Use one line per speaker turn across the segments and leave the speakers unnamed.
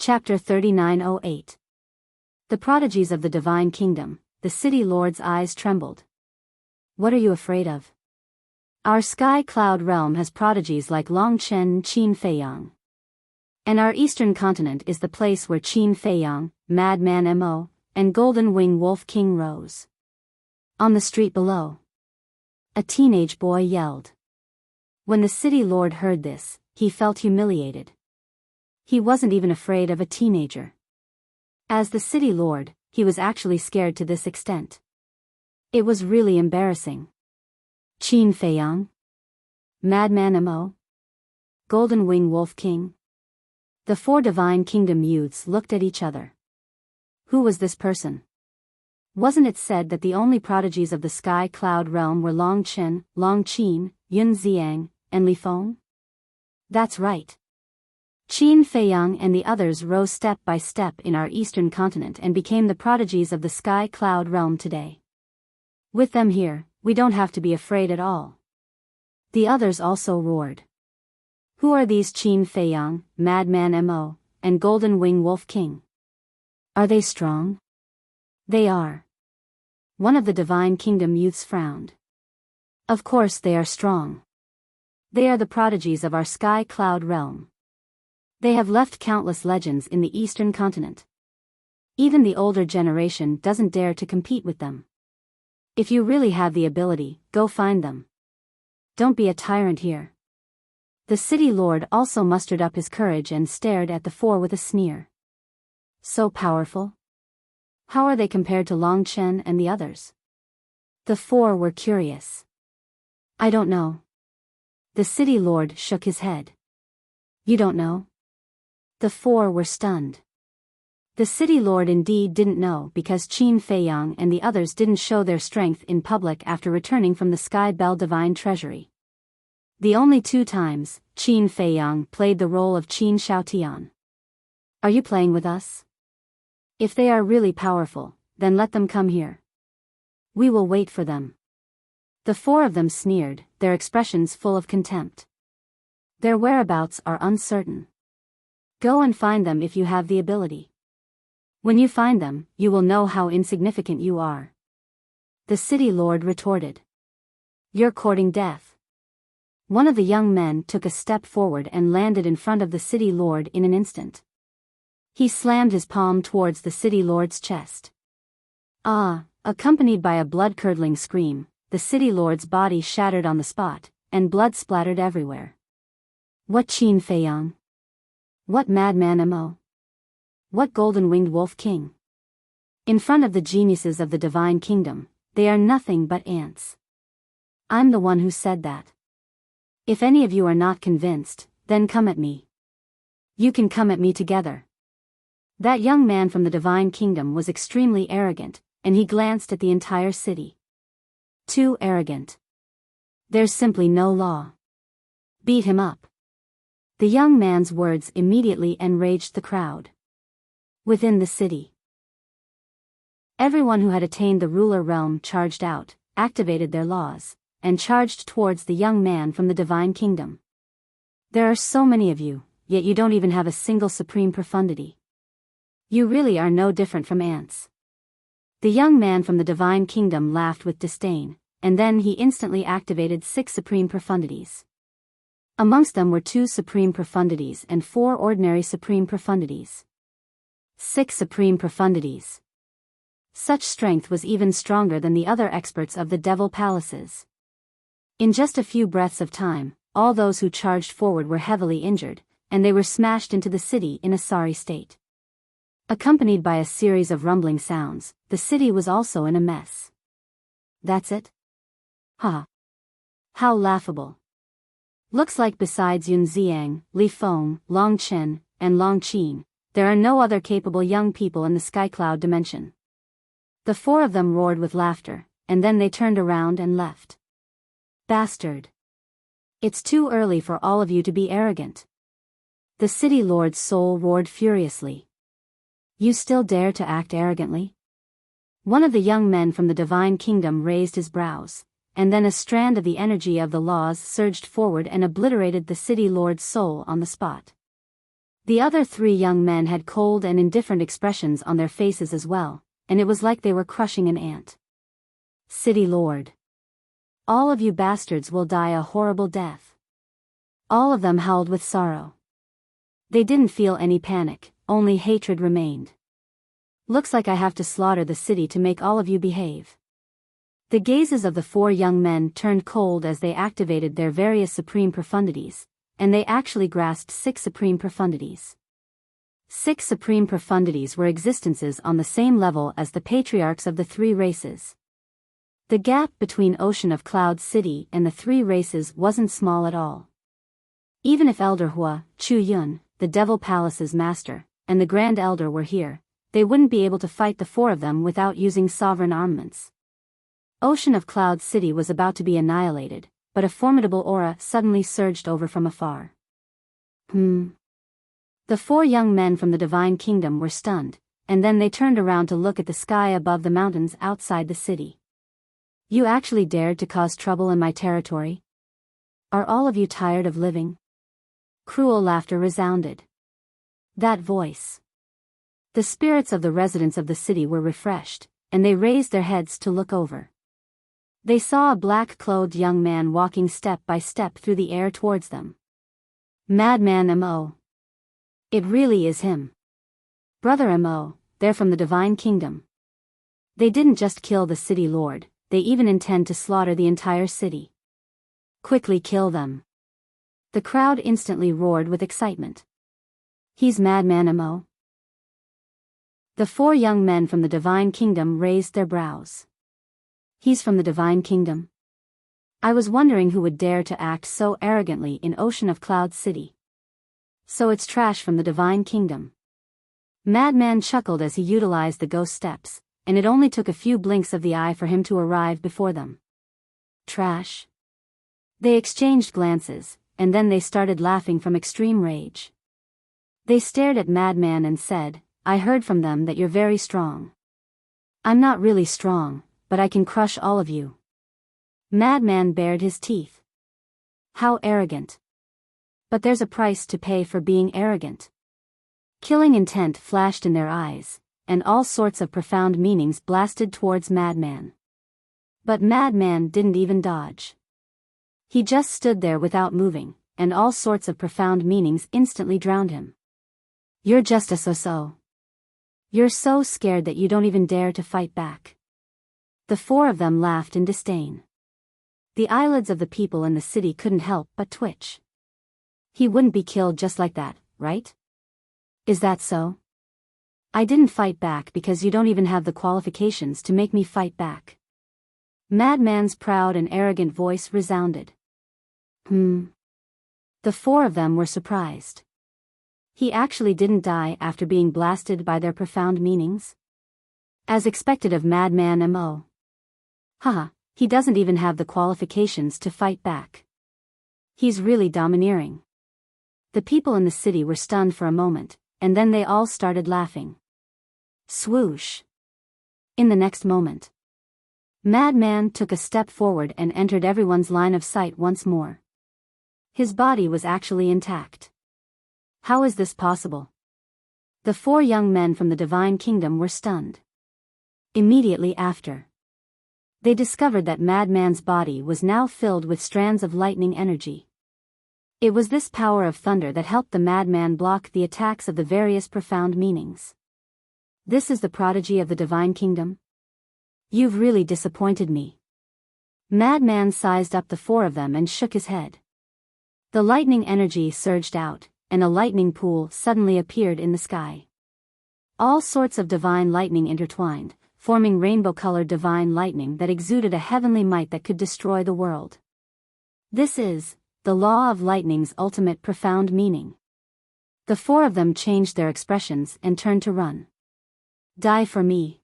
Chapter 3908. The prodigies of the divine kingdom. The city lord's eyes trembled. What are you afraid of? Our sky cloud realm has prodigies like Longchen Qin Feiyang. And our eastern continent is the place where Qin Feiyang, Madman Mo, and Golden Wing Wolf King rose. On the street below, a teenage boy yelled. When the city lord heard this, he felt humiliated. He wasn't even afraid of a teenager. As the city lord, he was actually scared to this extent. It was really embarrassing. Qin Feiyang, Madman Mo, Golden Wing Wolf King. The four divine kingdom youths looked at each other. Who was this person? Wasn't it said that the only prodigies of the sky cloud realm were Long Qin, Yun Xiang, and Li Feng? That's right. Qin Feiyang and the others rose step by step in our eastern continent and became the prodigies of the sky cloud realm today. With them here, we don't have to be afraid at all. The others also roared. Who are these Qin Feiyang, Madman Mo, and Golden Wing Wolf King? Are they strong? They are. One of the divine kingdom youths frowned. Of course they are strong. They are the prodigies of our sky cloud realm. They have left countless legends in the eastern continent. Even the older generation doesn't dare to compete with them. If you really have the ability, go find them. Don't be a tyrant here. The city lord also mustered up his courage and stared at the four with a sneer. So powerful? How are they compared to Long Chen and the others? The four were curious. I don't know. The city lord shook his head. You don't know? The four were stunned. The city lord indeed didn't know because Qin Feiyang and the others didn't show their strength in public after returning from the Sky Bell Divine Treasury. The only two times, Qin Feiyang played the role of Qin Shaotian. Are you playing with us? If they are really powerful, then let them come here. We will wait for them. The four of them sneered, their expressions full of contempt. Their whereabouts are uncertain. Go and find them if you have the ability. When you find them, you will know how insignificant you are. The city lord retorted. You're courting death. One of the young men took a step forward and landed in front of the city lord in an instant. He slammed his palm towards the city lord's chest. Accompanied by a blood-curdling scream, the city lord's body shattered on the spot, and blood splattered everywhere. What Qin Feiyang? What Madman Mo? What Golden-Winged Wolf King? In front of the geniuses of the divine kingdom, they are nothing but ants. I'm the one who said that. If any of you are not convinced, then come at me. You can come at me together. That young man from the divine kingdom was extremely arrogant, and he glanced at the entire city. Too arrogant. There's simply no law. Beat him up. The young man's words immediately enraged the crowd. Within the city, everyone who had attained the ruler realm charged out, activated their laws, and charged towards the young man from the divine kingdom. There are so many of you, yet you don't even have a single supreme profundity. You really are no different from ants. The young man from the divine kingdom laughed with disdain, and then he instantly activated 6 supreme profundities. Amongst them were 2 supreme profundities and 4 ordinary supreme profundities. 6 supreme profundities. Such strength was even stronger than the other experts of the devil palaces. In just a few breaths of time, all those who charged forward were heavily injured, and they were smashed into the city in a sorry state. Accompanied by a series of rumbling sounds, the city was also in a mess. That's it? Ha! How laughable. Looks like besides Yun Xiang, Li Feng, Long Chen, and Long Qin, there are no other capable young people in the Skycloud dimension. The 4 of them roared with laughter, and then they turned around and left. Bastard! It's too early for all of you to be arrogant. The city lord's soul roared furiously. You still dare to act arrogantly? One of the young men from the divine kingdom raised his brows, and then a strand of the energy of the laws surged forward and obliterated the city lord's soul on the spot. The other three young men had cold and indifferent expressions on their faces as well, and it was like they were crushing an ant. City Lord. All of you bastards will die a horrible death. All of them howled with sorrow. They didn't feel any panic, only hatred remained. Looks like I have to slaughter the city to make all of you behave. The gazes of the four young men turned cold as they activated their various supreme profundities, and they actually grasped 6 supreme profundities. 6 supreme profundities were existences on the same level as the patriarchs of the 3 races. The gap between Ocean of Cloud City and the 3 races wasn't small at all. Even if Elder Hua, Chu Yun, the Devil Palace's master, and the Grand Elder were here, they wouldn't be able to fight the 4 of them without using sovereign armaments. Ocean of Cloud City was about to be annihilated, but a formidable aura suddenly surged over from afar. The 4 young men from the Divine Kingdom were stunned, and then they turned around to look at the sky above the mountains outside the city. You actually dared to cause trouble in my territory? Are all of you tired of living? Cruel laughter resounded. That voice. The spirits of the residents of the city were refreshed, and they raised their heads to look over. They saw a black-clothed young man walking step by step through the air towards them. Madman M.O. It really is him. Brother M.O., they're from the Divine Kingdom. They didn't just kill the city lord, they even intend to slaughter the entire city. Quickly kill them. The crowd instantly roared with excitement. He's Madman M.O. The 4 young men from the Divine Kingdom raised their brows. He's from the Divine Kingdom? I was wondering who would dare to act so arrogantly in Ocean of Cloud City. So it's trash from the Divine Kingdom. Madman chuckled as he utilized the ghost steps, and it only took a few blinks of the eye for him to arrive before them. Trash? They exchanged glances, and then they started laughing from extreme rage. They stared at Madman and said, I heard from them that you're very strong. I'm not really strong, but I can crush all of you. Madman bared his teeth. How arrogant. But there's a price to pay for being arrogant. Killing intent flashed in their eyes, and all sorts of profound meanings blasted towards Madman. But Madman didn't even dodge. He just stood there without moving, and all sorts of profound meanings instantly drowned him. You're just a so-so. You're so scared that you don't even dare to fight back. The 4 of them laughed in disdain. The eyelids of the people in the city couldn't help but twitch. He wouldn't be killed just like that, right? Is that so? I didn't fight back because you don't even have the qualifications to make me fight back. Madman's proud and arrogant voice resounded. The 4 of them were surprised. He actually didn't die after being blasted by their profound meanings? As expected of Madman M.O. Haha, he doesn't even have the qualifications to fight back. He's really domineering. The people in the city were stunned for a moment, and then they all started laughing. Swoosh. In the next moment, Madman took a step forward and entered everyone's line of sight once more. His body was actually intact. How is this possible? The 4 young men from the Divine Kingdom were stunned. Immediately after, they discovered that Madman's body was now filled with strands of lightning energy. It was this power of thunder that helped the Madman block the attacks of the various profound meanings. This is the prodigy of the Divine Kingdom? You've really disappointed me. Madman sized up the 4 of them and shook his head. The lightning energy surged out, and a lightning pool suddenly appeared in the sky. All sorts of divine lightning intertwined, forming rainbow-colored divine lightning that exuded a heavenly might that could destroy the world. This is the law of lightning's ultimate profound meaning. The 4 of them changed their expressions and turned to run. Die for me.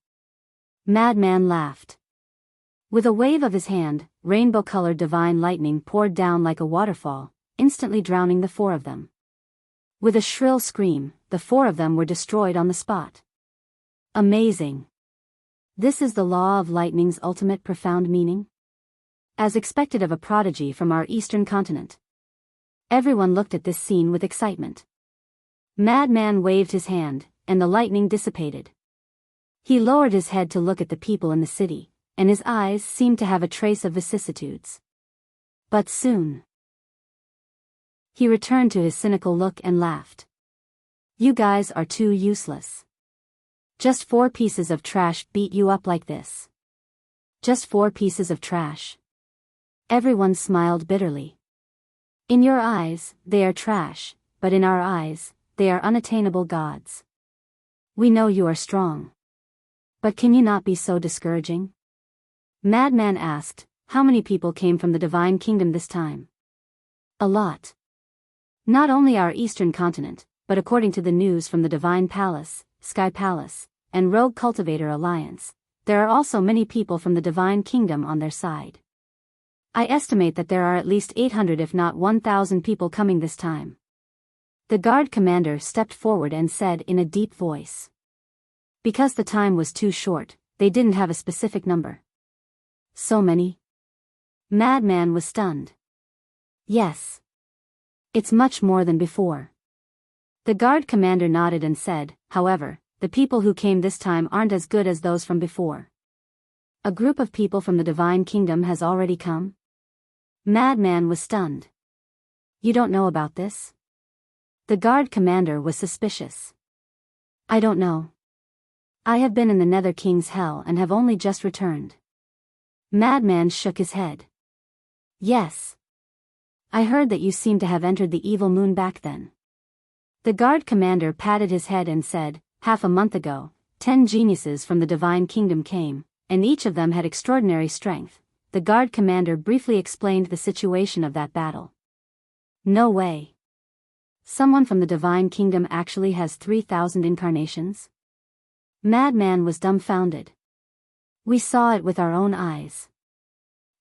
Madman laughed. With a wave of his hand, rainbow-colored divine lightning poured down like a waterfall, instantly drowning the 4 of them. With a shrill scream, the 4 of them were destroyed on the spot. Amazing. This is the law of lightning's ultimate profound meaning? As expected of a prodigy from our eastern continent. Everyone looked at this scene with excitement. Madman waved his hand, and the lightning dissipated. He lowered his head to look at the people in the city, and his eyes seemed to have a trace of vicissitudes. But soon he returned to his cynical look and laughed. You guys are too useless. Just 4 pieces of trash beat you up like this. Just 4 pieces of trash. Everyone smiled bitterly. In your eyes, they are trash, but in our eyes, they are unattainable gods. We know you are strong. But can you not be so discouraging? Madman asked, how many people came from the Divine Kingdom this time? A lot. Not only our eastern continent, but according to the news from the Divine Palace, Sky Palace, and Rogue Cultivator Alliance, there are also many people from the Divine Kingdom on their side. I estimate that there are at least 800 if not 1,000 people coming this time. The guard commander stepped forward and said in a deep voice. Because the time was too short, they didn't have a specific number. So many? Madman was stunned. Yes. It's much more than before. The guard commander nodded and said, however, the people who came this time aren't as good as those from before. A group of people from the Divine Kingdom has already come? Madman was stunned. You don't know about this? The guard commander was suspicious. I don't know. I have been in the Nether King's hell and have only just returned. Madman shook his head. Yes. I heard that you seem to have entered the evil moon back then. The guard commander patted his head and said, half a month ago, 10 geniuses from the Divine Kingdom came, and each of them had extraordinary strength. The guard commander briefly explained the situation of that battle. No way. Someone from the Divine Kingdom actually has 3,000 incarnations? Madman was dumbfounded. We saw it with our own eyes.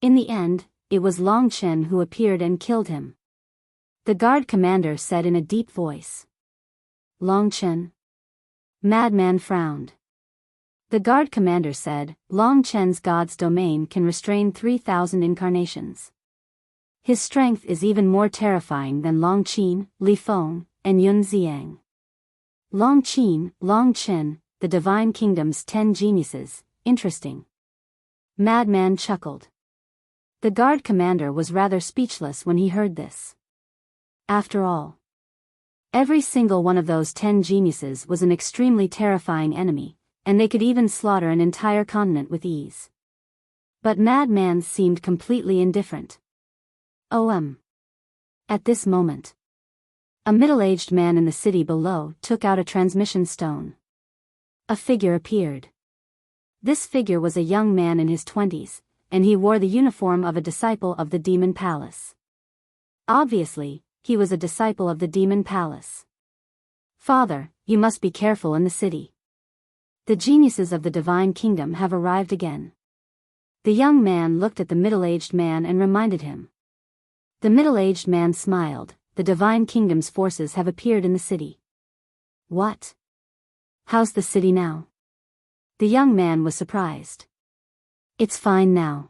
In the end, it was Long Chen who appeared and killed him. The guard commander said in a deep voice. Long Chen? Madman frowned. The guard commander said, Long Chen's god's domain can restrain 3,000 incarnations. His strength is even more terrifying than Long Qin, Li Feng, and Yun Xiang. Long Qin, Long Chen, the Divine Kingdom's 10 geniuses, interesting. Madman chuckled. The guard commander was rather speechless when he heard this. After all, every single one of those 10 geniuses was an extremely terrifying enemy, and they could even slaughter an entire continent with ease. But Madman seemed completely indifferent. At this moment, a middle-aged man in the city below took out a transmission stone. A figure appeared. This figure was a young man in his 20s, and he wore the uniform of a disciple of the Demon Palace. Obviously, he was a disciple of the Demon Palace. Father, you must be careful in the city. The geniuses of the Divine Kingdom have arrived again. The young man looked at the middle-aged man and reminded him. The middle-aged man smiled. The Divine Kingdom's forces have appeared in the city. What? How's the city now? The young man was surprised. It's fine now.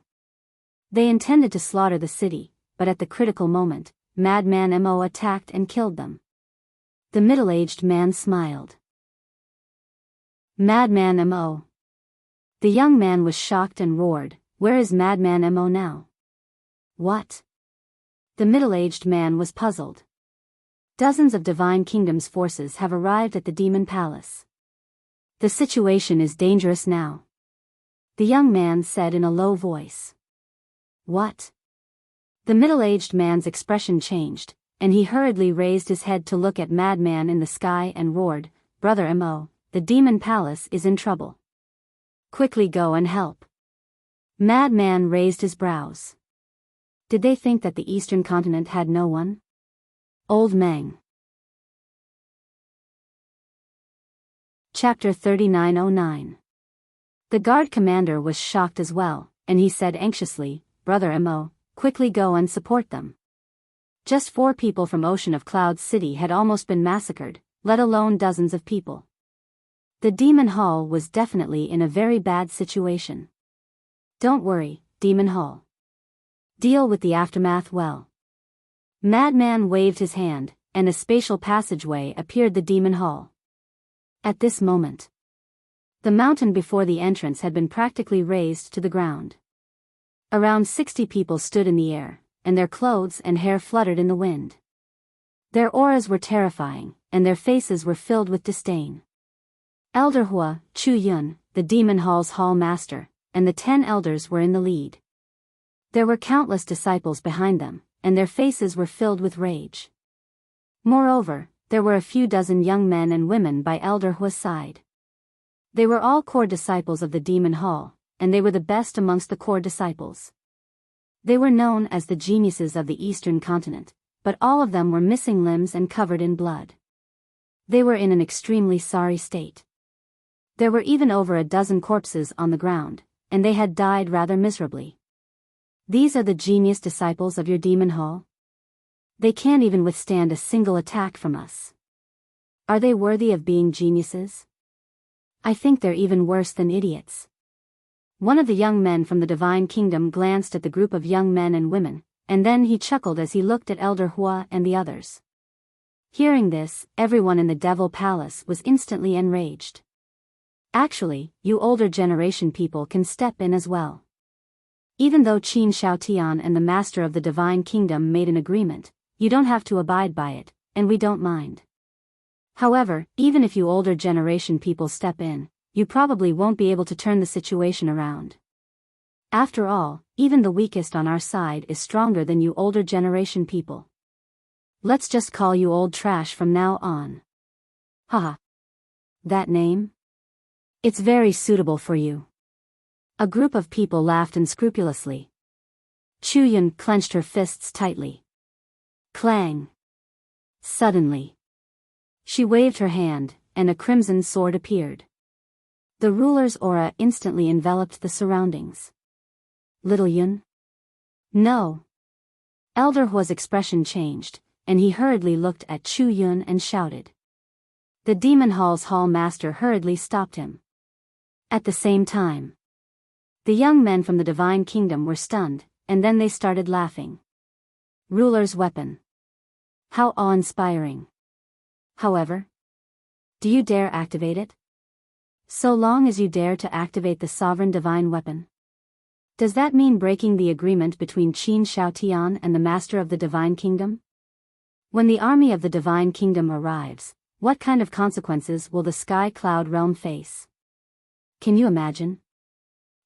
They intended to slaughter the city, but at the critical moment, Madman Mo attacked and killed them. The middle-aged man smiled. Madman Mo. The young man was shocked and roared, where is Madman Mo now? What? The middle-aged man was puzzled. Dozens of Divine Kingdom's forces have arrived at the Demon Palace. The situation is dangerous now. The young man said in a low voice. What? The middle-aged man's expression changed, and he hurriedly raised his head to look at Madman in the sky and roared, Brother Mo, the Demon Palace is in trouble. Quickly go and help. Madman raised his brows. Did they think that the Eastern Continent had no one? Old Meng. Chapter 3909. The guard commander was shocked as well, and he said anxiously, Brother Mo, quickly go and support them. Just 4 people from Ocean of Clouds City had almost been massacred, let alone dozens of people. The Demon Hall was definitely in a very bad situation. Don't worry, Demon Hall. Deal with the aftermath well. Madman waved his hand, and a spatial passageway appeared the demon hall. At this moment, the mountain before the entrance had been practically razed to the ground. Around 60 people stood in the air, and their clothes and hair fluttered in the wind. Their auras were terrifying, and their faces were filled with disdain. Elder Hua, Chu Yun, the demon hall's hall master, and the 10 elders were in the lead. There were countless disciples behind them, and their faces were filled with rage. Moreover, there were a few dozen young men and women by Elder Hua's side. They were all core disciples of the demon hall, and they were the best amongst the core disciples. They were known as the geniuses of the eastern continent, but all of them were missing limbs and covered in blood. They were in an extremely sorry state. There were even over a dozen corpses on the ground, and they had died rather miserably. These are the genius disciples of your demon hall? They can't even withstand a single attack from us. Are they worthy of being geniuses? I think they're even worse than idiots. One of the young men from the Divine Kingdom glanced at the group of young men and women, and then he chuckled as he looked at Elder Hua and the others. Hearing this, everyone in the Devil Palace was instantly enraged. Actually, you older generation people can step in as well. Even though Qin Shaotian and the Master of the Divine Kingdom made an agreement, you don't have to abide by it, and we don't mind. However, even if you older generation people step in, you probably won't be able to turn the situation around. After all, even the weakest on our side is stronger than you older generation people. Let's just call you old trash from now on. Haha. That name? It's very suitable for you. A group of people laughed unscrupulously. Chu Yun clenched her fists tightly. Clang. Suddenly, she waved her hand, and a crimson sword appeared. The ruler's aura instantly enveloped the surroundings. Little Yun? No. Elder Hua's expression changed, and he hurriedly looked at Chu Yun and shouted. The demon hall's hall master hurriedly stopped him. At the same time, the young men from the Divine Kingdom were stunned, and then they started laughing. Ruler's weapon. How awe-inspiring. However, do you dare activate it? So long as you dare to activate the sovereign divine weapon. Does that mean breaking the agreement between Qin Shaotian and the Master of the Divine Kingdom? When the army of the Divine Kingdom arrives, what kind of consequences will the Sky Cloud Realm face? Can you imagine?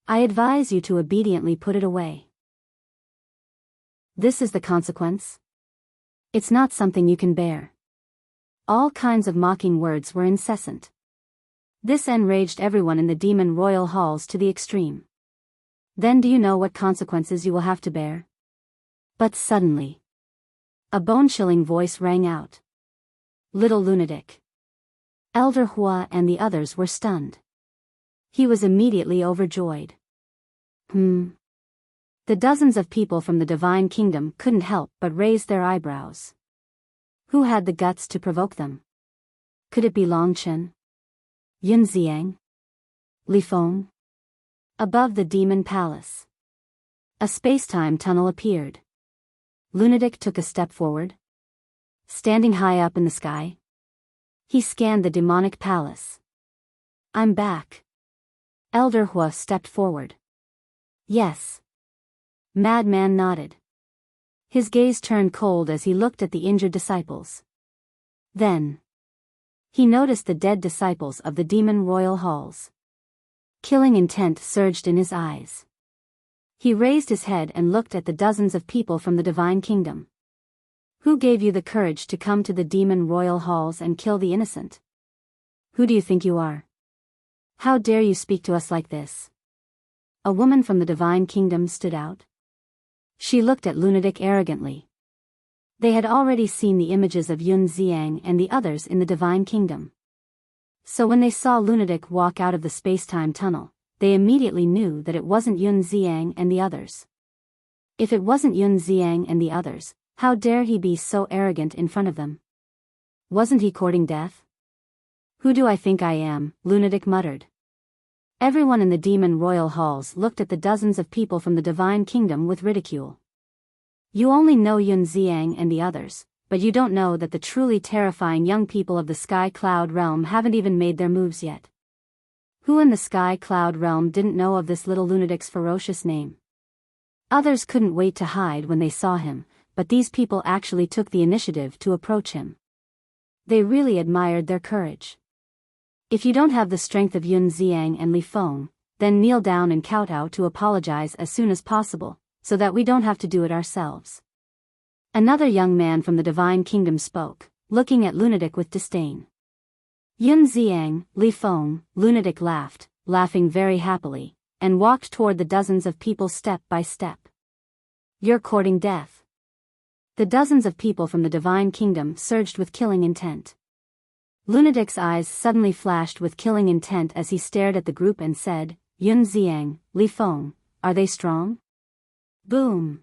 I advise you to obediently put it away. This is the consequence. It's not something you can bear. All kinds of mocking words were incessant. This enraged everyone in the demon royal halls to the extreme. Then do you know what consequences you will have to bear? But suddenly, a bone-chilling voice rang out. Little lunatic. Elder Hua and the others were stunned. He was immediately overjoyed. The dozens of people from the Divine Kingdom couldn't help but raise their eyebrows. Who had the guts to provoke them? Could it be Long Chen? Yun Xiang? Li Feng? Above the demon palace, a space-time tunnel appeared. Lunatic took a step forward. Standing high up in the sky, he scanned the demonic palace. I'm back. Elder Hua stepped forward. Yes. Madman nodded. His gaze turned cold as he looked at the injured disciples. Then, he noticed the dead disciples of the demon royal halls. Killing intent surged in his eyes. He raised his head and looked at the dozens of people from the Divine Kingdom. Who gave you the courage to come to the demon royal halls and kill the innocent? Who do you think you are? How dare you speak to us like this? A woman from the Divine Kingdom stood out. She looked at Lunatic arrogantly. They had already seen the images of Yun Xiang and the others in the Divine Kingdom. So when they saw Lunatic walk out of the space-time tunnel, they immediately knew that it wasn't Yun Xiang and the others. If it wasn't Yun Xiang and the others, how dare he be so arrogant in front of them? Wasn't he courting death? Who do I think I am? Lunatic muttered. Everyone in the demon royal halls looked at the dozens of people from the Divine Kingdom with ridicule. You only know Yun Xiang and the others, but you don't know that the truly terrifying young people of the Sky Cloud realm haven't even made their moves yet. Who in the Sky Cloud realm didn't know of this little lunatic's ferocious name? Others couldn't wait to hide when they saw him, but these people actually took the initiative to approach him. They really admired their courage. If you don't have the strength of Yun Xiang and Li Feng, then kneel down and kowtow to apologize as soon as possible, so that we don't have to do it ourselves. Another young man from the Divine Kingdom spoke, looking at Lunatic with disdain. Yun Xiang, Li Feng, Lunatic laughed, laughing very happily, and walked toward the dozens of people step by step. You're courting death. The dozens of people from the Divine Kingdom surged with killing intent. Lunatic's eyes suddenly flashed with killing intent as he stared at the group and said, Yun Xiang, Li Feng, are they strong? Boom!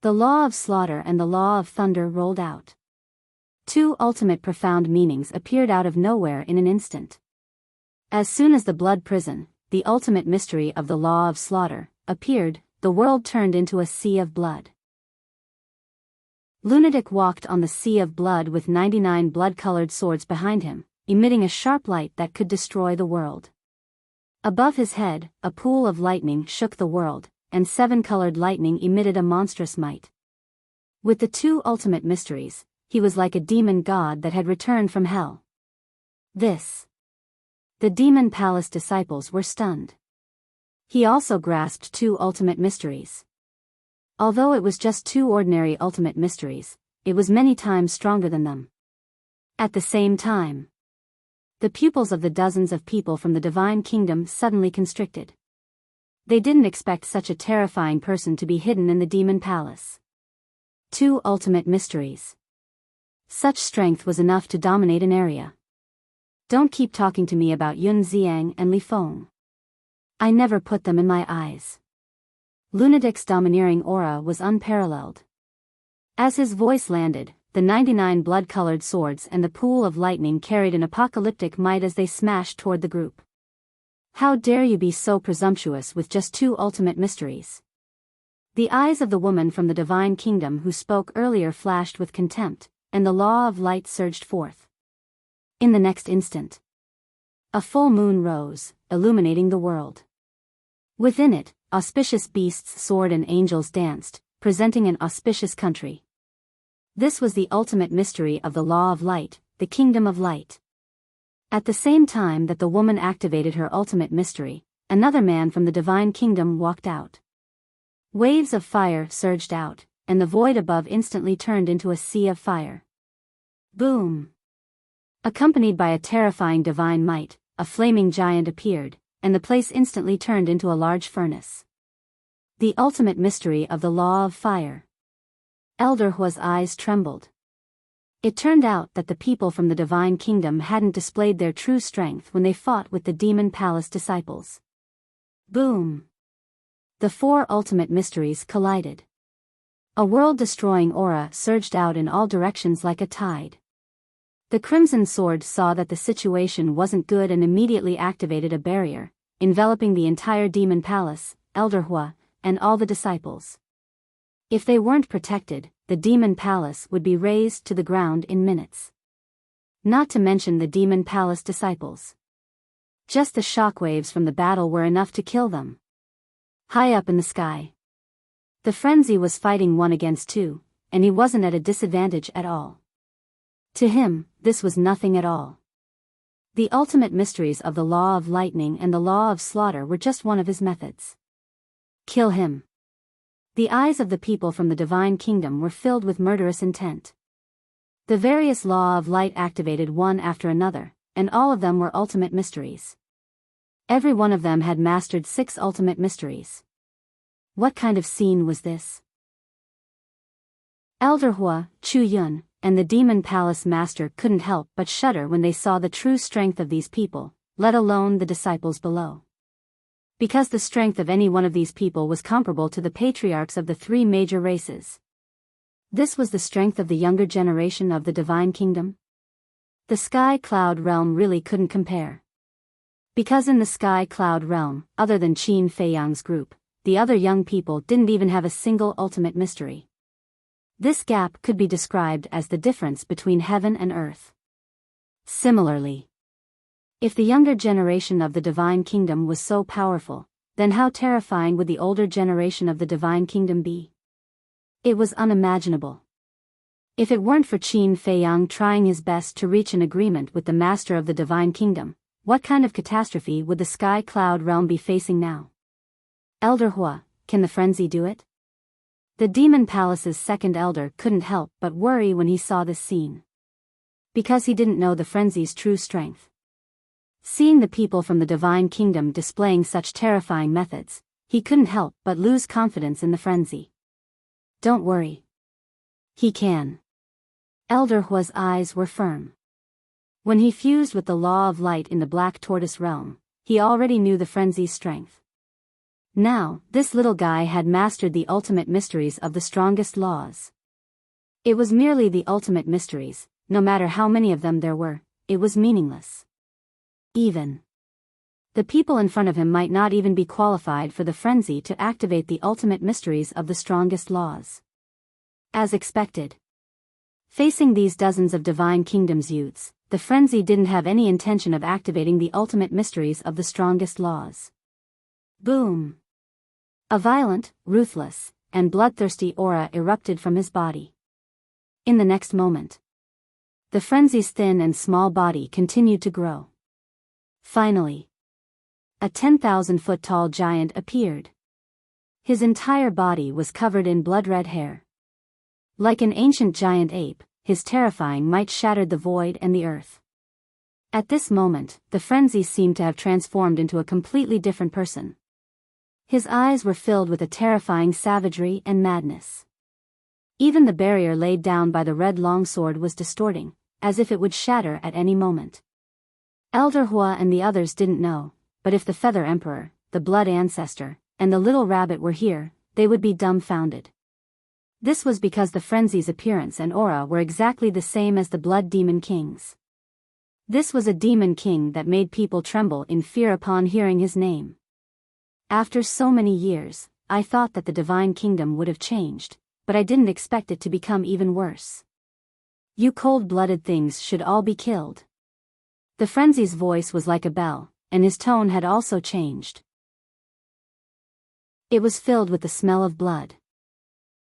The law of slaughter and the law of thunder rolled out. Two ultimate profound meanings appeared out of nowhere in an instant. As soon as the blood prison, the ultimate mystery of the law of slaughter, appeared, the world turned into a sea of blood. Lunatic walked on the sea of blood with 99 blood-colored swords behind him, emitting a sharp light that could destroy the world. Above his head, a pool of lightning shook the world, and 7-colored lightning emitted a monstrous might. With the two ultimate mysteries, he was like a demon god that had returned from hell. The demon palace disciples were stunned. He also grasped two ultimate mysteries. Although it was just two ordinary ultimate mysteries, it was many times stronger than them. At the same time, the pupils of the dozens of people from the Divine Kingdom suddenly constricted. They didn't expect such a terrifying person to be hidden in the demon palace. Two ultimate mysteries. Such strength was enough to dominate an area. Don't keep talking to me about Yun Xiang and Li Feng. I never put them in my eyes. Lunatic's domineering aura was unparalleled. As his voice landed, the 99 blood-colored swords and the pool of lightning carried an apocalyptic might as they smashed toward the group. How dare you be so presumptuous with just two ultimate mysteries? The eyes of the woman from the Divine Kingdom who spoke earlier flashed with contempt, and the law of light surged forth. In the next instant, a full moon rose, illuminating the world. Within it, auspicious beasts soared and angels danced, presenting an auspicious country. This was the ultimate mystery of the law of light, the kingdom of light. At the same time that the woman activated her ultimate mystery, another man from the Divine Kingdom walked out. Waves of fire surged out, and the void above instantly turned into a sea of fire. Boom! Accompanied by a terrifying divine might, a flaming giant appeared, and the place instantly turned into a large furnace. The ultimate mystery of the law of fire. Elder Hua's eyes trembled. It turned out that the people from the Divine Kingdom hadn't displayed their true strength when they fought with the Demon Palace disciples. Boom! The four ultimate mysteries collided. A world-destroying aura surged out in all directions like a tide. The Crimson Sword saw that the situation wasn't good and immediately activated a barrier, enveloping the entire Demon Palace, Elder Hua, and all the disciples. If they weren't protected, the Demon Palace would be razed to the ground in minutes. Not to mention the Demon Palace disciples. Just the shockwaves from the battle were enough to kill them. High up in the sky, the frenzy was fighting 1 against 2, and he wasn't at a disadvantage at all. To him, this was nothing at all. The ultimate mysteries of the law of lightning and the law of slaughter were just one of his methods. Kill him. The eyes of the people from the Divine Kingdom were filled with murderous intent. The various law of light activated one after another, and all of them were ultimate mysteries. Every one of them had mastered 6 ultimate mysteries. What kind of scene was this? Elder Hua, Chu Yun, and the Demon Palace Master couldn't help but shudder when they saw the true strength of these people, let alone the disciples below. Because the strength of any one of these people was comparable to the patriarchs of the 3 major races. This was the strength of the younger generation of the Divine Kingdom. The Sky Cloud realm really couldn't compare. Because in the Sky Cloud realm, other than Qin Feiyang's group, the other young people didn't even have a single ultimate mystery. This gap could be described as the difference between heaven and earth. Similarly, if the younger generation of the divine kingdom was so powerful, then how terrifying would the older generation of the divine kingdom be? It was unimaginable. If it weren't for Qin Feiyang trying his best to reach an agreement with the master of the divine kingdom, what kind of catastrophe would the sky cloud realm be facing now? Elder Hua, can the frenzy do it? The demon palace's second elder couldn't help but worry when he saw this scene. Because he didn't know the frenzy's true strength. Seeing the people from the divine kingdom displaying such terrifying methods, he couldn't help but lose confidence in the frenzy. Don't worry. He can. Elder Hua's eyes were firm. When he fused with the law of light in the Black Tortoise realm, he already knew the frenzy's strength. Now, this little guy had mastered the ultimate mysteries of the strongest laws. It was merely the ultimate mysteries, no matter how many of them there were, it was meaningless. Even the people in front of him might not even be qualified for the frenzy to activate the ultimate mysteries of the strongest laws. As expected. Facing these dozens of divine kingdoms youths, the frenzy didn't have any intention of activating the ultimate mysteries of the strongest laws. Boom! A violent, ruthless, and bloodthirsty aura erupted from his body. In the next moment, the frenzy's thin and small body continued to grow. Finally, a 10,000-foot-tall giant appeared. His entire body was covered in blood-red hair. Like an ancient giant ape, his terrifying might shattered the void and the earth. At this moment, the frenzy seemed to have transformed into a completely different person. His eyes were filled with a terrifying savagery and madness. Even the barrier laid down by the red longsword was distorting, as if it would shatter at any moment. Elder Hua and the others didn't know, but if the Feather Emperor, the Blood Ancestor, and the Little Rabbit were here, they would be dumbfounded. This was because the frenzy's appearance and aura were exactly the same as the Blood Demon King's. This was a demon king that made people tremble in fear upon hearing his name. After so many years, I thought that the divine kingdom would have changed, but I didn't expect it to become even worse. You cold-blooded things should all be killed. The frenzy's voice was like a bell, and his tone had also changed. It was filled with the smell of blood.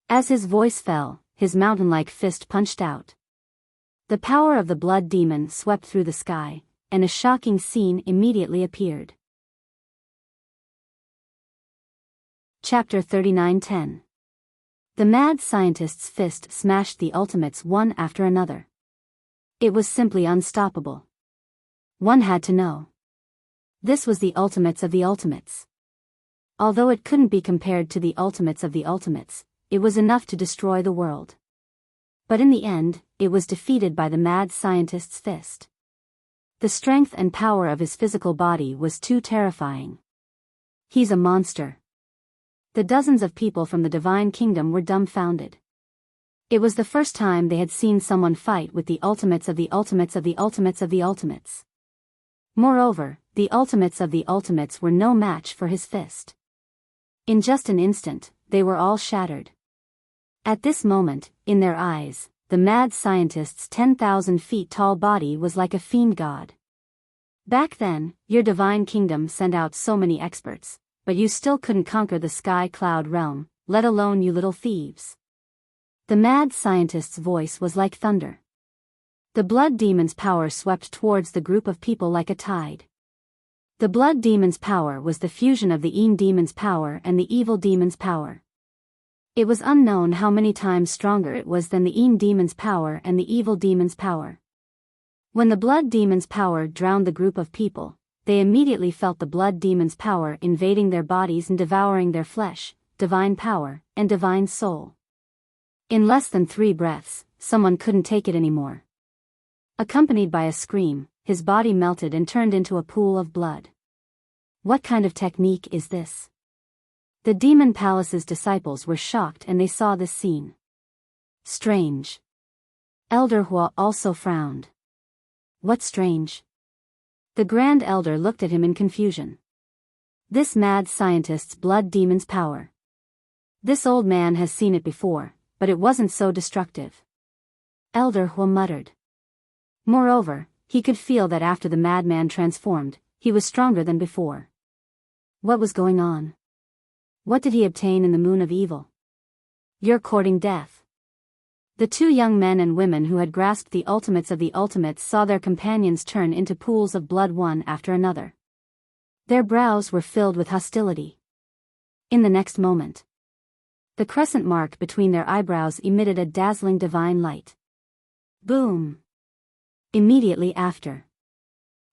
As his voice fell, his mountain-like fist punched out. The power of the blood demon swept through the sky, and a shocking scene immediately appeared. Chapter 39:10. The mad scientist's fist smashed the ultimates one after another. It was simply unstoppable. One had to know. This was the ultimates of the ultimates. Although it couldn't be compared to the ultimates of the ultimates, it was enough to destroy the world. But in the end, it was defeated by the mad scientist's fist. The strength and power of his physical body was too terrifying. He's a monster. The dozens of people from the divine kingdom were dumbfounded. It was the first time they had seen someone fight with the ultimates of the ultimates of the ultimates of the ultimates. Moreover, the ultimates of the ultimates were no match for his fist. In just an instant, they were all shattered. At this moment, in their eyes, the mad scientist's 10,000 feet tall body was like a fiend god. Back then, your divine kingdom sent out so many experts, but you still couldn't conquer the sky cloud realm, let alone you little thieves. The mad scientist's voice was like thunder. The blood demon's power swept towards the group of people like a tide. The blood demon's power was the fusion of the Een demon's power and the evil demon's power. It was unknown how many times stronger it was than the Een demon's power and the evil demon's power. When the blood demon's power drowned the group of people, they immediately felt the blood demon's power invading their bodies and devouring their flesh, divine power, and divine soul. In less than 3 breaths, someone couldn't take it anymore. Accompanied by a scream, his body melted and turned into a pool of blood. What kind of technique is this? The demon palace's disciples were shocked and they saw this scene. Strange. Elder Hua also frowned. What strange? The Grand Elder looked at him in confusion. This mad scientist's blood demon's power. This old man has seen it before, but it wasn't so destructive. Elder Hua muttered. Moreover, he could feel that after the madman transformed, he was stronger than before. What was going on? What did he obtain in the moon of evil? You're courting death. The two young men and women who had grasped the ultimates of the ultimates saw their companions turn into pools of blood one after another. Their brows were filled with hostility. In the next moment, the crescent mark between their eyebrows emitted a dazzling divine light. Boom! Immediately after,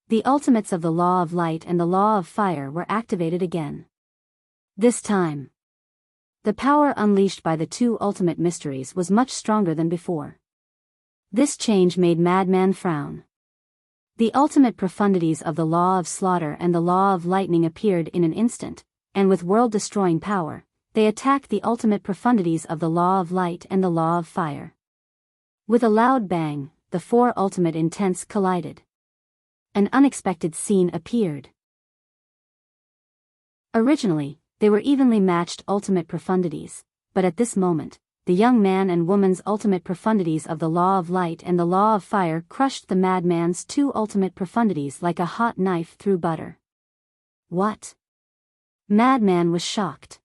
the ultimates of the law of light and the law of fire were activated again. This time, the power unleashed by the two ultimate mysteries was much stronger than before. This change made Madman frown. The ultimate profundities of the law of slaughter and the law of lightning appeared in an instant, and with world-destroying power, they attacked the ultimate profundities of the law of light and the law of fire. With a loud bang, the four ultimate intents collided. An unexpected scene appeared. Originally, they were evenly matched ultimate profundities, but at this moment, the young man and woman's ultimate profundities of the law of light and the law of fire crushed the madman's two ultimate profundities like a hot knife through butter. What? Madman was shocked.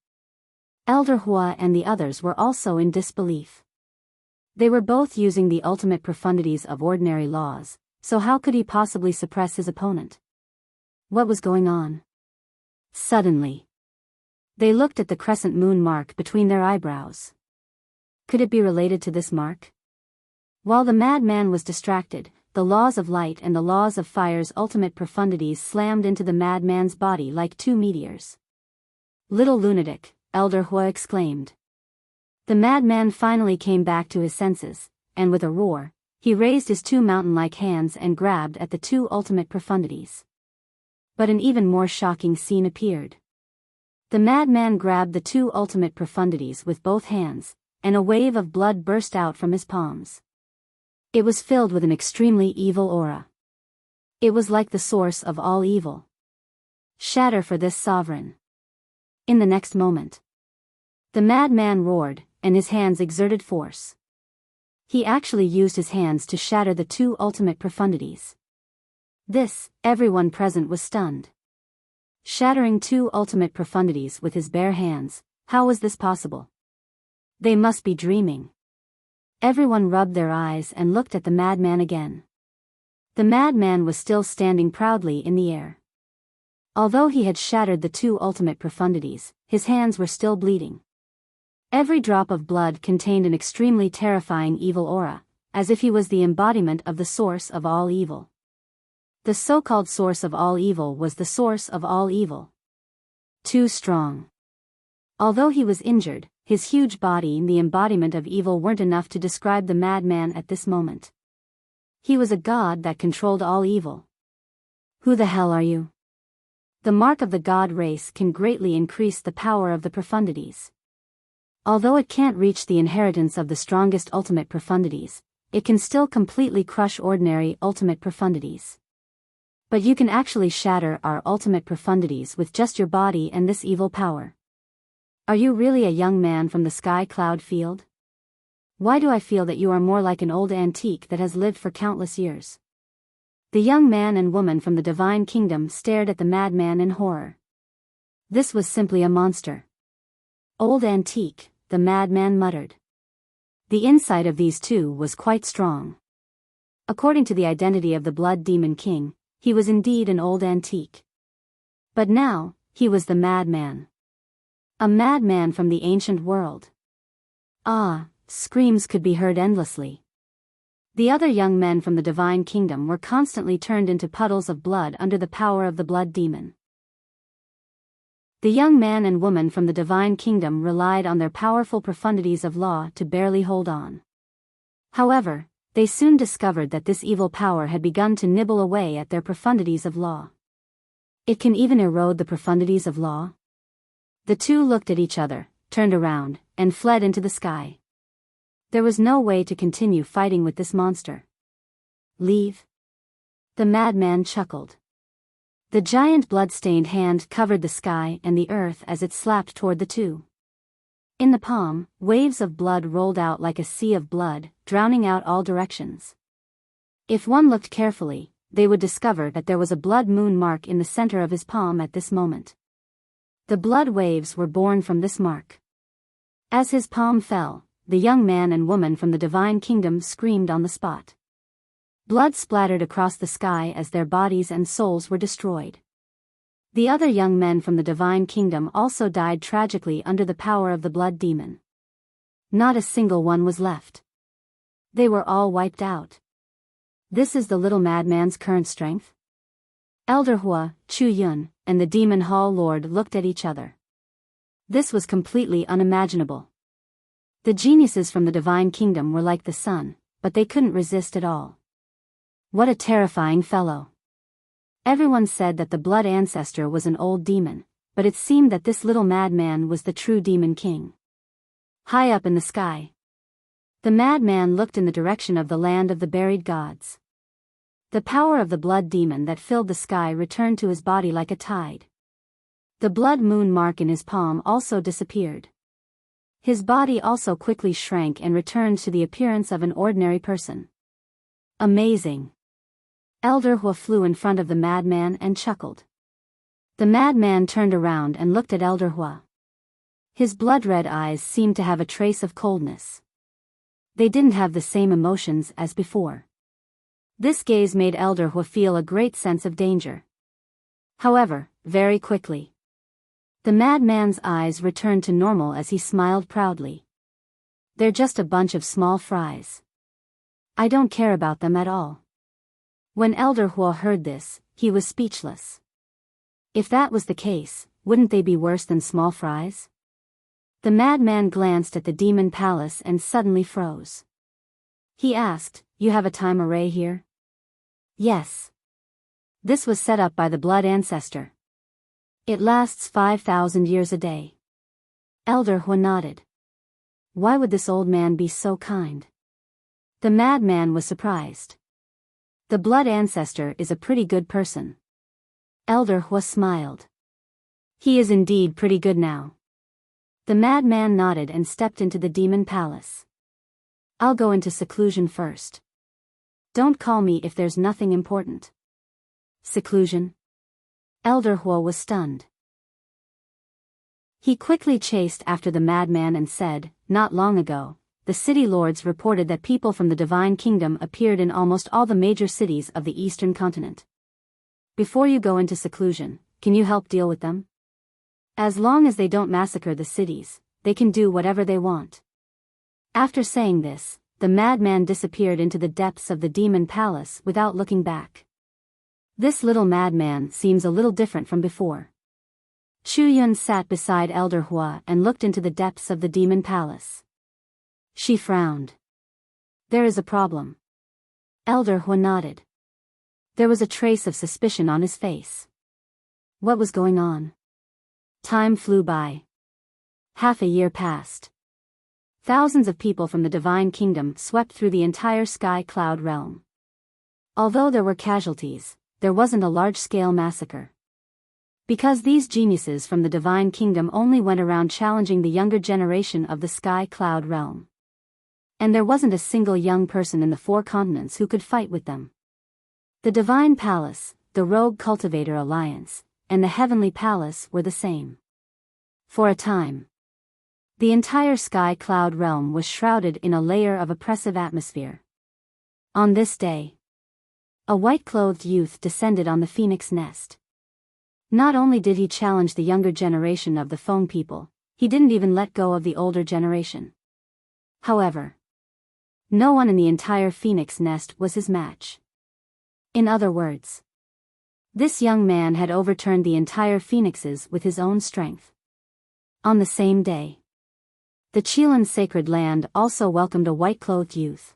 Elder Hua and the others were also in disbelief. They were both using the ultimate profundities of ordinary laws, so how could he possibly suppress his opponent? What was going on? Suddenly, they looked at the crescent moon mark between their eyebrows. Could it be related to this mark? While the madman was distracted, the laws of light and the laws of fire's ultimate profundities slammed into the madman's body like two meteors. Little lunatic, Elder Hua exclaimed. The madman finally came back to his senses, and with a roar, he raised his two mountain-like hands and grabbed at the two ultimate profundities. But an even more shocking scene appeared. The madman grabbed the two ultimate profundities with both hands, and a wave of blood burst out from his palms. It was filled with an extremely evil aura. It was like the source of all evil. Shatter for this sovereign. In the next moment, the madman roared, and his hands exerted force. He actually used his hands to shatter the two ultimate profundities. Everyone present was stunned. Shattering two ultimate profundities with his bare hands, how was this possible? They must be dreaming. Everyone rubbed their eyes and looked at the madman again. The madman was still standing proudly in the air. Although he had shattered the two ultimate profundities, his hands were still bleeding. Every drop of blood contained an extremely terrifying evil aura, as if he was the embodiment of the source of all evil. The so-called source of all evil was the source of all evil. Too strong. Although he was injured, his huge body and the embodiment of evil weren't enough to describe the madman at this moment. He was a god that controlled all evil. Who the hell are you? The mark of the god race can greatly increase the power of the profundities. Although it can't reach the inheritance of the strongest ultimate profundities, it can still completely crush ordinary ultimate profundities. But you can actually shatter our ultimate profundities with just your body and this evil power. Are you really a young man from the sky cloud field? Why do I feel that you are more like an old antique that has lived for countless years? The young man and woman from the divine kingdom stared at the madman in horror. This was simply a monster. Old antique, the madman muttered. The insight of these two was quite strong. According to the identity of the blood demon king, he was indeed an old antique. But now, he was the madman. A madman from the ancient world. Ah, screams could be heard endlessly. The other young men from the divine kingdom were constantly turned into puddles of blood under the power of the blood demon. The young man and woman from the divine kingdom relied on their powerful profundities of law to barely hold on. However, they soon discovered that this evil power had begun to nibble away at their profundities of law. It can even erode the profundities of law? The two looked at each other, turned around, and fled into the sky. There was no way to continue fighting with this monster. Leave? The madman chuckled. The giant blood-stained hand covered the sky and the earth as it slapped toward the two. In the palm, waves of blood rolled out like a sea of blood, drowning out all directions. If one looked carefully, they would discover that there was a blood moon mark in the center of his palm at this moment. The blood waves were born from this mark. As his palm fell, the young man and woman from the divine kingdom screamed on the spot. Blood splattered across the sky as their bodies and souls were destroyed. The other young men from the divine kingdom also died tragically under the power of the blood demon. Not a single one was left. They were all wiped out. This is the little madman's current strength? Elder Hua, Chu Yun, and the demon hall lord looked at each other. This was completely unimaginable. The geniuses from the divine kingdom were like the sun, but they couldn't resist at all. What a terrifying fellow. Everyone said that the blood ancestor was an old demon, but it seemed that this little madman was the true demon king. High up in the sky, the madman looked in the direction of the land of the buried gods. The power of the blood demon that filled the sky returned to his body like a tide. The blood moon mark in his palm also disappeared. His body also quickly shrank and returned to the appearance of an ordinary person. Amazing. Elder Hua flew in front of the madman and chuckled. The madman turned around and looked at Elder Hua. His blood-red eyes seemed to have a trace of coldness. They didn't have the same emotions as before. This gaze made Elder Hua feel a great sense of danger. However, very quickly, the madman's eyes returned to normal as he smiled proudly. They're just a bunch of small fries. I don't care about them at all. When Elder Hua heard this, he was speechless. If that was the case, wouldn't they be worse than small fries? The madman glanced at the demon palace and suddenly froze. He asked, "You have a time array here?" "Yes." This was set up by the blood ancestor. It lasts 5,000 years a day. Elder Hua nodded. Why would this old man be so kind? The madman was surprised. The blood ancestor is a pretty good person. Elder Hua smiled. He is indeed pretty good now. The madman nodded and stepped into the demon palace. I'll go into seclusion first. Don't call me if there's nothing important. Seclusion? Elder Hua was stunned. He quickly chased after the madman and said, "Not long ago, the city lords reported that people from the divine kingdom appeared in almost all the major cities of the eastern continent. Before you go into seclusion, can you help deal with them? As long as they don't massacre the cities, they can do whatever they want." After saying this, the madman disappeared into the depths of the demon palace without looking back. This little madman seems a little different from before. Chu Yun sat beside Elder Hua and looked into the depths of the demon palace. She frowned. There is a problem. Elder Hua nodded. There was a trace of suspicion on his face. What was going on? Time flew by. Half a year passed. Thousands of people from the divine kingdom swept through the entire sky cloud realm. Although there were casualties, there wasn't a large-scale massacre. Because these geniuses from the divine kingdom only went around challenging the younger generation of the sky cloud realm. And there wasn't a single young person in the 4 continents who could fight with them. The Divine Palace, the Rogue Cultivator Alliance, and the Heavenly Palace were the same. For a time, the entire sky cloud realm was shrouded in a layer of oppressive atmosphere. On this day, a white-clothed youth descended on the phoenix nest. Not only did he challenge the younger generation of the phone people, he didn't even let go of the older generation. However, no one in the entire phoenix nest was his match. In other words, this young man had overturned the entire phoenixes with his own strength. On the same day, the Chilan sacred land also welcomed a white-clothed youth.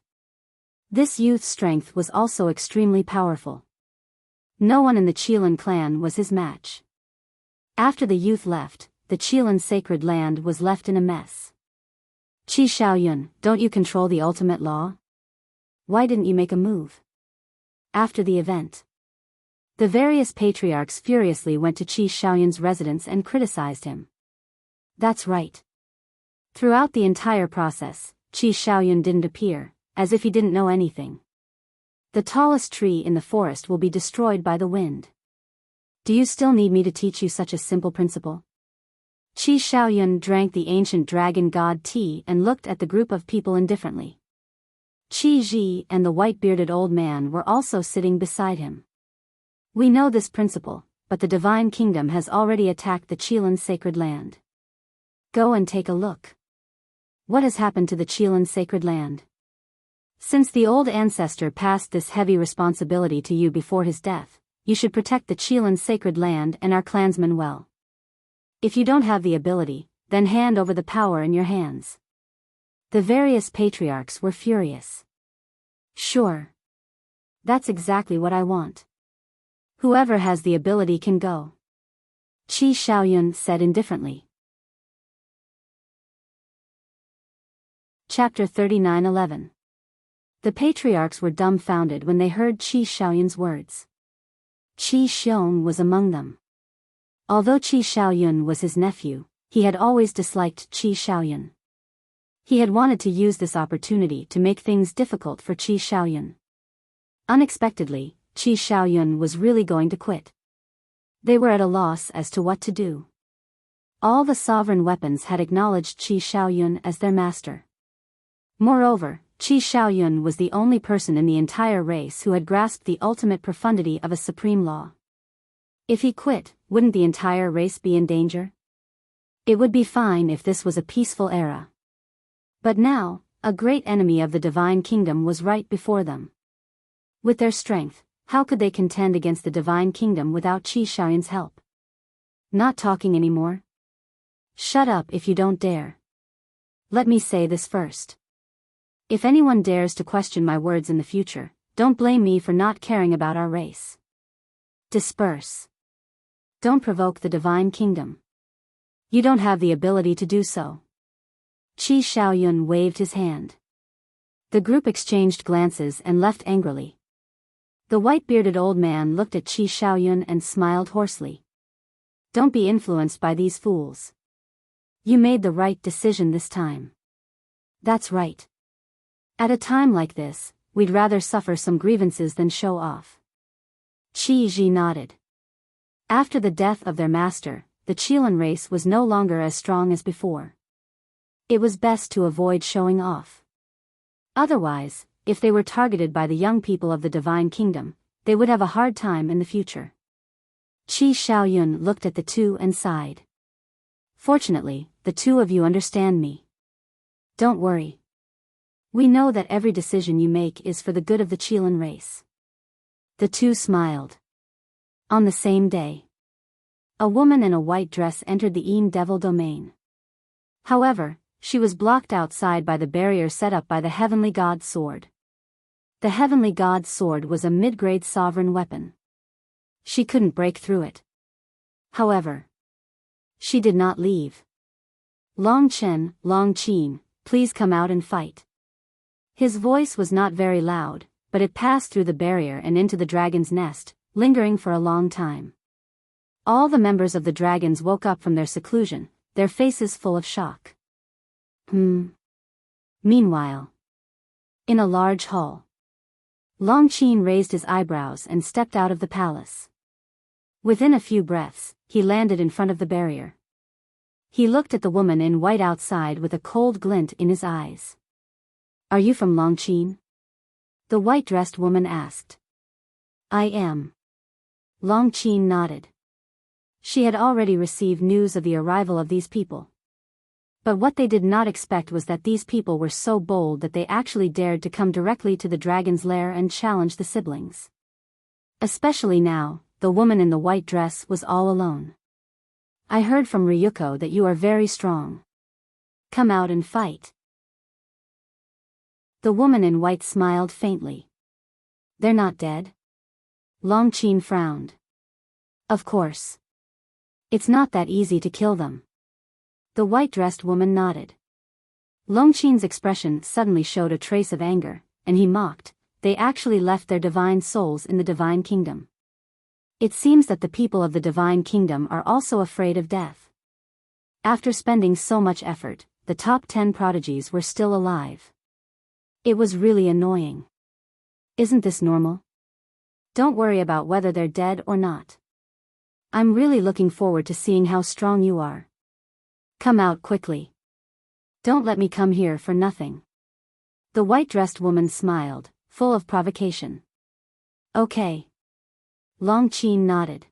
This youth's strength was also extremely powerful. No one in the Chilan clan was his match. After the youth left, the Chilan sacred land was left in a mess. Qi Xiaoyun, don't you control the ultimate law? Why didn't you make a move? After the event, the various patriarchs furiously went to Qi Xiaoyun's residence and criticized him. That's right. Throughout the entire process, Qi Xiaoyun didn't appear, as if he didn't know anything. The tallest tree in the forest will be destroyed by the wind. Do you still need me to teach you such a simple principle? Qi Xiaoyun drank the ancient dragon god tea and looked at the group of people indifferently. Qi Ji and the white-bearded old man were also sitting beside him. We know this principle, but the divine kingdom has already attacked the Qilin sacred land. Go and take a look. What has happened to the Qilin sacred land? Since the old ancestor passed this heavy responsibility to you before his death, you should protect the Qilin sacred land and our clansmen well. If you don't have the ability, then hand over the power in your hands. The various patriarchs were furious. Sure. That's exactly what I want. Whoever has the ability can go. Qi Xiaoyun said indifferently. Chapter 39:11. The patriarchs were dumbfounded when they heard Qi Xiaoyun's words. Qi Xiong was among them. Although Qi Xiaoyun was his nephew, he had always disliked Qi Xiaoyun. He had wanted to use this opportunity to make things difficult for Qi Xiaoyun. Unexpectedly, Qi Xiaoyun was really going to quit. They were at a loss as to what to do. All the sovereign weapons had acknowledged Qi Xiaoyun as their master. Moreover, Qi Xiaoyun was the only person in the entire race who had grasped the ultimate profundity of a supreme law. If he quit, wouldn't the entire race be in danger? It would be fine if this was a peaceful era. But now, a great enemy of the divine kingdom was right before them. With their strength, how could they contend against the divine kingdom without Qi Xiaoyun's help? Not talking anymore? Shut up if you don't dare. Let me say this first. If anyone dares to question my words in the future, don't blame me for not caring about our race. Disperse. Don't provoke the divine kingdom. You don't have the ability to do so. Qi Xiaoyun waved his hand. The group exchanged glances and left angrily. The white-bearded old man looked at Qi Xiaoyun and smiled hoarsely. Don't be influenced by these fools. You made the right decision this time. That's right. At a time like this, we'd rather suffer some grievances than show off. Qi Ji nodded. After the death of their master, the Qilin race was no longer as strong as before. It was best to avoid showing off. Otherwise, if they were targeted by the young people of the divine kingdom, they would have a hard time in the future. Qi Xiaoyun looked at the two and sighed. Fortunately, the two of you understand me. Don't worry. We know that every decision you make is for the good of the Qilin race. The two smiled. On the same day, a woman in a white dress entered the Een Devil domain. However, she was blocked outside by the barrier set up by the Heavenly God's sword. The Heavenly God's sword was a mid-grade sovereign weapon. She couldn't break through it. However, she did not leave. Long Chen, Long Qin, please come out and fight. His voice was not very loud, but it passed through the barrier and into the dragon's nest, lingering for a long time. All the members of the dragons woke up from their seclusion, their faces full of shock. Meanwhile, in a large hall, Long Qin raised his eyebrows and stepped out of the palace. Within a few breaths, he landed in front of the barrier. He looked at the woman in white outside with a cold glint in his eyes. Are you from Long Qin? The white-dressed woman asked. I am. Long Qin nodded. She had already received news of the arrival of these people. But what they did not expect was that these people were so bold that they actually dared to come directly to the dragon's lair and challenge the siblings. Especially now, the woman in the white dress was all alone. I heard from Ryuko that you are very strong. Come out and fight. The woman in white smiled faintly. They're not dead? Long Qin frowned. Of course. It's not that easy to kill them. The white-dressed woman nodded. Long Qin's expression suddenly showed a trace of anger, and he mocked. They actually left their divine souls in the divine kingdom. It seems that the people of the divine kingdom are also afraid of death. After spending so much effort, the top 10 prodigies were still alive. It was really annoying. Isn't this normal? Don't worry about whether they're dead or not. I'm really looking forward to seeing how strong you are. Come out quickly. Don't let me come here for nothing. The white-dressed woman smiled, full of provocation. Okay. Long Qin nodded.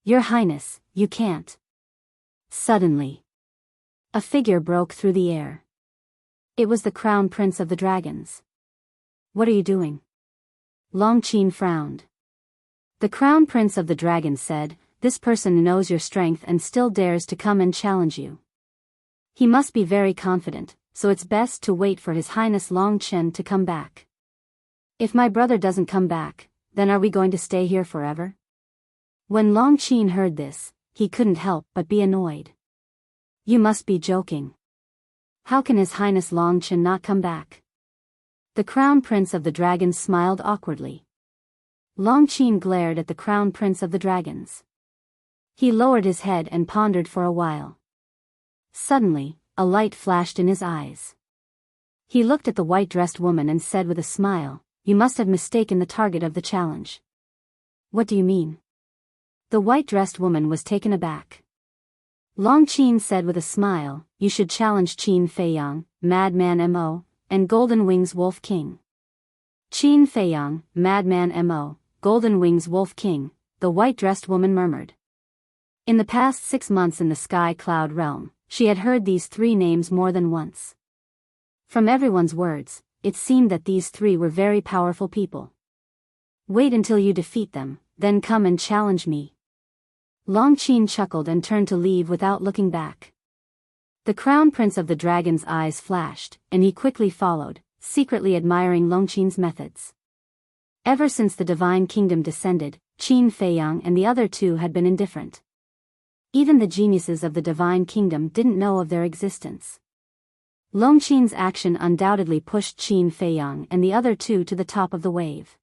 Your Highness, you can't. Suddenly, a figure broke through the air. It was the Crown Prince of the Dragons. What are you doing? Long Qin frowned. The Crown Prince of the Dragons said, this person knows your strength and still dares to come and challenge you. He must be very confident, so it's best to wait for His Highness Long Qin to come back. If my brother doesn't come back, then are we going to stay here forever? When Long Qin heard this, he couldn't help but be annoyed. You must be joking. How can His Highness Long Qin not come back? The Crown Prince of the Dragons smiled awkwardly. Long Qin glared at the Crown Prince of the Dragons. He lowered his head and pondered for a while. Suddenly, a light flashed in his eyes. He looked at the white-dressed woman and said with a smile, you must have mistaken the target of the challenge. What do you mean? The white-dressed woman was taken aback. Long Qin said with a smile, you should challenge Qin Feiyang, Madman Mo, and Golden Wings Wolf King. Qin Feiyang, Madman Mo, Golden Wings Wolf King, the white-dressed woman murmured. In the past 6 months in the Sky Cloud realm, she had heard these 3 names more than once. From everyone's words, it seemed that these 3 were very powerful people. Wait until you defeat them, then come and challenge me. Long Qin chuckled and turned to leave without looking back. The Crown Prince of the Dragon's eyes flashed, and he quickly followed, secretly admiring Long Qin's methods. Ever since the Divine Kingdom descended, Qin Feiyang and the other 2 had been indifferent. Even the geniuses of the Divine Kingdom didn't know of their existence. Long Qin's action undoubtedly pushed Qin Feiyang and the other 2 to the top of the wave.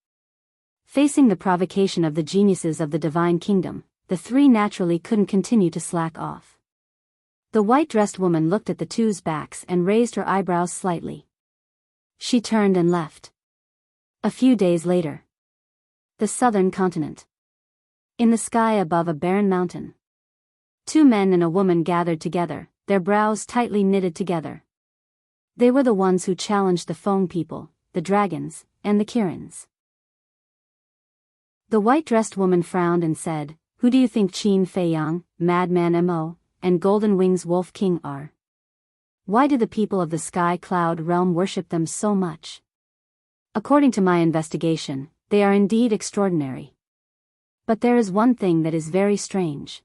Facing the provocation of the geniuses of the Divine Kingdom, the 3 naturally couldn't continue to slack off. The white-dressed woman looked at the 2's backs and raised her eyebrows slightly. She turned and left. A few days later. The southern continent. In the sky above a barren mountain. 2 men and a woman gathered together, their brows tightly knitted together. They were the ones who challenged the Feng people, the dragons, and the Kirins. The white-dressed woman frowned and said, who do you think Qin Feiyang, Madman Mo, and Golden Wings Wolf King are? Why do the people of the Sky Cloud realm worship them so much? According to my investigation, they are indeed extraordinary. But there is one thing that is very strange.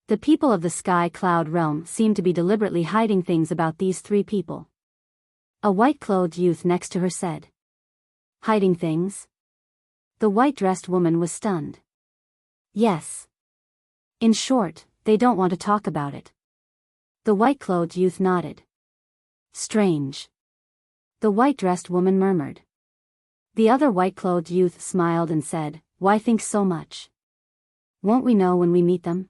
The people of the Sky Cloud realm seem to be deliberately hiding things about these 3 people. A white-clothed youth next to her said. Hiding things? The white-dressed woman was stunned. Yes. In short, they don't want to talk about it. The white-clothed youth nodded. Strange. The white-dressed woman murmured. The other white-clothed youth smiled and said, why think so much? Won't we know when we meet them?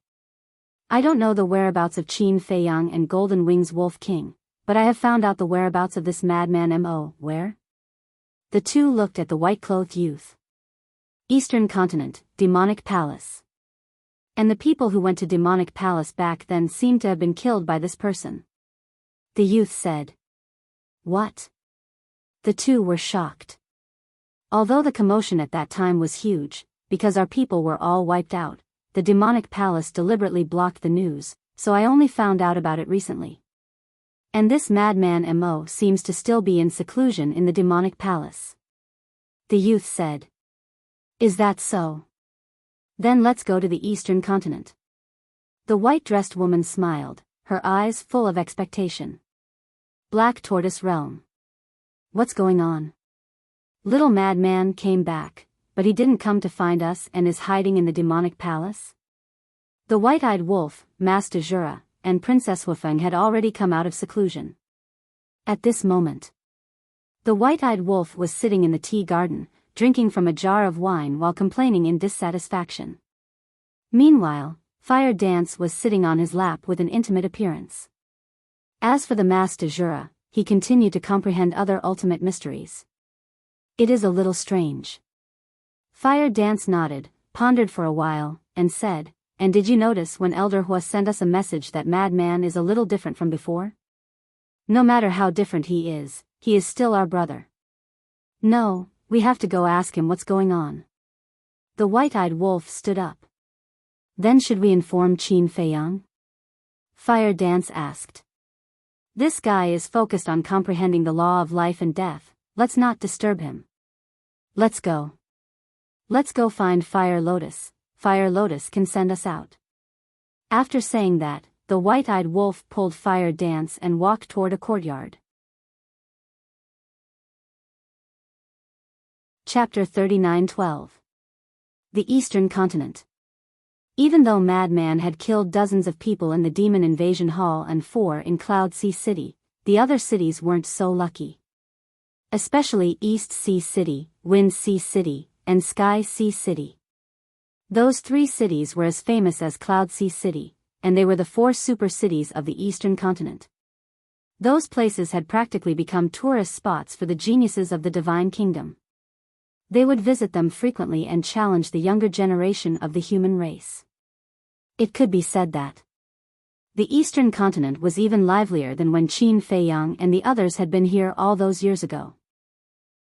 I don't know the whereabouts of Qin Feiyang and Golden Wings Wolf King, but I have found out the whereabouts of this madman Mo. Where? The 2 looked at the white-clothed youth. Eastern Continent, Demonic Palace. And the people who went to Demonic Palace back then seemed to have been killed by this person. The youth said. What? The 2 were shocked. Although the commotion at that time was huge, because our people were all wiped out, the Demonic Palace deliberately blocked the news, so I only found out about it recently. And this madman Mo seems to still be in seclusion in the Demonic Palace. The youth said. Is that so? Then let's go to the Eastern Continent. The white-dressed woman smiled, her eyes full of expectation. Black Tortoise Realm. What's going on? Little Madman came back, but he didn't come to find us and is hiding in the Demonic Palace? The white-eyed wolf, Master Jura, and Princess Huifeng had already come out of seclusion. At this moment, the white-eyed wolf was sitting in the tea garden, drinking from a jar of wine while complaining in dissatisfaction. Meanwhile, Fire Dance was sitting on his lap with an intimate appearance. As for the masked Azura, he continued to comprehend other ultimate mysteries. It is a little strange. Fire Dance nodded, pondered for a while, and said, and did you notice when Elder Hua sent us a message that Madman is a little different from before? No matter how different he is still our brother. No, we have to go ask him what's going on. The white-eyed wolf stood up. Then should we inform Qin Feiyang? Fire Dance asked. This guy is focused on comprehending the law of life and death, let's not disturb him. Let's go. Let's go find Fire Lotus. Fire Lotus can send us out. After saying that, the white-eyed wolf pulled Fire Dance and walked toward a courtyard. Chapter 39:12. The Eastern Continent. Even though Madman had killed dozens of people in the Demon Invasion Hall and 4 in Cloud Sea City, the other cities weren't so lucky. Especially East Sea City, Wind Sea City, and Sky Sea City. Those 3 cities were as famous as Cloud Sea City, and they were the 4 super cities of the Eastern Continent. Those places had practically become tourist spots for the geniuses of the Divine Kingdom. They would visit them frequently and challenge the younger generation of the human race. It could be said that the Eastern Continent was even livelier than when Qin Feiyang and the others had been here all those years ago.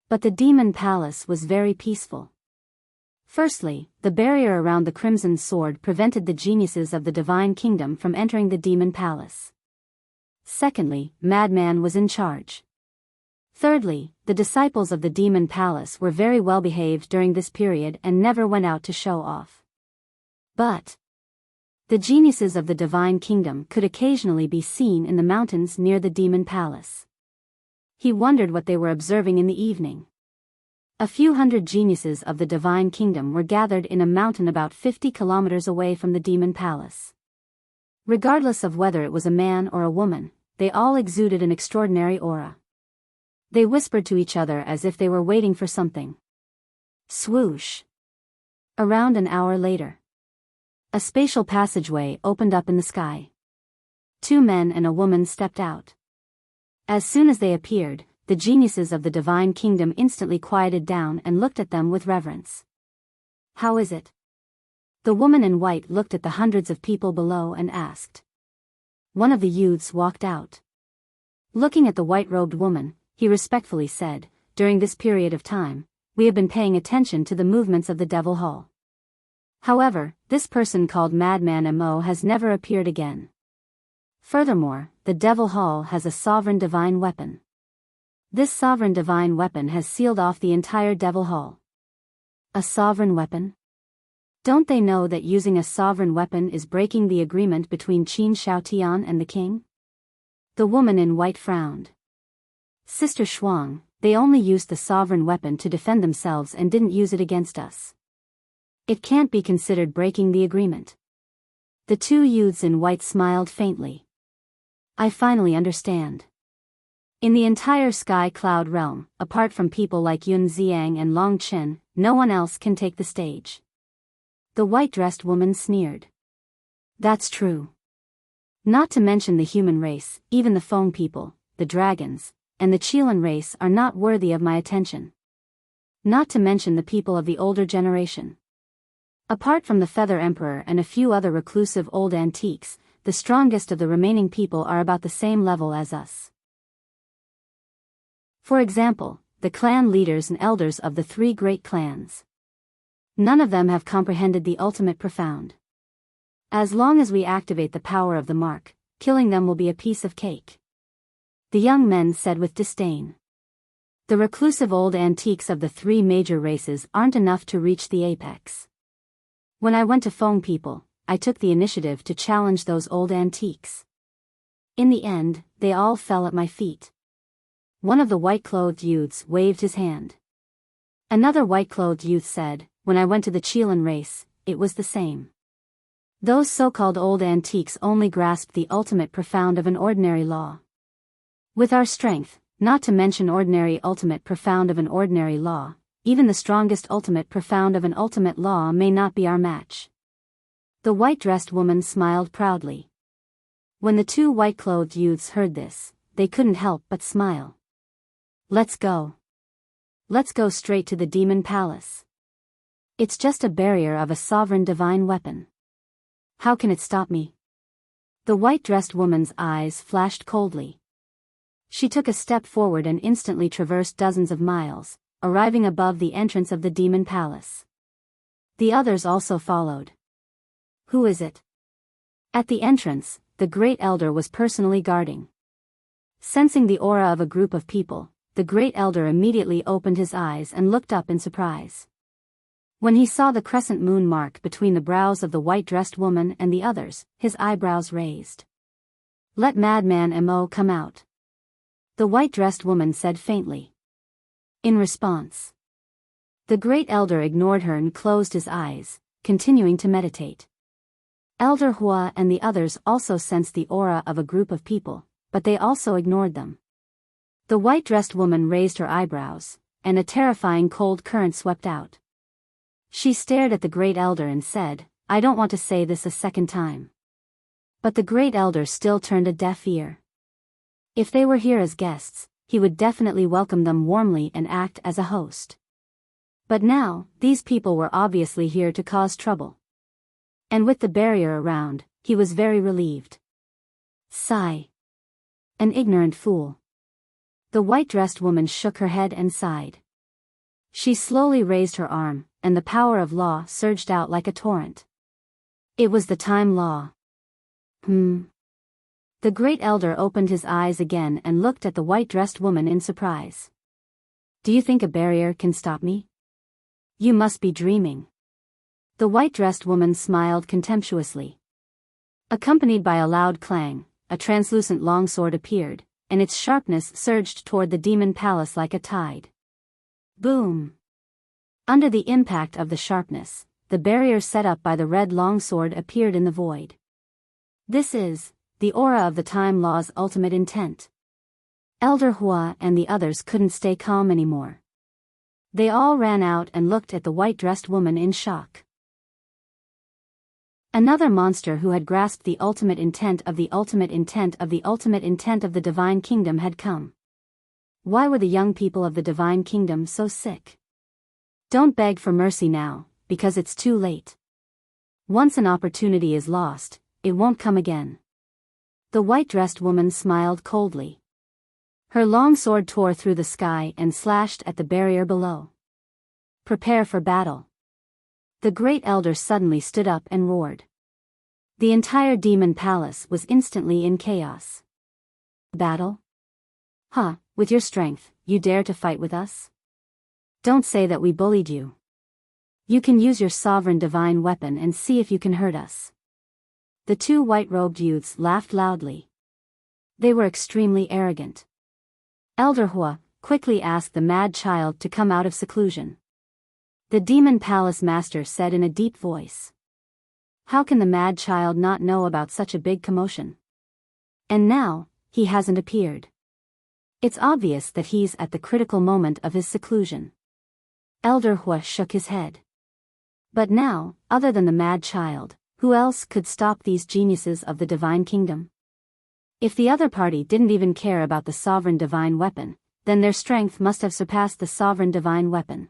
But the Demon Palace was very peaceful. Firstly, the barrier around the Crimson Sword prevented the geniuses of the Divine Kingdom from entering the Demon Palace. Secondly, Madman was in charge. Thirdly, the disciples of the Demon Palace were very well behaved during this period and never went out to show off. But the geniuses of the Divine Kingdom could occasionally be seen in the mountains near the Demon Palace. He wondered what they were observing in the evening. A few hundred geniuses of the Divine Kingdom were gathered in a mountain about 50 kilometers away from the Demon Palace. Regardless of whether it was a man or a woman, they all exuded an extraordinary aura. They whispered to each other as if they were waiting for something. Swoosh! Around an hour later, a spatial passageway opened up in the sky. 2 men and a woman stepped out. As soon as they appeared, the geniuses of the Divine Kingdom instantly quieted down and looked at them with reverence. How is it? The woman in white looked at the hundreds of people below and asked. One of the youths walked out. Looking at the white-robed woman, he respectfully said, during this period of time, we have been paying attention to the movements of the Devil Hall. However, this person called Madman Mo has never appeared again. Furthermore, the Devil Hall has a sovereign divine weapon. This sovereign divine weapon has sealed off the entire Devil Hall. A sovereign weapon? Don't they know that using a sovereign weapon is breaking the agreement between Qin Shaotian and the king? The woman in white frowned. Sister Shuang, they only used the sovereign weapon to defend themselves and didn't use it against us. It can't be considered breaking the agreement. The 2 youths in white smiled faintly. I finally understand. In the entire Sky Cloud realm, apart from people like Yun Xiang and Long Chen, no one else can take the stage. The white-dressed woman sneered. That's true. Not to mention the human race, even the Feng people, the dragons, and the Qilin race are not worthy of my attention. Not to mention the people of the older generation. Apart from the Feather Emperor and a few other reclusive old antiques, the strongest of the remaining people are about the same level as us. For example, the clan leaders and elders of the 3 great clans. None of them have comprehended the ultimate profound. As long as we activate the power of the mark, killing them will be a piece of cake. The young men said with disdain. The reclusive old antiques of the 3 major races aren't enough to reach the apex. When I went to Feng people, I took the initiative to challenge those old antiques. In the end, they all fell at my feet. One of the white-clothed youths waved his hand. Another white-clothed youth said, when I went to the Qilin race, it was the same. Those so-called old antiques only grasped the ultimate profound of an ordinary law. With our strength, not to mention ordinary ultimate profound of an ordinary law, even the strongest ultimate profound of an ultimate law may not be our match. The white-dressed woman smiled proudly. When the two white-clothed youths heard this, they couldn't help but smile. Let's go. Let's go straight to the demon palace. It's just a barrier of a sovereign divine weapon. How can it stop me? The white-dressed woman's eyes flashed coldly. She took a step forward and instantly traversed dozens of miles, arriving above the entrance of the demon palace. The others also followed. Who is it? At the entrance, the great elder was personally guarding. Sensing the aura of a group of people, the great elder immediately opened his eyes and looked up in surprise. When he saw the crescent moon mark between the brows of the white-dressed woman and the others, his eyebrows raised. Let Madman Mo come out. The white-dressed woman said faintly. In response, the great elder ignored her and closed his eyes, continuing to meditate. Elder Hua and the others also sensed the aura of a group of people, but they also ignored them. The white-dressed woman raised her eyebrows, and a terrifying cold current swept out. She stared at the great elder and said, I don't want to say this a second time. But the great elder still turned a deaf ear. If they were here as guests, he would definitely welcome them warmly and act as a host. But now, these people were obviously here to cause trouble. And with the barrier around, he was very relieved. Sigh. An ignorant fool. The white-dressed woman shook her head and sighed. She slowly raised her arm, and the power of law surged out like a torrent. It was the time law. The great elder opened his eyes again and looked at the white-dressed woman in surprise. Do you think a barrier can stop me? You must be dreaming. The white-dressed woman smiled contemptuously. Accompanied by a loud clang, a translucent longsword appeared, and its sharpness surged toward the demon palace like a tide. Boom! Under the impact of the sharpness, the barrier set up by the red longsword appeared in the void. This is the aura of the time law's ultimate intent. Elder Hua and the others couldn't stay calm anymore. They all ran out and looked at the white-dressed woman in shock. Another monster who had grasped the ultimate intent of the ultimate intent of the ultimate intent of the divine kingdom had come. Why were the young people of the divine kingdom so sick? Don't beg for mercy now, because it's too late. Once an opportunity is lost, it won't come again. The white-dressed woman smiled coldly. Her long sword tore through the sky and slashed at the barrier below. Prepare for battle. The great elder suddenly stood up and roared. The entire demon palace was instantly in chaos. Battle? Huh, with your strength, you dare to fight with us? Don't say that we bullied you. You can use your sovereign divine weapon and see if you can hurt us. The two white-robed youths laughed loudly. They were extremely arrogant. Elder Hua quickly asked the mad child to come out of seclusion. The demon palace master said in a deep voice. How can the mad child not know about such a big commotion? And now, he hasn't appeared. It's obvious that he's at the critical moment of his seclusion. Elder Hua shook his head. But now, other than the mad child, who else could stop these geniuses of the divine kingdom? If the other party didn't even care about the sovereign divine weapon, then their strength must have surpassed the sovereign divine weapon.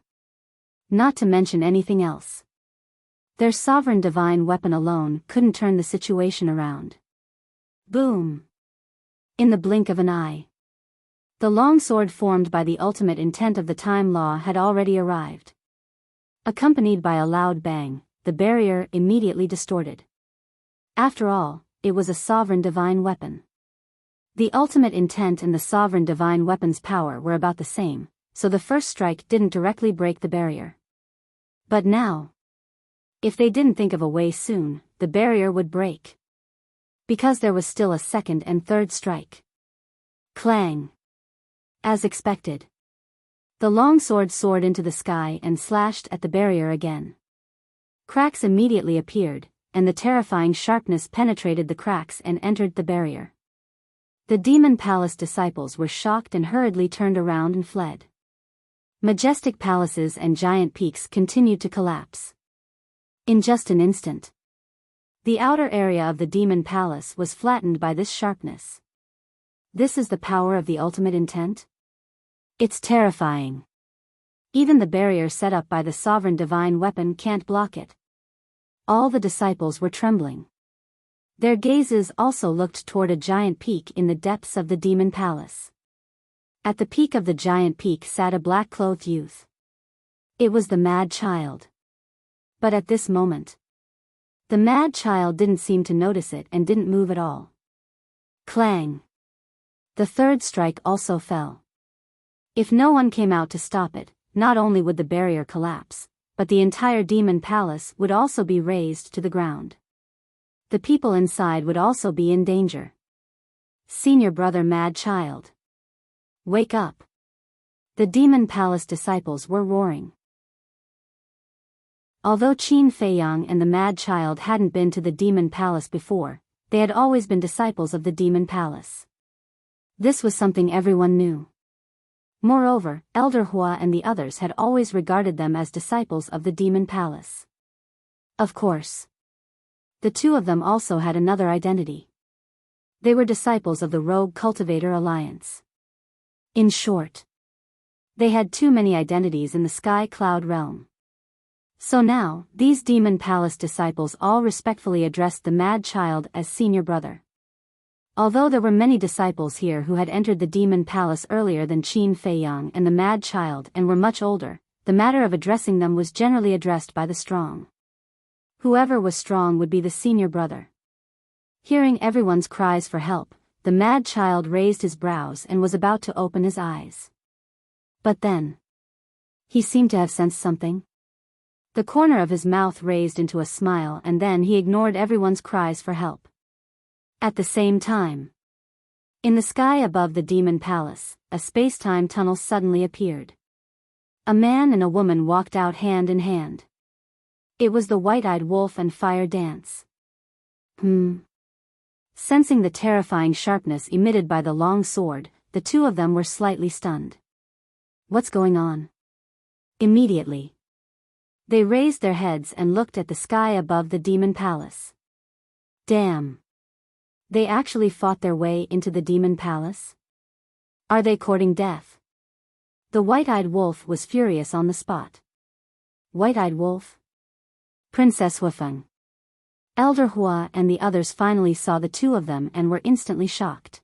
Not to mention anything else. Their sovereign divine weapon alone couldn't turn the situation around. Boom! In the blink of an eye. The long sword formed by the ultimate intent of the time law had already arrived. Accompanied by a loud bang, the barrier immediately distorted. After all, it was a sovereign divine weapon. The ultimate intent and the sovereign divine weapon's power were about the same, so the first strike didn't directly break the barrier. But now, if they didn't think of a way soon, the barrier would break. Because there was still a second and third strike. Clang! As expected. The long sword soared into the sky and slashed at the barrier again. Cracks immediately appeared, and the terrifying sharpness penetrated the cracks and entered the barrier. The demon palace disciples were shocked and hurriedly turned around and fled. Majestic palaces and giant peaks continued to collapse. In just an instant. The outer area of the demon palace was flattened by this sharpness. This is the power of the ultimate intent? It's terrifying. Even the barrier set up by the sovereign divine weapon can't block it. All the disciples were trembling. Their gazes also looked toward a giant peak in the depths of the demon palace. At the peak of the giant peak sat a black-clothed youth. It was the mad child. But at this moment, the mad child didn't seem to notice it and didn't move at all. Clang! The third strike also fell. If no one came out to stop it, not only would the barrier collapse, but the entire demon palace would also be razed to the ground. The people inside would also be in danger. Senior brother mad child. Wake up! The demon palace disciples were roaring. Although Qin Feiyang and the mad child hadn't been to the demon palace before, they had always been disciples of the demon palace. This was something everyone knew. Moreover, Elder Hua and the others had always regarded them as disciples of the demon palace. Of course, the two of them also had another identity. They were disciples of the Rogue Cultivator Alliance. In short, they had too many identities in the Sky Cloud realm. So now, these demon palace disciples all respectfully addressed the mad child as senior brother. Although there were many disciples here who had entered the demon palace earlier than Qin Feiyang and the mad child and were much older, the matter of addressing them was generally addressed by the strong. Whoever was strong would be the senior brother. Hearing everyone's cries for help, the mad child raised his brows and was about to open his eyes. But then, he seemed to have sensed something. The corner of his mouth raised into a smile and then he ignored everyone's cries for help. At the same time, in the sky above the demon palace, a space-time tunnel suddenly appeared. A man and a woman walked out hand in hand. It was the white-eyed wolf and fire dance. Sensing the terrifying sharpness emitted by the long sword, the two of them were slightly stunned. What's going on? Immediately, they raised their heads and looked at the sky above the demon palace. Damn! They actually fought their way into the demon palace? Are they courting death? The white-eyed wolf was furious on the spot. White-eyed wolf? Princess Huifeng. Elder Hua and the others finally saw the two of them and were instantly shocked.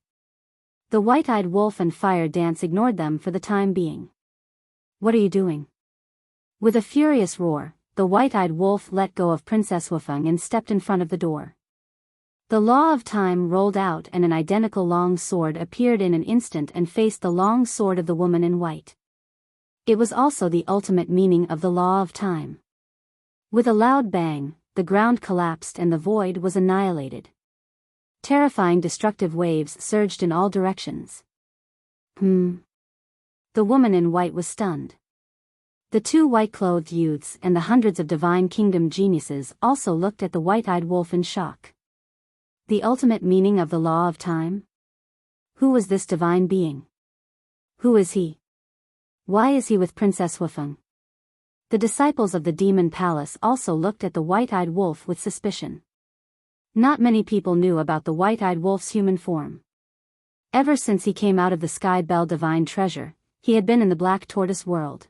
The white-eyed wolf and fire dance ignored them for the time being. What are you doing? With a furious roar, the white-eyed wolf let go of Princess Huifeng and stepped in front of the door. The law of time rolled out and an identical long sword appeared in an instant and faced the long sword of the woman in white. It was also the ultimate meaning of the law of time. With a loud bang, the ground collapsed and the void was annihilated. Terrifying destructive waves surged in all directions. The woman in white was stunned. The two white-clothed youths and the hundreds of Divine Kingdom geniuses also looked at the white-eyed wolf in shock. The ultimate meaning of the law of time? Who was this divine being? Who is he? Why is he with Princess Huifeng? The disciples of the demon palace also looked at the white-eyed wolf with suspicion. Not many people knew about the white-eyed wolf's human form. Ever since he came out of the Sky Bell Divine Treasure, he had been in the Black Tortoise world.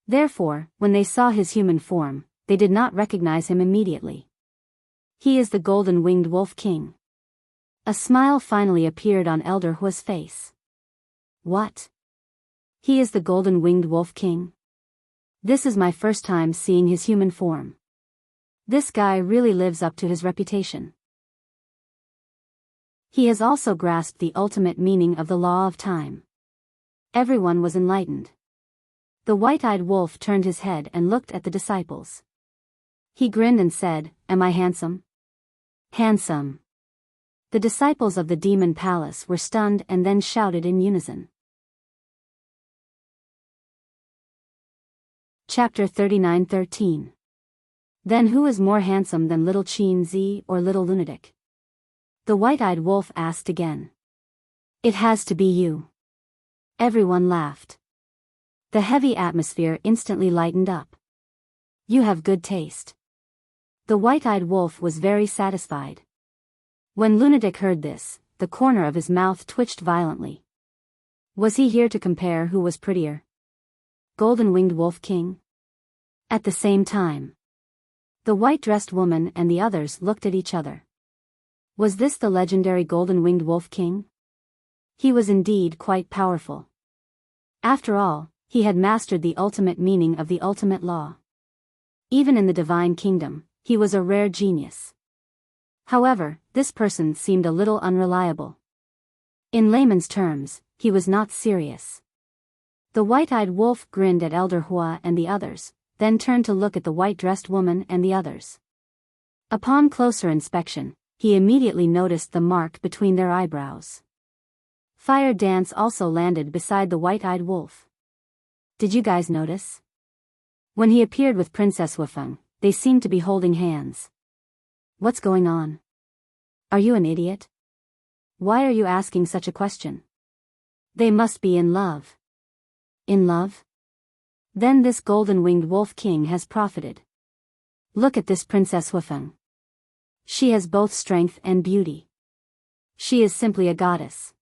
Therefore, when they saw his human form, they did not recognize him immediately. He is the Golden-Winged Wolf King. A smile finally appeared on Elder Hua's face. What? He is the Golden-Winged Wolf King? This is my first time seeing his human form. This guy really lives up to his reputation. He has also grasped the ultimate meaning of the law of time. Everyone was enlightened. The white-eyed wolf turned his head and looked at the disciples. He grinned and said, "Am I handsome?" Handsome. The disciples of the demon palace were stunned and then shouted in unison. Chapter 39:13. Then who is more handsome than little Qin Zi or little lunatic? The white-eyed wolf asked again. It has to be you. Everyone laughed. The heavy atmosphere instantly lightened up. You have good taste. The white-eyed wolf was very satisfied. When Lunatic heard this, the corner of his mouth twitched violently. Was he here to compare who was prettier? Golden-winged Wolf King? At the same time, the white-dressed woman and the others looked at each other. Was this the legendary Golden-winged Wolf King? He was indeed quite powerful. After all, he had mastered the ultimate meaning of the ultimate law. Even in the divine kingdom, he was a rare genius. However, this person seemed a little unreliable. In layman's terms, he was not serious. The white-eyed wolf grinned at Elder Hua and the others, then turned to look at the white-dressed woman and the others. Upon closer inspection, he immediately noticed the mark between their eyebrows. Fire Dance also landed beside the white-eyed wolf. Did you guys notice? When he appeared with Princess Wufeng, they seemed to be holding hands. What's going on? Are you an idiot? Why are you asking such a question? They must be in love. In love? Then this golden-winged wolf king has profited. Look at this Princess Wufeng. She has both strength and beauty. She is simply a goddess.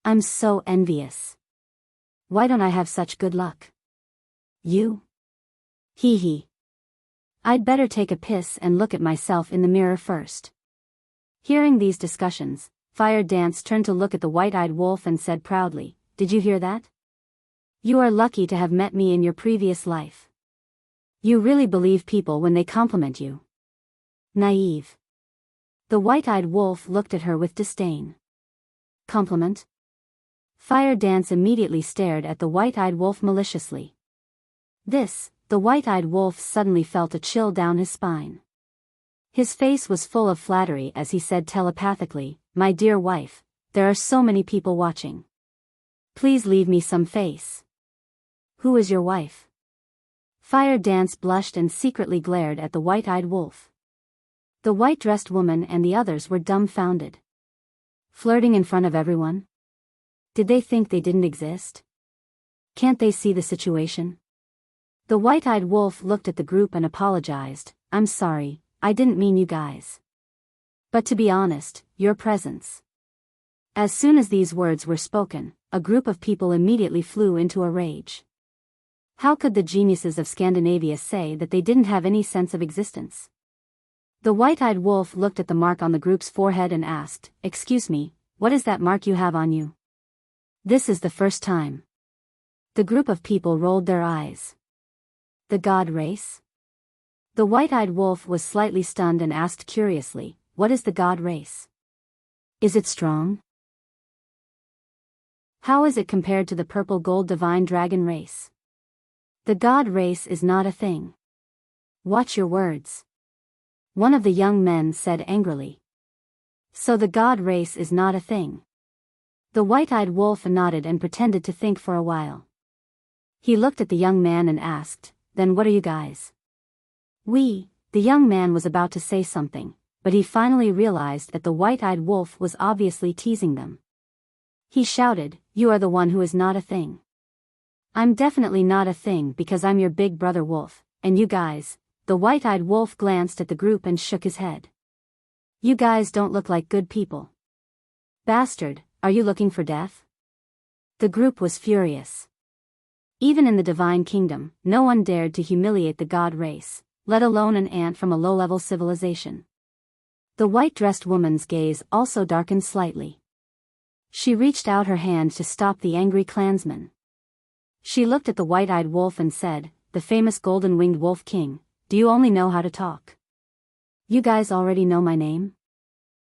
I'm so envious. Why don't I have such good luck? You? Hee hee. I'd better take a piss and look at myself in the mirror first. Hearing these discussions, Fire Dance turned to look at the white-eyed wolf and said proudly, "Did you hear that? You are lucky to have met me in your previous life. You really believe people when they compliment you. Naive." The white-eyed wolf looked at her with disdain. Compliment? Fire Dance immediately stared at the white-eyed wolf maliciously. The white-eyed wolf suddenly felt a chill down his spine. His face was full of flattery as he said telepathically, "My dear wife, there are so many people watching. Please leave me some face." Who is your wife? Fire Dance blushed and secretly glared at the white-eyed wolf. The white-dressed woman and the others were dumbfounded. Flirting in front of everyone? Did they think they didn't exist? Can't they see the situation? The white-eyed wolf looked at the group and apologized, "I'm sorry, I didn't mean you guys. But to be honest, your presence." As soon as these words were spoken, a group of people immediately flew into a rage. How could the geniuses of Scandinavia say that they didn't have any sense of existence? The white-eyed wolf looked at the mark on the group's forehead and asked, "Excuse me, what is that mark you have on you?" This is the first time. The group of people rolled their eyes. The god race? The white-eyed wolf was slightly stunned and asked curiously, "What is the god race? Is it strong? How is it compared to the purple gold divine dragon race?" The god race is not a thing. Watch your words. One of the young men said angrily. So the god race is not a thing. The white-eyed wolf nodded and pretended to think for a while. He looked at the young man and asked, "Then what are you guys?" The young man was about to say something, but he finally realized that the white-eyed wolf was obviously teasing them. He shouted, "You are the one who is not a thing." "I'm definitely not a thing because I'm your big brother wolf, and you guys." The white-eyed wolf glanced at the group and shook his head. "You guys don't look like good people. Bastard, are you looking for death?" The group was furious. Even in the divine kingdom, no one dared to humiliate the god race, let alone an ant from a low-level civilization. The white-dressed woman's gaze also darkened slightly. She reached out her hand to stop the angry clansman. She looked at the white-eyed wolf and said, "The famous golden-winged wolf king, do you only know how to talk? You guys already know my name?"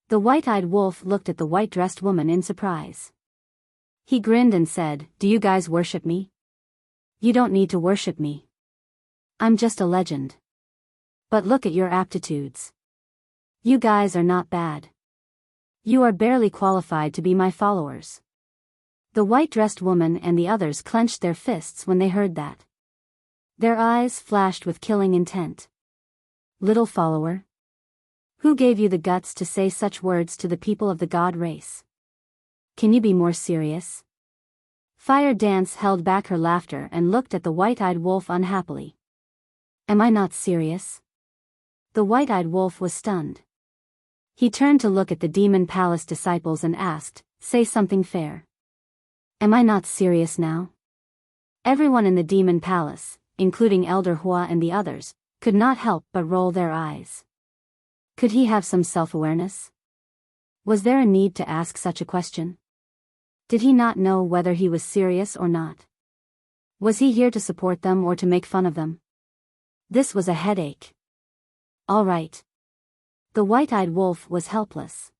The white-eyed wolf looked at the white-dressed woman in surprise. He grinned and said, "Do you guys worship me? You don't need to worship me. I'm just a legend. But look at your aptitudes. You guys are not bad. You are barely qualified to be my followers." The white-dressed woman and the others clenched their fists when they heard that. Their eyes flashed with killing intent. "Little follower? Who gave you the guts to say such words to the people of the god race? Can you be more serious?" Fire Dance held back her laughter and looked at the white-eyed wolf unhappily. "Am I not serious? The white-eyed wolf was stunned. He turned to look at the demon palace disciples and asked, "Say something fair. Am I not serious now?" Everyone in the demon palace, including Elder Hua and the others, could not help but roll their eyes. Could he have some self-awareness? Was there a need to ask such a question? Did he not know whether he was serious or not? Was he here to support them or to make fun of them? This was a headache. All right. The white-eyed wolf was helpless.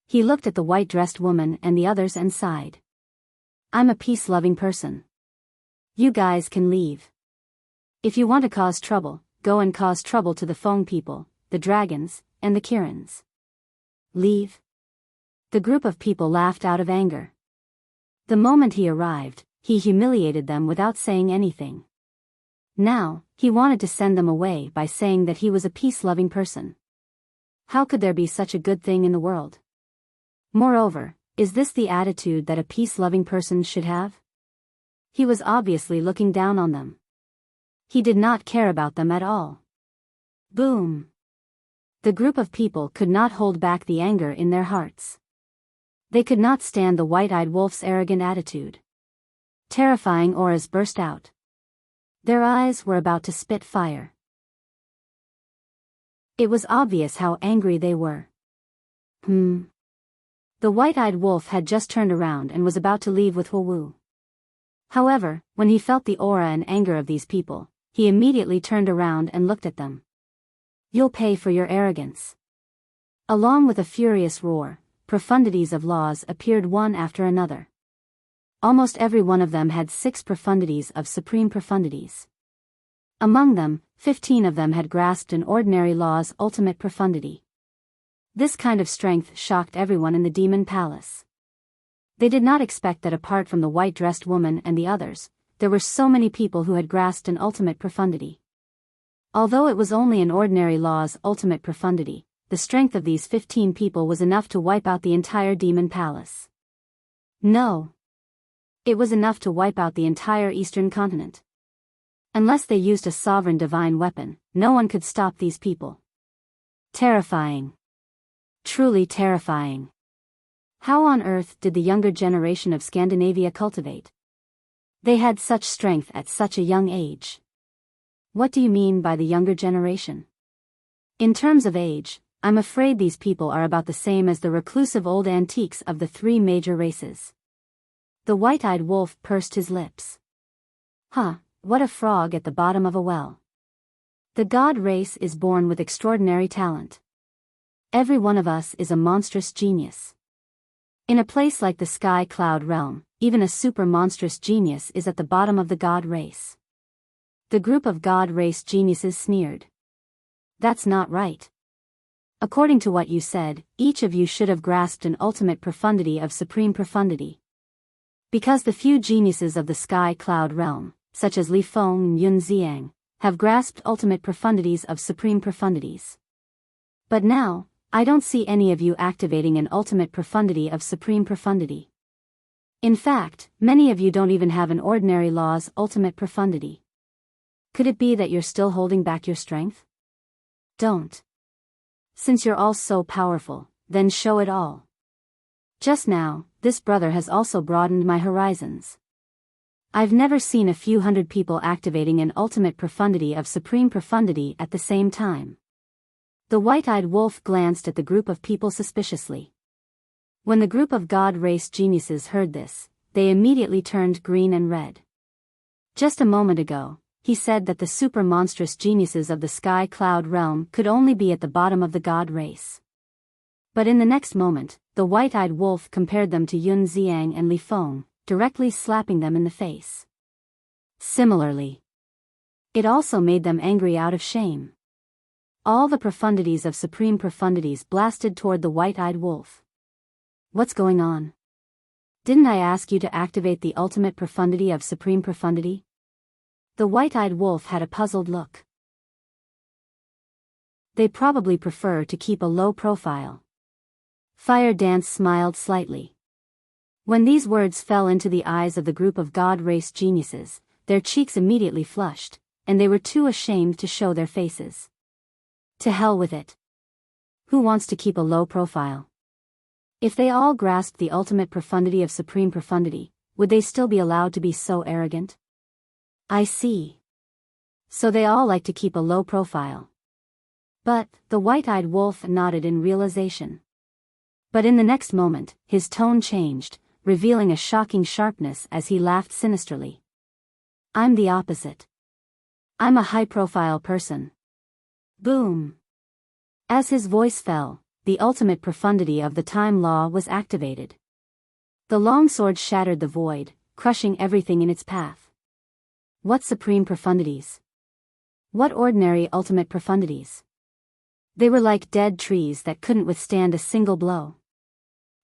He looked at the white-dressed woman and the others and sighed. "I'm a peace-loving person. You guys can leave. If you want to cause trouble, go and cause trouble to the Feng people, the dragons, and the Kirins. Leave." The group of people laughed out of anger. The moment he arrived, he humiliated them without saying anything. Now, he wanted to send them away by saying that he was a peace-loving person. How could there be such a good thing in the world? Moreover, is this the attitude that a peace-loving person should have? He was obviously looking down on them. He did not care about them at all. Boom! The group of people could not hold back the anger in their hearts. They could not stand the white-eyed wolf's arrogant attitude. Terrifying auras burst out. Their eyes were about to spit fire. It was obvious how angry they were. The white-eyed wolf had just turned around and was about to leave with Wu. However, when he felt the aura and anger of these people, he immediately turned around and looked at them. "You'll pay for your arrogance." Along with a furious roar, profundities of laws appeared one after another. Almost every one of them had 6 profundities of supreme profundities. Among them, 15 of them had grasped an ordinary law's ultimate profundity. This kind of strength shocked everyone in the demon palace. They did not expect that apart from the white-dressed woman and the others, there were so many people who had grasped an ultimate profundity. Although it was only an ordinary law's ultimate profundity, the strength of these 15 people was enough to wipe out the entire demon palace. No. It was enough to wipe out the entire eastern continent. Unless they used a sovereign divine weapon, no one could stop these people. Terrifying. Truly terrifying. How on earth did the younger generation of Scandinavia cultivate? They had such strength at such a young age. What do you mean by the younger generation? In terms of age, I'm afraid these people are about the same as the reclusive old antiques of the 3 major races. The white-eyed wolf pursed his lips. What a frog at the bottom of a well. The god race is born with extraordinary talent. Every one of us is a monstrous genius. In a place like the sky cloud realm, even a super monstrous genius is at the bottom of the god race. The group of god race geniuses sneered. That's not right. According to what you said, each of you should have grasped an ultimate profundity of supreme profundity. Because the few geniuses of the sky cloud realm, such as Li Feng and Yun Xiang, have grasped ultimate profundities of supreme profundities. But now, I don't see any of you activating an ultimate profundity of supreme profundity. In fact, many of you don't even have an ordinary law's ultimate profundity. Could it be that you're still holding back your strength? Don't. Since you're all so powerful, then show it all. Just now, this brother has also broadened my horizons. I've never seen a few hundred people activating an ultimate profundity of supreme profundity at the same time. The white-eyed wolf glanced at the group of people suspiciously. When the group of god race geniuses heard this, they immediately turned green and red. Just a moment ago, he said that the super monstrous geniuses of the sky cloud realm could only be at the bottom of the god race. But in the next moment, the white-eyed wolf compared them to Yun Xiang and Li Feng, directly slapping them in the face. Similarly, it also made them angry out of shame. All the profundities of supreme profundities blasted toward the white-eyed wolf. What's going on? Didn't I ask you to activate the ultimate profundity of supreme profundity? The white-eyed wolf had a puzzled look. They probably prefer to keep a low profile. Fire Dance smiled slightly. When these words fell into the eyes of the group of god race geniuses, their cheeks immediately flushed, and they were too ashamed to show their faces. To hell with it. Who wants to keep a low profile? If they all grasped the ultimate profundity of supreme profundity, would they still be allowed to be so arrogant? I see. So they all like to keep a low profile. But, the white-eyed wolf nodded in realization. But in the next moment, his tone changed, revealing a shocking sharpness as he laughed sinisterly. I'm the opposite. I'm a high-profile person. Boom. As his voice fell, the ultimate profundity of the time law was activated. The longsword shattered the void, crushing everything in its path. What supreme profundities? What ordinary ultimate profundities? They were like dead trees that couldn't withstand a single blow.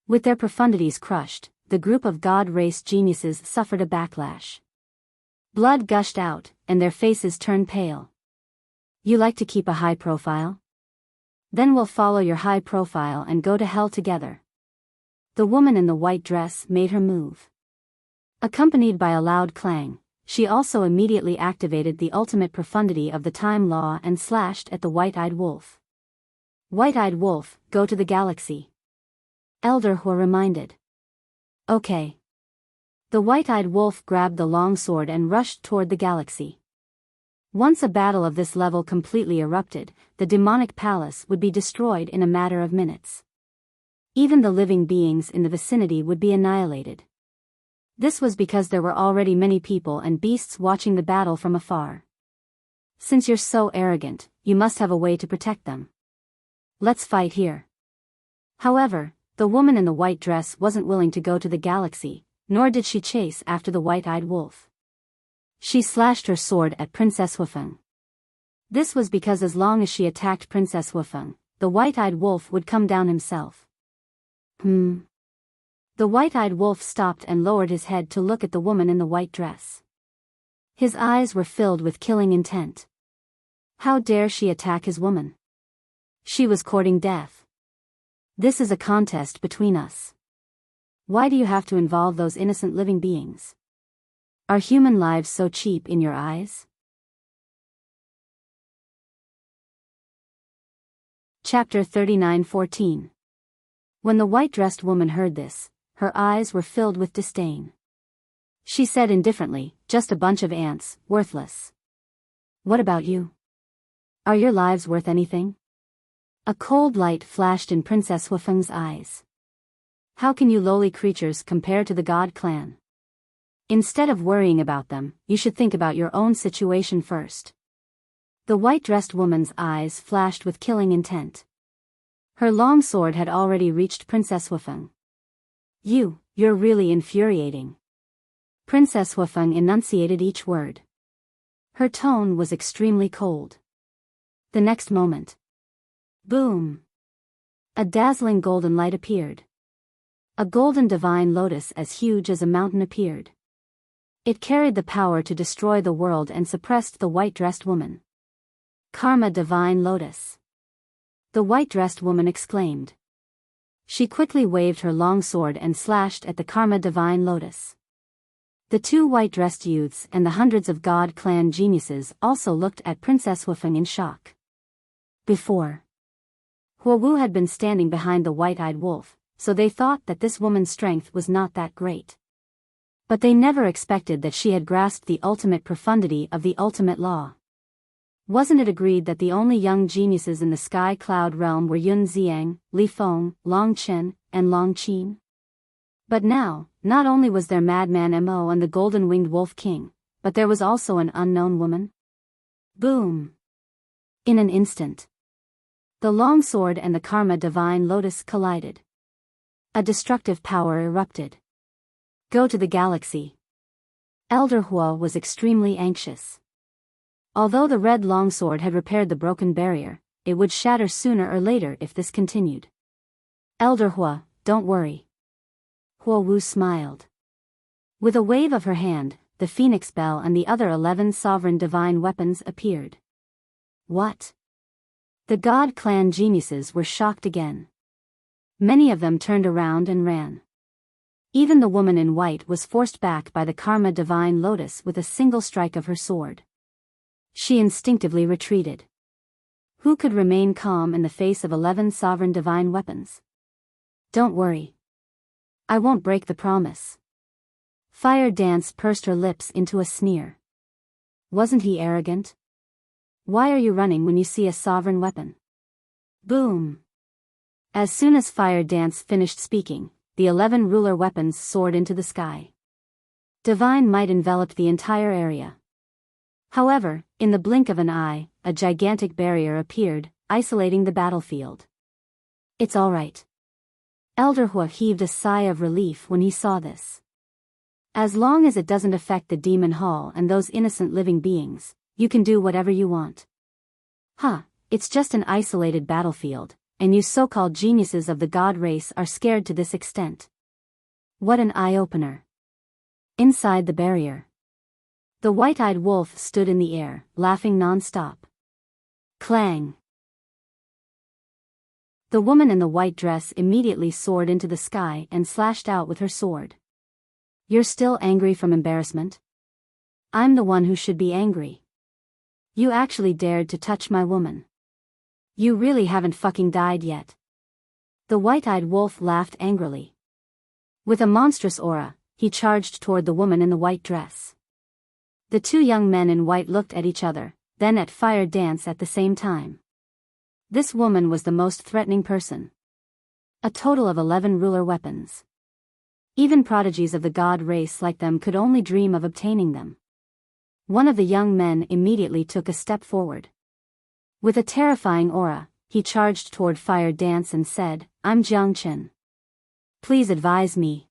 With their profundities crushed, the group of God-race geniuses suffered a backlash. Blood gushed out, and their faces turned pale. You like to keep a high profile? Then we'll follow your high profile and go to hell together. The woman in the white dress made her move. Accompanied by a loud clang, she also immediately activated the ultimate profundity of the time law and slashed at the white-eyed wolf. White-eyed wolf, go to the galaxy. Elder Hua reminded. Okay. The white-eyed wolf grabbed the long sword and rushed toward the galaxy. Once a battle of this level completely erupted, the demonic palace would be destroyed in a matter of minutes. Even the living beings in the vicinity would be annihilated. This was because there were already many people and beasts watching the battle from afar. Since you're so arrogant, you must have a way to protect them. Let's fight here. However, the woman in the white dress wasn't willing to go to the galaxy, nor did she chase after the white-eyed wolf. She slashed her sword at Princess Huafeng. This was because as long as she attacked Princess Huafeng, the white-eyed wolf would come down himself. The white-eyed wolf stopped and lowered his head to look at the woman in the white dress. His eyes were filled with killing intent. How dare she attack his woman? She was courting death. This is a contest between us. Why do you have to involve those innocent living beings? Are human lives so cheap in your eyes? Chapter 39:14. When the white-dressed woman heard this, her eyes were filled with disdain. She said indifferently, just a bunch of ants, worthless. What about you? Are your lives worth anything? A cold light flashed in Princess Huafeng's eyes. How can you lowly creatures compare to the God clan? Instead of worrying about them, you should think about your own situation first. The white-dressed woman's eyes flashed with killing intent. Her long sword had already reached Princess Huafeng. You're really infuriating. Princess Huafeng enunciated each word. Her tone was extremely cold. The next moment. Boom! A dazzling golden light appeared. A golden divine lotus as huge as a mountain appeared. It carried the power to destroy the world and suppressed the white-dressed woman. Karma divine lotus. The white-dressed woman exclaimed. She quickly waved her long sword and slashed at the Karma divine lotus. The two white-dressed youths and the hundreds of God clan geniuses also looked at Princess Huafeng in shock. Before, Huawu had been standing behind the white-eyed wolf, so they thought that this woman's strength was not that great. But they never expected that she had grasped the ultimate profundity of the ultimate law. Wasn't it agreed that the only young geniuses in the sky cloud realm were Yun Xiang, Li Feng, Long Chen, and Long Qin? But now, not only was there Madman Mo and the Golden-Winged Wolf King, but there was also an unknown woman. Boom! In an instant, the long sword and the Karma divine lotus collided. A destructive power erupted. Go to the galaxy. Elder Hua was extremely anxious. Although the red longsword had repaired the broken barrier, it would shatter sooner or later if this continued. Elder Hua, don't worry. Hua Wu smiled. With a wave of her hand, the Phoenix Bell and the other 11 sovereign divine weapons appeared. What? The God clan geniuses were shocked again. Many of them turned around and ran. Even the woman in white was forced back by the Karma divine lotus with a single strike of her sword. She instinctively retreated. Who could remain calm in the face of 11 sovereign divine weapons? Don't worry. I won't break the promise. Fire Dance pursed her lips into a sneer. Wasn't he arrogant? Why are you running when you see a sovereign weapon? Boom! As soon as Fire Dance finished speaking, the 11 ruler weapons soared into the sky. Divine might enveloped the entire area. However, in the blink of an eye, a gigantic barrier appeared, isolating the battlefield. It's all right. Elder Hua heaved a sigh of relief when he saw this. As long as it doesn't affect the demon hall and those innocent living beings, you can do whatever you want. Huh, it's just an isolated battlefield, and you so-called geniuses of the god race are scared to this extent. What an eye-opener. Inside the barrier, the white-eyed wolf stood in the air, laughing non-stop. Clang! The woman in the white dress immediately soared into the sky and slashed out with her sword. You're still angry from embarrassment? I'm the one who should be angry. You actually dared to touch my woman. You really haven't fucking died yet. The white-eyed wolf laughed angrily. With a monstrous aura, he charged toward the woman in the white dress. The two young men in white looked at each other, then at Fire Dance at the same time. This woman was the most threatening person. A total of 11 ruler weapons. Even prodigies of the god race like them could only dream of obtaining them. One of the young men immediately took a step forward. With a terrifying aura, he charged toward Fire Dance and said, I'm Jiang Chen. Please advise me.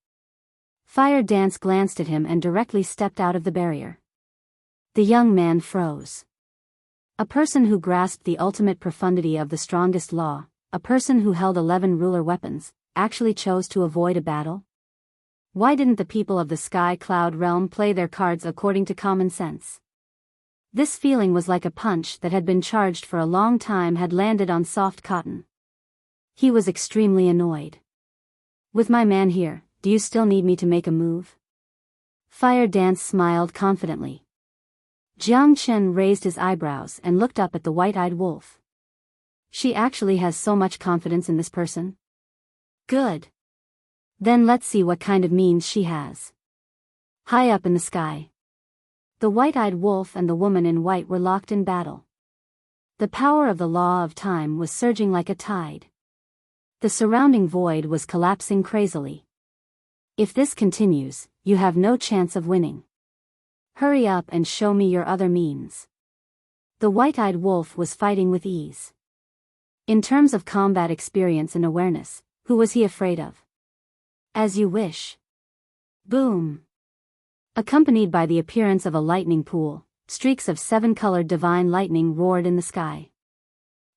Fire Dance glanced at him and directly stepped out of the barrier. The young man froze. A person who grasped the ultimate profundity of the strongest law, a person who held 11 ruler weapons, actually chose to avoid a battle? Why didn't the people of the Sky Cloud realm play their cards according to common sense? This feeling was like a punch that had been charged for a long time had landed on soft cotton. He was extremely annoyed. With my man here, do you still need me to make a move? Fire Dance smiled confidently. Jiang Chen raised his eyebrows and looked up at the white-eyed wolf. She actually has so much confidence in this person? Good. Then let's see what kind of means she has. High up in the sky, the white-eyed wolf and the woman in white were locked in battle. The power of the law of time was surging like a tide. The surrounding void was collapsing crazily. If this continues, you have no chance of winning. Hurry up and show me your other means. The white-eyed wolf was fighting with ease. In terms of combat experience and awareness, who was he afraid of? As you wish. Boom. Accompanied by the appearance of a lightning pool, streaks of 7-colored divine lightning roared in the sky.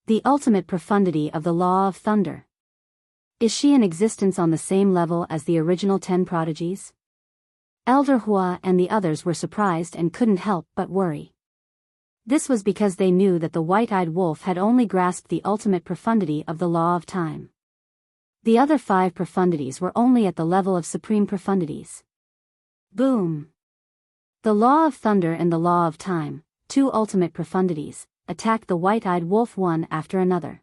The ultimate profundity of the law of thunder. Is she in existence on the same level as the original 10 prodigies? Elder Hua and the others were surprised and couldn't help but worry. This was because they knew that the white-eyed wolf had only grasped the ultimate profundity of the law of time. The other 5 profundities were only at the level of supreme profundities. Boom! The law of thunder and the law of time, 2 ultimate profundities, attacked the white-eyed wolf one after another.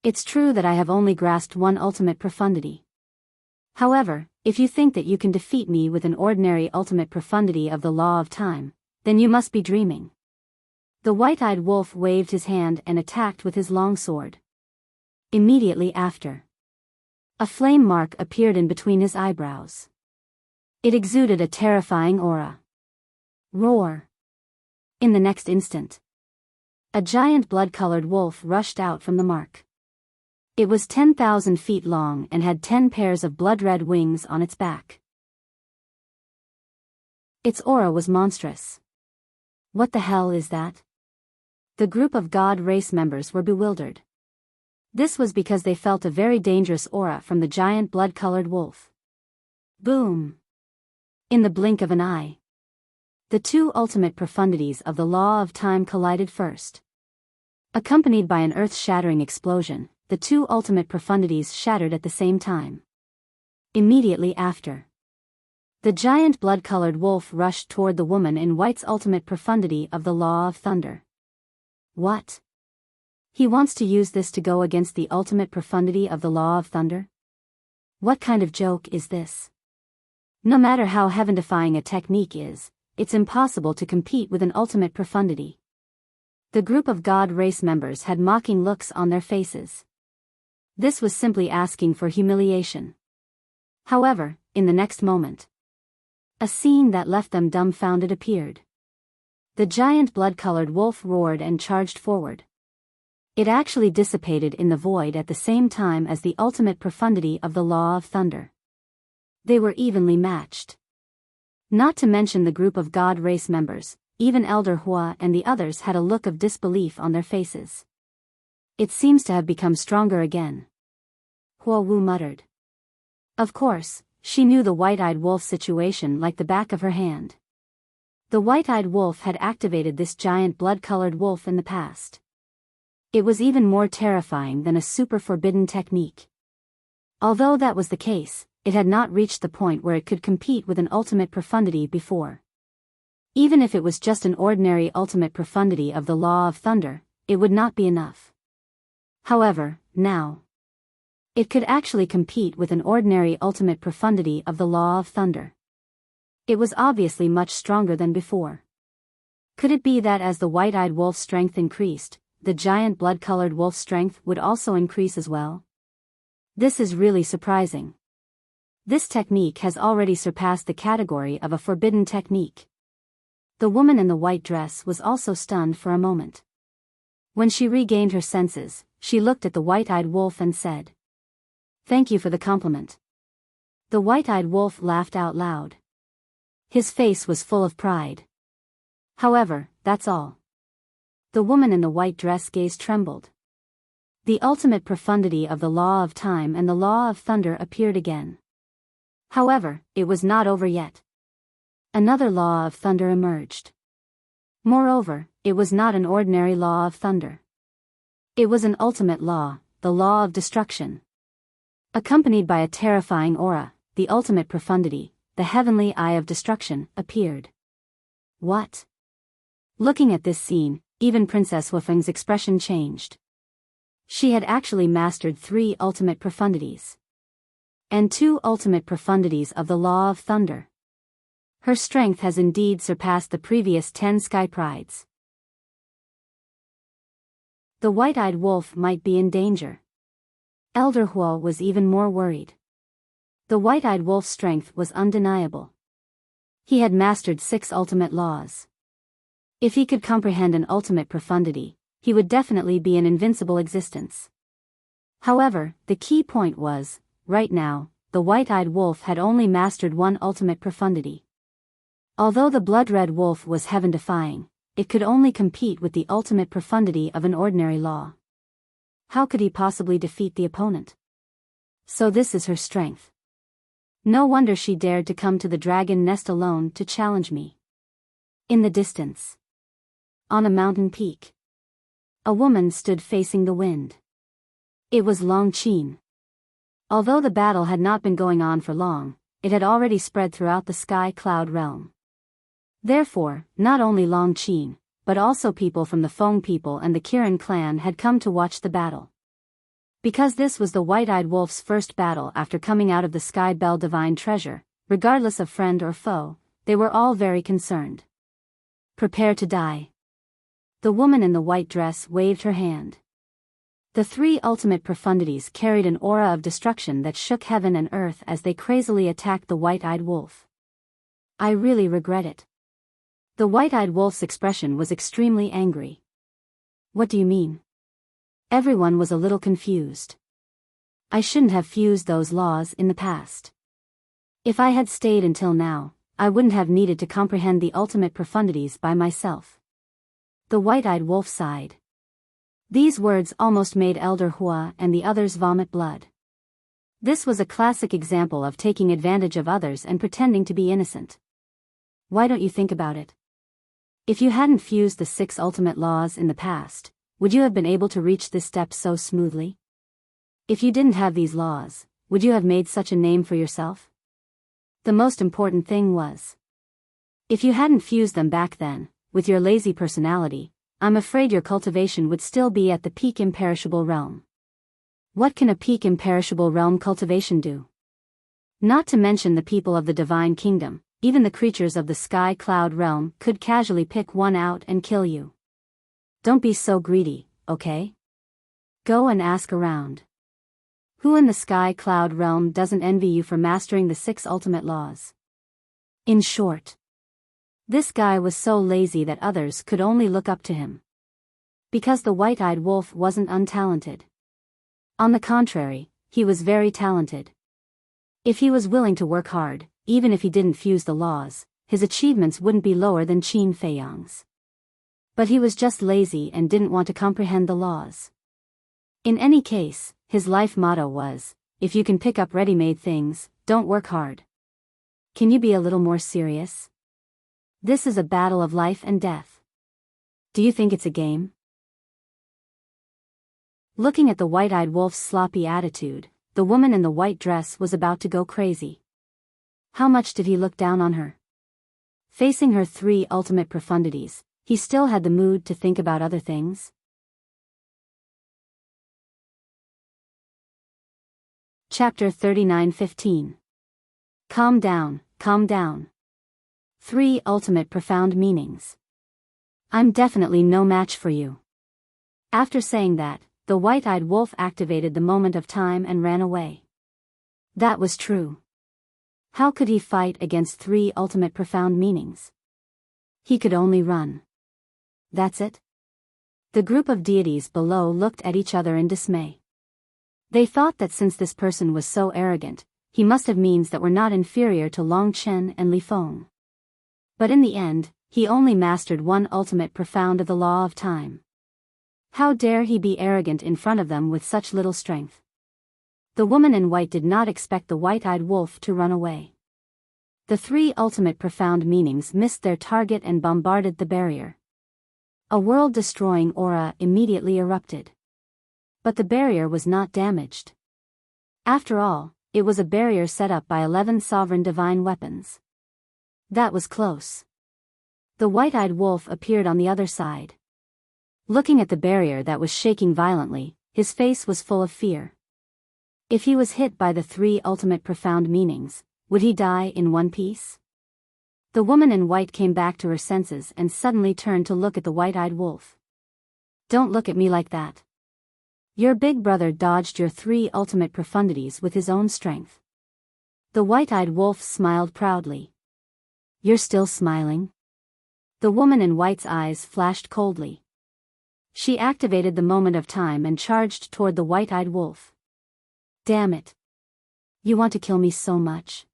It's true that I have only grasped one ultimate profundity. However, if you think that you can defeat me with an ordinary ultimate profundity of the law of time, then you must be dreaming. The white-eyed wolf waved his hand and attacked with his long sword. Immediately after, a flame mark appeared in between his eyebrows. It exuded a terrifying aura. Roar! In the next instant, a giant blood-colored wolf rushed out from the mark. It was 10,000 feet long and had 10 pairs of blood-red wings on its back. Its aura was monstrous. What the hell is that? The group of God race members were bewildered. This was because they felt a very dangerous aura from the giant blood-colored wolf. Boom! In the blink of an eye, the 2 ultimate profundities of the law of time collided first. Accompanied by an earth-shattering explosion, the 2 ultimate profundities shattered at the same time. Immediately after, the giant blood-colored wolf rushed toward the woman in white's ultimate profundity of the law of thunder. What? He wants to use this to go against the ultimate profundity of the law of thunder? What kind of joke is this? No matter how heaven-defying a technique is, it's impossible to compete with an ultimate profundity. The group of God race members had mocking looks on their faces. This was simply asking for humiliation. However, in the next moment, a scene that left them dumbfounded appeared. The giant blood-colored wolf roared and charged forward. It actually dissipated in the void at the same time as the ultimate profundity of the law of thunder. They were evenly matched. Not to mention the group of God race members, even Elder Hua and the others had a look of disbelief on their faces. It seems to have become stronger again, Hua Wu muttered. Of course, she knew the white-eyed wolf situation like the back of her hand. The white-eyed wolf had activated this giant blood-colored wolf in the past. It was even more terrifying than a super forbidden technique. Although that was the case, it had not reached the point where it could compete with an ultimate profundity before. Even if it was just an ordinary ultimate profundity of the law of thunder, it would not be enough. However, now, it could actually compete with an ordinary ultimate profundity of the law of thunder. It was obviously much stronger than before. Could it be that as the white-eyed wolf's strength increased, the giant blood-colored wolf's strength would also increase as well? This is really surprising. This technique has already surpassed the category of a forbidden technique. The woman in the white dress was also stunned for a moment. When she regained her senses, she looked at the white-eyed wolf and said, "Thank you for the compliment." The white-eyed wolf laughed out loud. His face was full of pride. However, that's all. The woman in the white dress gaze trembled. The ultimate profundity of the law of time and the law of thunder appeared again. However, it was not over yet. Another law of thunder emerged. Moreover, it was not an ordinary law of thunder. It was an ultimate law, the law of destruction. Accompanied by a terrifying aura, the ultimate profundity, the heavenly eye of destruction, appeared. What? Looking at this scene, even Princess Wufeng's expression changed. She had actually mastered 3 ultimate profundities. And 2 ultimate profundities of the law of thunder. Her strength has indeed surpassed the previous 10 sky prides. The white-eyed wolf might be in danger. Elder Hua was even more worried. The white-eyed wolf's strength was undeniable. He had mastered 6 ultimate laws. If he could comprehend an ultimate profundity, he would definitely be an invincible existence. However, the key point was, right now, the white-eyed wolf had only mastered 1 ultimate profundity. Although the blood-red wolf was heaven-defying, it could only compete with the ultimate profundity of an ordinary law. How could he possibly defeat the opponent? So this is her strength. No wonder she dared to come to the dragon nest alone to challenge me. In the distance, on a mountain peak, a woman stood facing the wind. It was Long Qin. Although the battle had not been going on for long, it had already spread throughout the sky cloud realm. Therefore, not only Long Qin, but also people from the Feng people and the Kirin clan had come to watch the battle. Because this was the white-eyed wolf's first battle after coming out of the Sky Bell Divine Treasure, regardless of friend or foe, they were all very concerned. Prepare to die. The woman in the white dress waved her hand. The 3 ultimate profundities carried an aura of destruction that shook heaven and earth as they crazily attacked the white-eyed wolf. I really regret it. The white-eyed wolf's expression was extremely angry. What do you mean? Everyone was a little confused. I shouldn't have fused those laws in the past. If I had stayed until now, I wouldn't have needed to comprehend the ultimate profundities by myself. The white-eyed wolf sighed. These words almost made Elder Hua and the others vomit blood. This was a classic example of taking advantage of others and pretending to be innocent. Why don't you think about it? If you hadn't fused the 6 ultimate laws in the past, would you have been able to reach this step so smoothly? If you didn't have these laws, would you have made such a name for yourself? The most important thing was, if you hadn't fused them back then, with your lazy personality, I'm afraid your cultivation would still be at the peak imperishable realm. What can a peak imperishable realm cultivation do? Not to mention the people of the divine kingdom, even the creatures of the sky cloud realm could casually pick one out and kill you. Don't be so greedy, okay? Go and ask around. Who in the sky cloud realm doesn't envy you for mastering the 6 ultimate laws? In short, this guy was so lazy that others could only look up to him. Because the white-eyed wolf wasn't untalented. On the contrary, he was very talented. If he was willing to work hard, even if he didn't fuse the laws, his achievements wouldn't be lower than Qin Feiyang's. But he was just lazy and didn't want to comprehend the laws. In any case, his life motto was, if you can pick up ready-made things, don't work hard. Can you be a little more serious? This is a battle of life and death. Do you think it's a game? Looking at the white-eyed wolf's sloppy attitude, the woman in the white dress was about to go crazy. How much did he look down on her? Facing her 3 ultimate profundities, he still had the mood to think about other things. Chapter 39:15. Calm down, calm down. 3 ultimate profound meanings. I'm definitely no match for you. After saying that, the white-eyed wolf activated the moment of time and ran away. That was true. How could he fight against 3 ultimate profound meanings? He could only run. That's it? The group of deities below looked at each other in dismay. They thought that since this person was so arrogant, he must have means that were not inferior to Long Chen and Li Feng. But in the end, he only mastered 1 ultimate profound of the law of time. How dare he be arrogant in front of them with such little strength? The woman in white did not expect the white-eyed wolf to run away. The 3 ultimate profound meanings missed their target and bombarded the barrier. A world-destroying aura immediately erupted. But the barrier was not damaged. After all, it was a barrier set up by 11 sovereign divine weapons. That was close. The white-eyed wolf appeared on the other side. Looking at the barrier that was shaking violently, his face was full of fear. If he was hit by the 3 ultimate profound meanings, would he die in one piece? The woman in white came back to her senses and suddenly turned to look at the white-eyed wolf. Don't look at me like that. Your big brother dodged your 3 ultimate profundities with his own strength. The white-eyed wolf smiled proudly. You're still smiling? The woman in white's eyes flashed coldly. She activated the moment of time and charged toward the white-eyed wolf. Damn it. You want to kill me so much?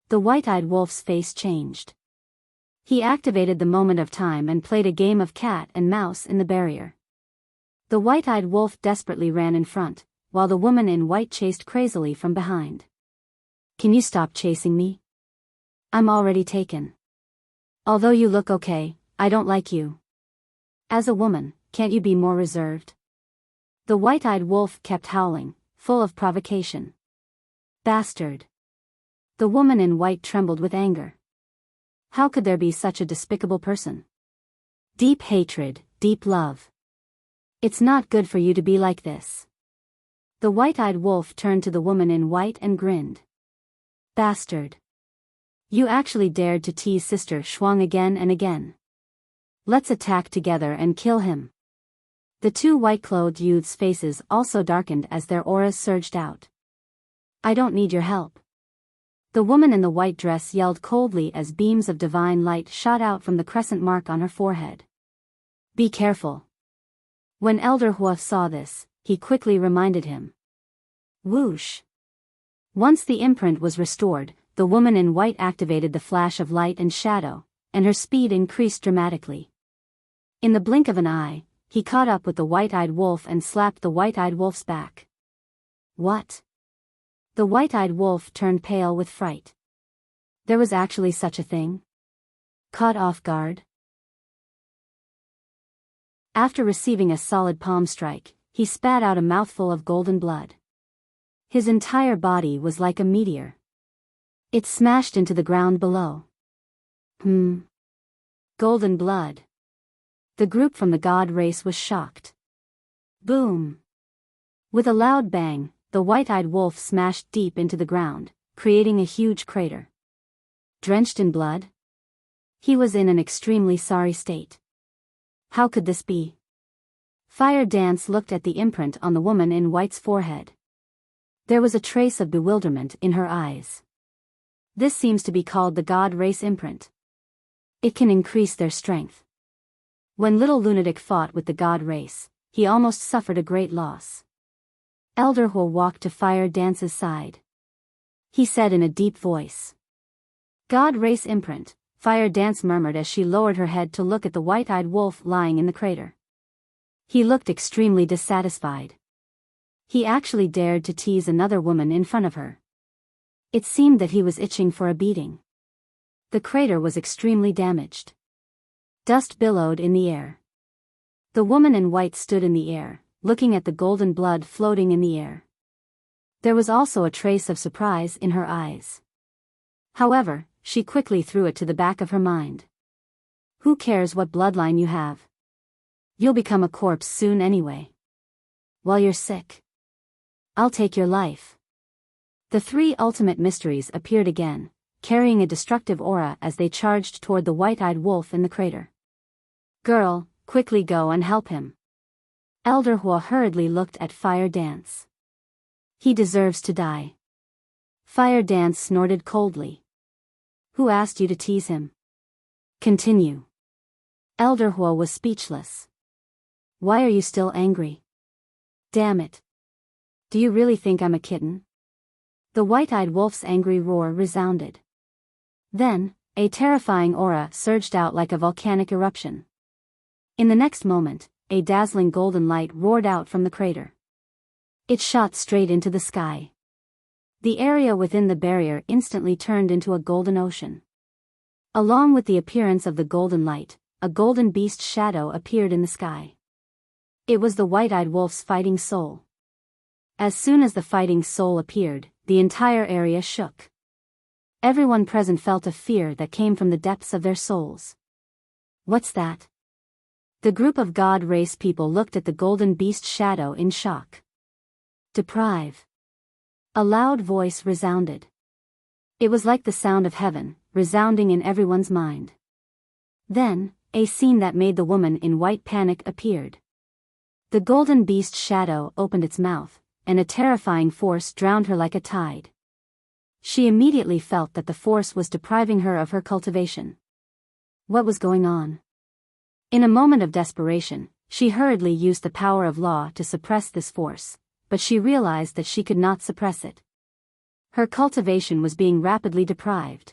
The white-eyed wolf's face changed. He activated the moment of time and played a game of cat and mouse in the barrier. The white-eyed wolf desperately ran in front, while the woman in white chased crazily from behind. Can you stop chasing me? I'm already taken. Although you look okay, I don't like you. As a woman, can't you be more reserved? The white-eyed wolf kept howling, full of provocation. Bastard. The woman in white trembled with anger. How could there be such a despicable person? Deep hatred, deep love. It's not good for you to be like this. The white-eyed wolf turned to the woman in white and grinned. Bastard. You actually dared to tease Sister Shuang again and again. Let's attack together and kill him. The 2 white-clothed youths' faces also darkened as their auras surged out. I don't need your help. The woman in the white dress yelled coldly as beams of divine light shot out from the crescent mark on her forehead. Be careful. When Elder Hua saw this, he quickly reminded him. Whoosh. Once the imprint was restored, the woman in white activated the flash of light and shadow, and her speed increased dramatically. In the blink of an eye, he caught up with the white-eyed wolf and slapped the white-eyed wolf's back. What? The white-eyed wolf turned pale with fright. There was actually such a thing? Caught off guard? After receiving a solid palm strike, he spat out a mouthful of golden blood. His entire body was like a meteor. It smashed into the ground below. Golden blood. The group from the god race was shocked. Boom! With a loud bang, the white-eyed wolf smashed deep into the ground, creating a huge crater. Drenched in blood? He was in an extremely sorry state. How could this be? Fire Dance looked at the imprint on the woman in white's forehead. There was a trace of bewilderment in her eyes. This seems to be called the god race imprint. It can increase their strength. When little lunatic fought with the god race, he almost suffered a great loss. Elder Huo walked to Fire Dance's side. He said in a deep voice. God race imprint, Fire Dance murmured as she lowered her head to look at the white-eyed wolf lying in the crater. He looked extremely dissatisfied. He actually dared to tease another woman in front of her. It seemed that he was itching for a beating. The crater was extremely damaged. Dust billowed in the air. The woman in white stood in the air, looking at the golden blood floating in the air. There was also a trace of surprise in her eyes. However, she quickly threw it to the back of her mind. Who cares what bloodline you have? You'll become a corpse soon anyway. While you're sick, I'll take your life. The three ultimate mysteries appeared again, carrying a destructive aura as they charged toward the white-eyed wolf in the crater. Girl, quickly go and help him. Elder Hua hurriedly looked at Fire Dance. He deserves to die. Fire Dance snorted coldly. Who asked you to tease him? Continue. Elder Hua was speechless. Why are you still angry? Damn it. Do you really think I'm a kitten? The white-eyed wolf's angry roar resounded. Then, a terrifying aura surged out like a volcanic eruption. In the next moment, a dazzling golden light roared out from the crater. It shot straight into the sky. The area within the barrier instantly turned into a golden ocean. Along with the appearance of the golden light, a golden beast shadow appeared in the sky. It was the white-eyed wolf's fighting soul. As soon as the fighting soul appeared, the entire area shook. Everyone present felt a fear that came from the depths of their souls. What's that? The group of god race people looked at the golden beast shadow in shock. Deprive. A loud voice resounded. It was like the sound of heaven, resounding in everyone's mind. Then, a scene that made the woman in white panic appeared. The golden beast shadow opened its mouth, and a terrifying force drowned her like a tide. She immediately felt that the force was depriving her of her cultivation. What was going on? In a moment of desperation, she hurriedly used the power of law to suppress this force, but she realized that she could not suppress it. Her cultivation was being rapidly deprived.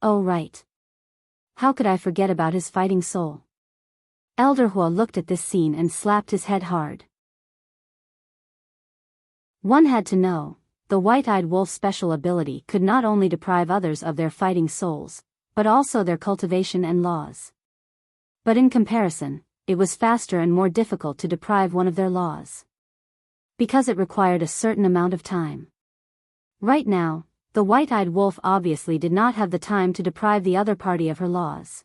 Oh right. How could I forget about his fighting soul? Elder Hua looked at this scene and slapped his head hard. One had to know, the white-eyed wolf's special ability could not only deprive others of their fighting souls, but also their cultivation and laws. But in comparison, it was faster and more difficult to deprive one of their laws. Because it required a certain amount of time. Right now, the white-eyed wolf obviously did not have the time to deprive the other party of her laws.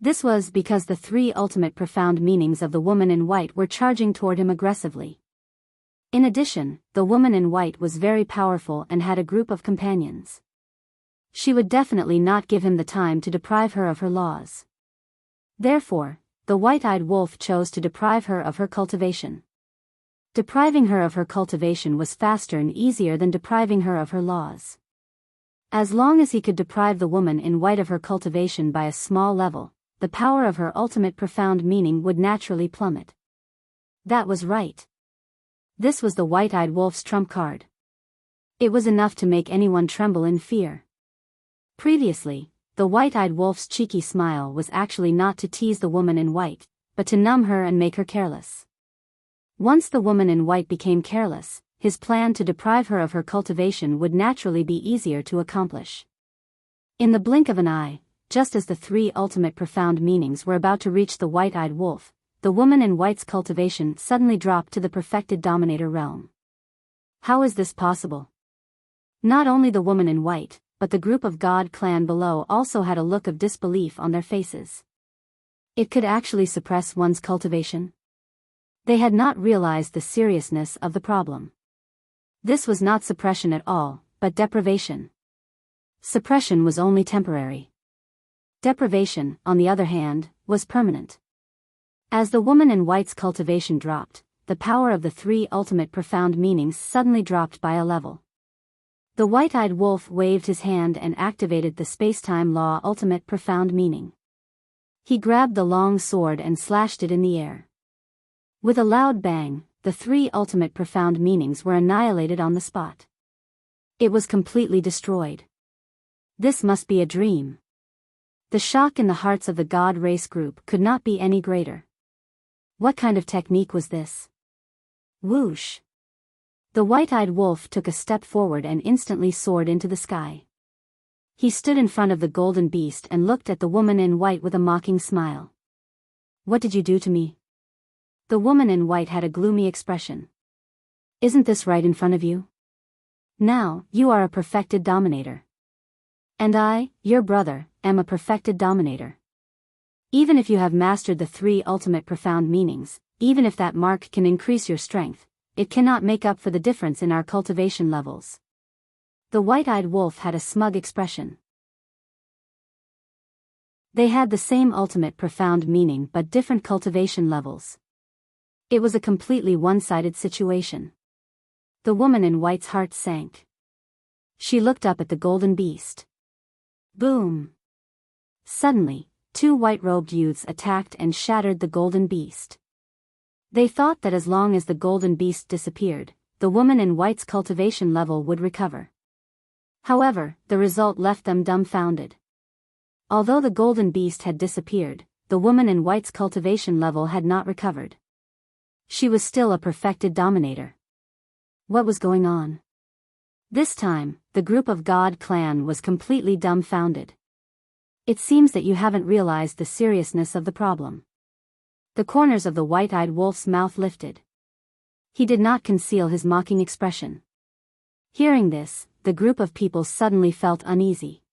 This was because the three ultimate profound meanings of the woman in white were charging toward him aggressively. In addition, the woman in white was very powerful and had a group of companions. She would definitely not give him the time to deprive her of her laws. Therefore, the white-eyed wolf chose to deprive her of her cultivation. Depriving her of her cultivation was faster and easier than depriving her of her laws. As long as he could deprive the woman in white of her cultivation by a small level, the power of her ultimate profound meaning would naturally plummet. That was right. This was the white-eyed wolf's trump card. It was enough to make anyone tremble in fear. Previously, the white-eyed wolf's cheeky smile was actually not to tease the woman in white, but to numb her and make her careless. Once the woman in white became careless, his plan to deprive her of her cultivation would naturally be easier to accomplish. In the blink of an eye, just as the three ultimate profound meanings were about to reach the white-eyed wolf, the woman in white's cultivation suddenly dropped to the perfected dominator realm. How is this possible? Not only the woman in white, but the group of god clan below also had a look of disbelief on their faces. It could actually suppress one's cultivation. They had not realized the seriousness of the problem. This was not suppression at all, but deprivation. Suppression was only temporary. Deprivation, on the other hand, was permanent. As the woman in white's cultivation dropped, the power of the three ultimate profound meanings suddenly dropped by a level. The white-eyed wolf waved his hand and activated the space-time law ultimate profound meaning. He grabbed the long sword and slashed it in the air. With a loud bang, the three ultimate profound meanings were annihilated on the spot. It was completely destroyed. This must be a dream. The shock in the hearts of the God race group could not be any greater. What kind of technique was this? Whoosh! The white-eyed wolf took a step forward and instantly soared into the sky. He stood in front of the golden beast and looked at the woman in white with a mocking smile. What did you do to me? The woman in white had a gloomy expression. Isn't this right in front of you? Now, you are a perfected dominator. And I, your brother, am a perfected dominator. Even if you have mastered the three ultimate profound meanings, even if that mark can increase your strength, it cannot make up for the difference in our cultivation levels. The white-eyed wolf had a smug expression. They had the same ultimate profound meaning but different cultivation levels. It was a completely one-sided situation. The woman in white's heart sank. She looked up at the golden beast. Boom! Suddenly, two white-robed youths attacked and shattered the golden beast. They thought that as long as the golden beast disappeared, the woman in white's cultivation level would recover. However, the result left them dumbfounded. Although the golden beast had disappeared, the woman in white's cultivation level had not recovered. She was still a perfected dominator. What was going on? This time, the group of God clan was completely dumbfounded. It seems that you haven't realized the seriousness of the problem. The corners of the white-eyed wolf's mouth lifted. He did not conceal his mocking expression. Hearing this, the group of people suddenly felt uneasy.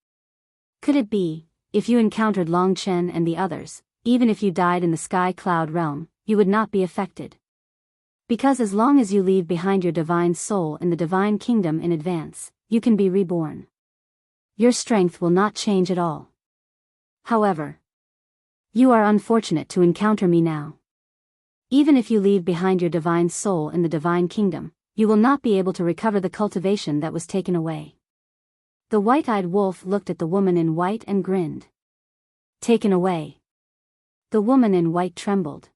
Could it be, if you encountered Long Chen and the others, even if you died in the sky cloud realm, you would not be affected? Because as long as you leave behind your divine soul in the divine kingdom in advance, you can be reborn. Your strength will not change at all. However, you are unfortunate to encounter me now. Even if you leave behind your divine soul in the divine kingdom, you will not be able to recover the cultivation that was taken away. The white-eyed wolf looked at the woman in white and grinned. Taken away. The woman in white trembled.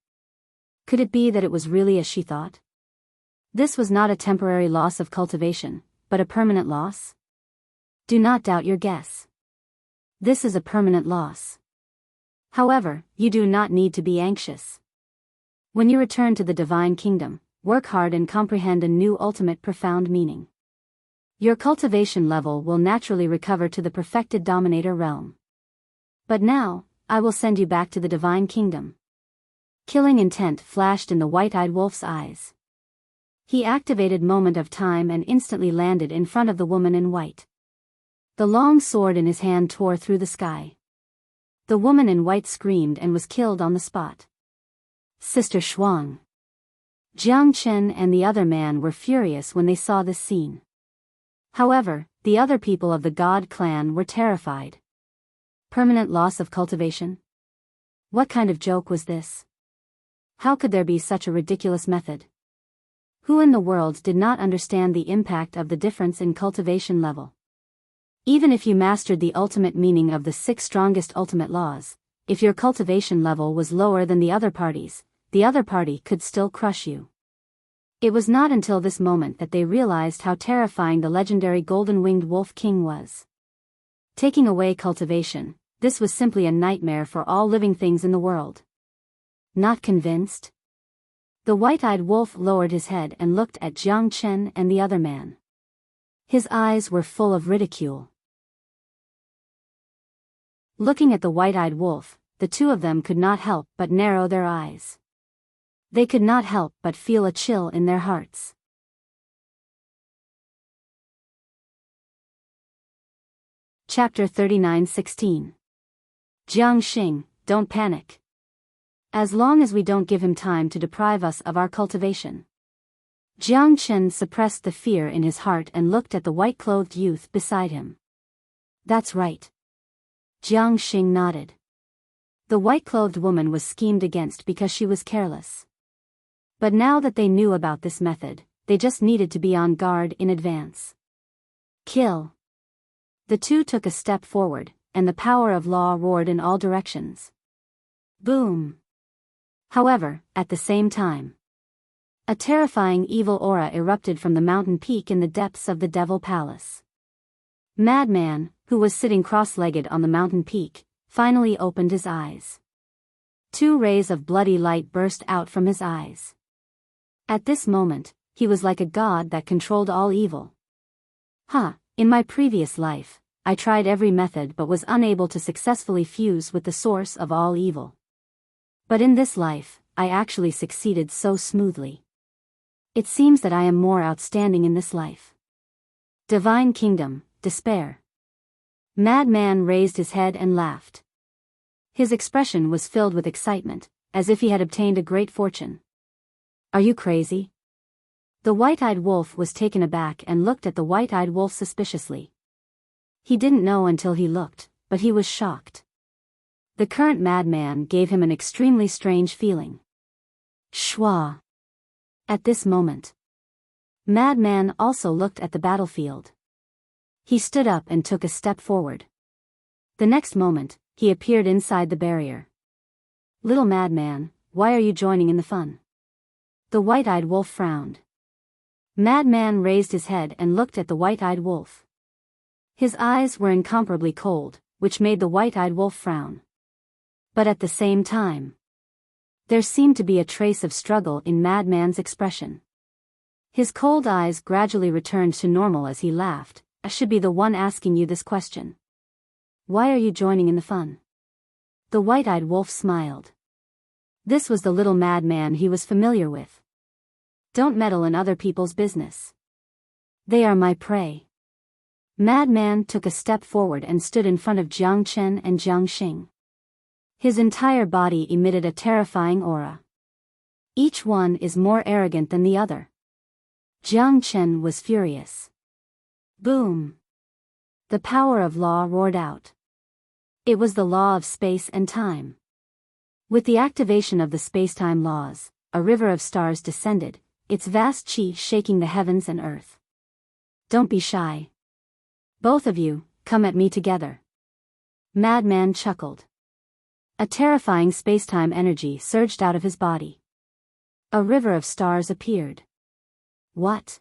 Could it be that it was really as she thought? This was not a temporary loss of cultivation, but a permanent loss? Do not doubt your guess. This is a permanent loss. However, you do not need to be anxious. When you return to the divine kingdom, work hard and comprehend a new ultimate profound meaning. Your cultivation level will naturally recover to the perfected dominator realm. But now, I will send you back to the divine kingdom. Killing intent flashed in the white-eyed wolf's eyes. He activated Moment of Time and instantly landed in front of the woman in white. The long sword in his hand tore through the sky. The woman in white screamed and was killed on the spot. Sister Shuang. Jiang Chen and the other man were furious when they saw this scene. However, the other people of the God clan were terrified. Permanent loss of cultivation? What kind of joke was this? How could there be such a ridiculous method? Who in the world did not understand the impact of the difference in cultivation level? Even if you mastered the ultimate meaning of the 6 strongest ultimate laws, if your cultivation level was lower than the other party could still crush you. It was not until this moment that they realized how terrifying the legendary golden-winged wolf king was. Taking away cultivation, this was simply a nightmare for all living things in the world. Not convinced? The white-eyed wolf lowered his head and looked at Jiang Chen and the other man. His eyes were full of ridicule. Looking at the white-eyed wolf, the two of them could not help but narrow their eyes. They could not help but feel a chill in their hearts. Chapter 39:16. Jiang Xing, don't panic. As long as we don't give him time to deprive us of our cultivation. Jiang Chen suppressed the fear in his heart and looked at the white-clothed youth beside him. That's right. Jiang Xing nodded. The white-clothed woman was schemed against because she was careless. But now that they knew about this method, they just needed to be on guard in advance. Kill. The two took a step forward, and the power of law roared in all directions. Boom. However, at the same time, a terrifying evil aura erupted from the mountain peak in the depths of the Devil Palace. Madman, who was sitting cross-legged on the mountain peak, finally opened his eyes. 2 rays of bloody light burst out from his eyes. At this moment, he was like a god that controlled all evil. In my previous life, I tried every method but was unable to successfully fuse with the source of all evil. But in this life, I actually succeeded so smoothly. It seems that I am more outstanding in this life. Divine Kingdom, despair. Madman raised his head and laughed. His expression was filled with excitement, as if he had obtained a great fortune. Are you crazy? The white-eyed wolf was taken aback and looked at the white-eyed wolf suspiciously. He didn't know until he looked, but he was shocked. The current madman gave him an extremely strange feeling. Shwa. At this moment, Madman also looked at the battlefield. He stood up and took a step forward. The next moment, he appeared inside the barrier. Little Madman, why are you joining in the fun? The white-eyed wolf frowned. Madman raised his head and looked at the white-eyed wolf. His eyes were incomparably cold, which made the white-eyed wolf frown. But at the same time, there seemed to be a trace of struggle in Madman's expression. His cold eyes gradually returned to normal as he laughed. I should be the one asking you this question. Why are you joining in the fun? The white-eyed wolf smiled. This was the little madman he was familiar with. Don't meddle in other people's business. They are my prey. Madman took a step forward and stood in front of Jiang Chen and Jiang Xing. His entire body emitted a terrifying aura. Each one is more arrogant than the other. Jiang Chen was furious. Boom! The power of law roared out. It was the law of space and time. With the activation of the space-time laws, a river of stars descended, its vast chi shaking the heavens and earth. Don't be shy. Both of you, come at me together. Madman chuckled. A terrifying space-time energy surged out of his body. A river of stars appeared. What?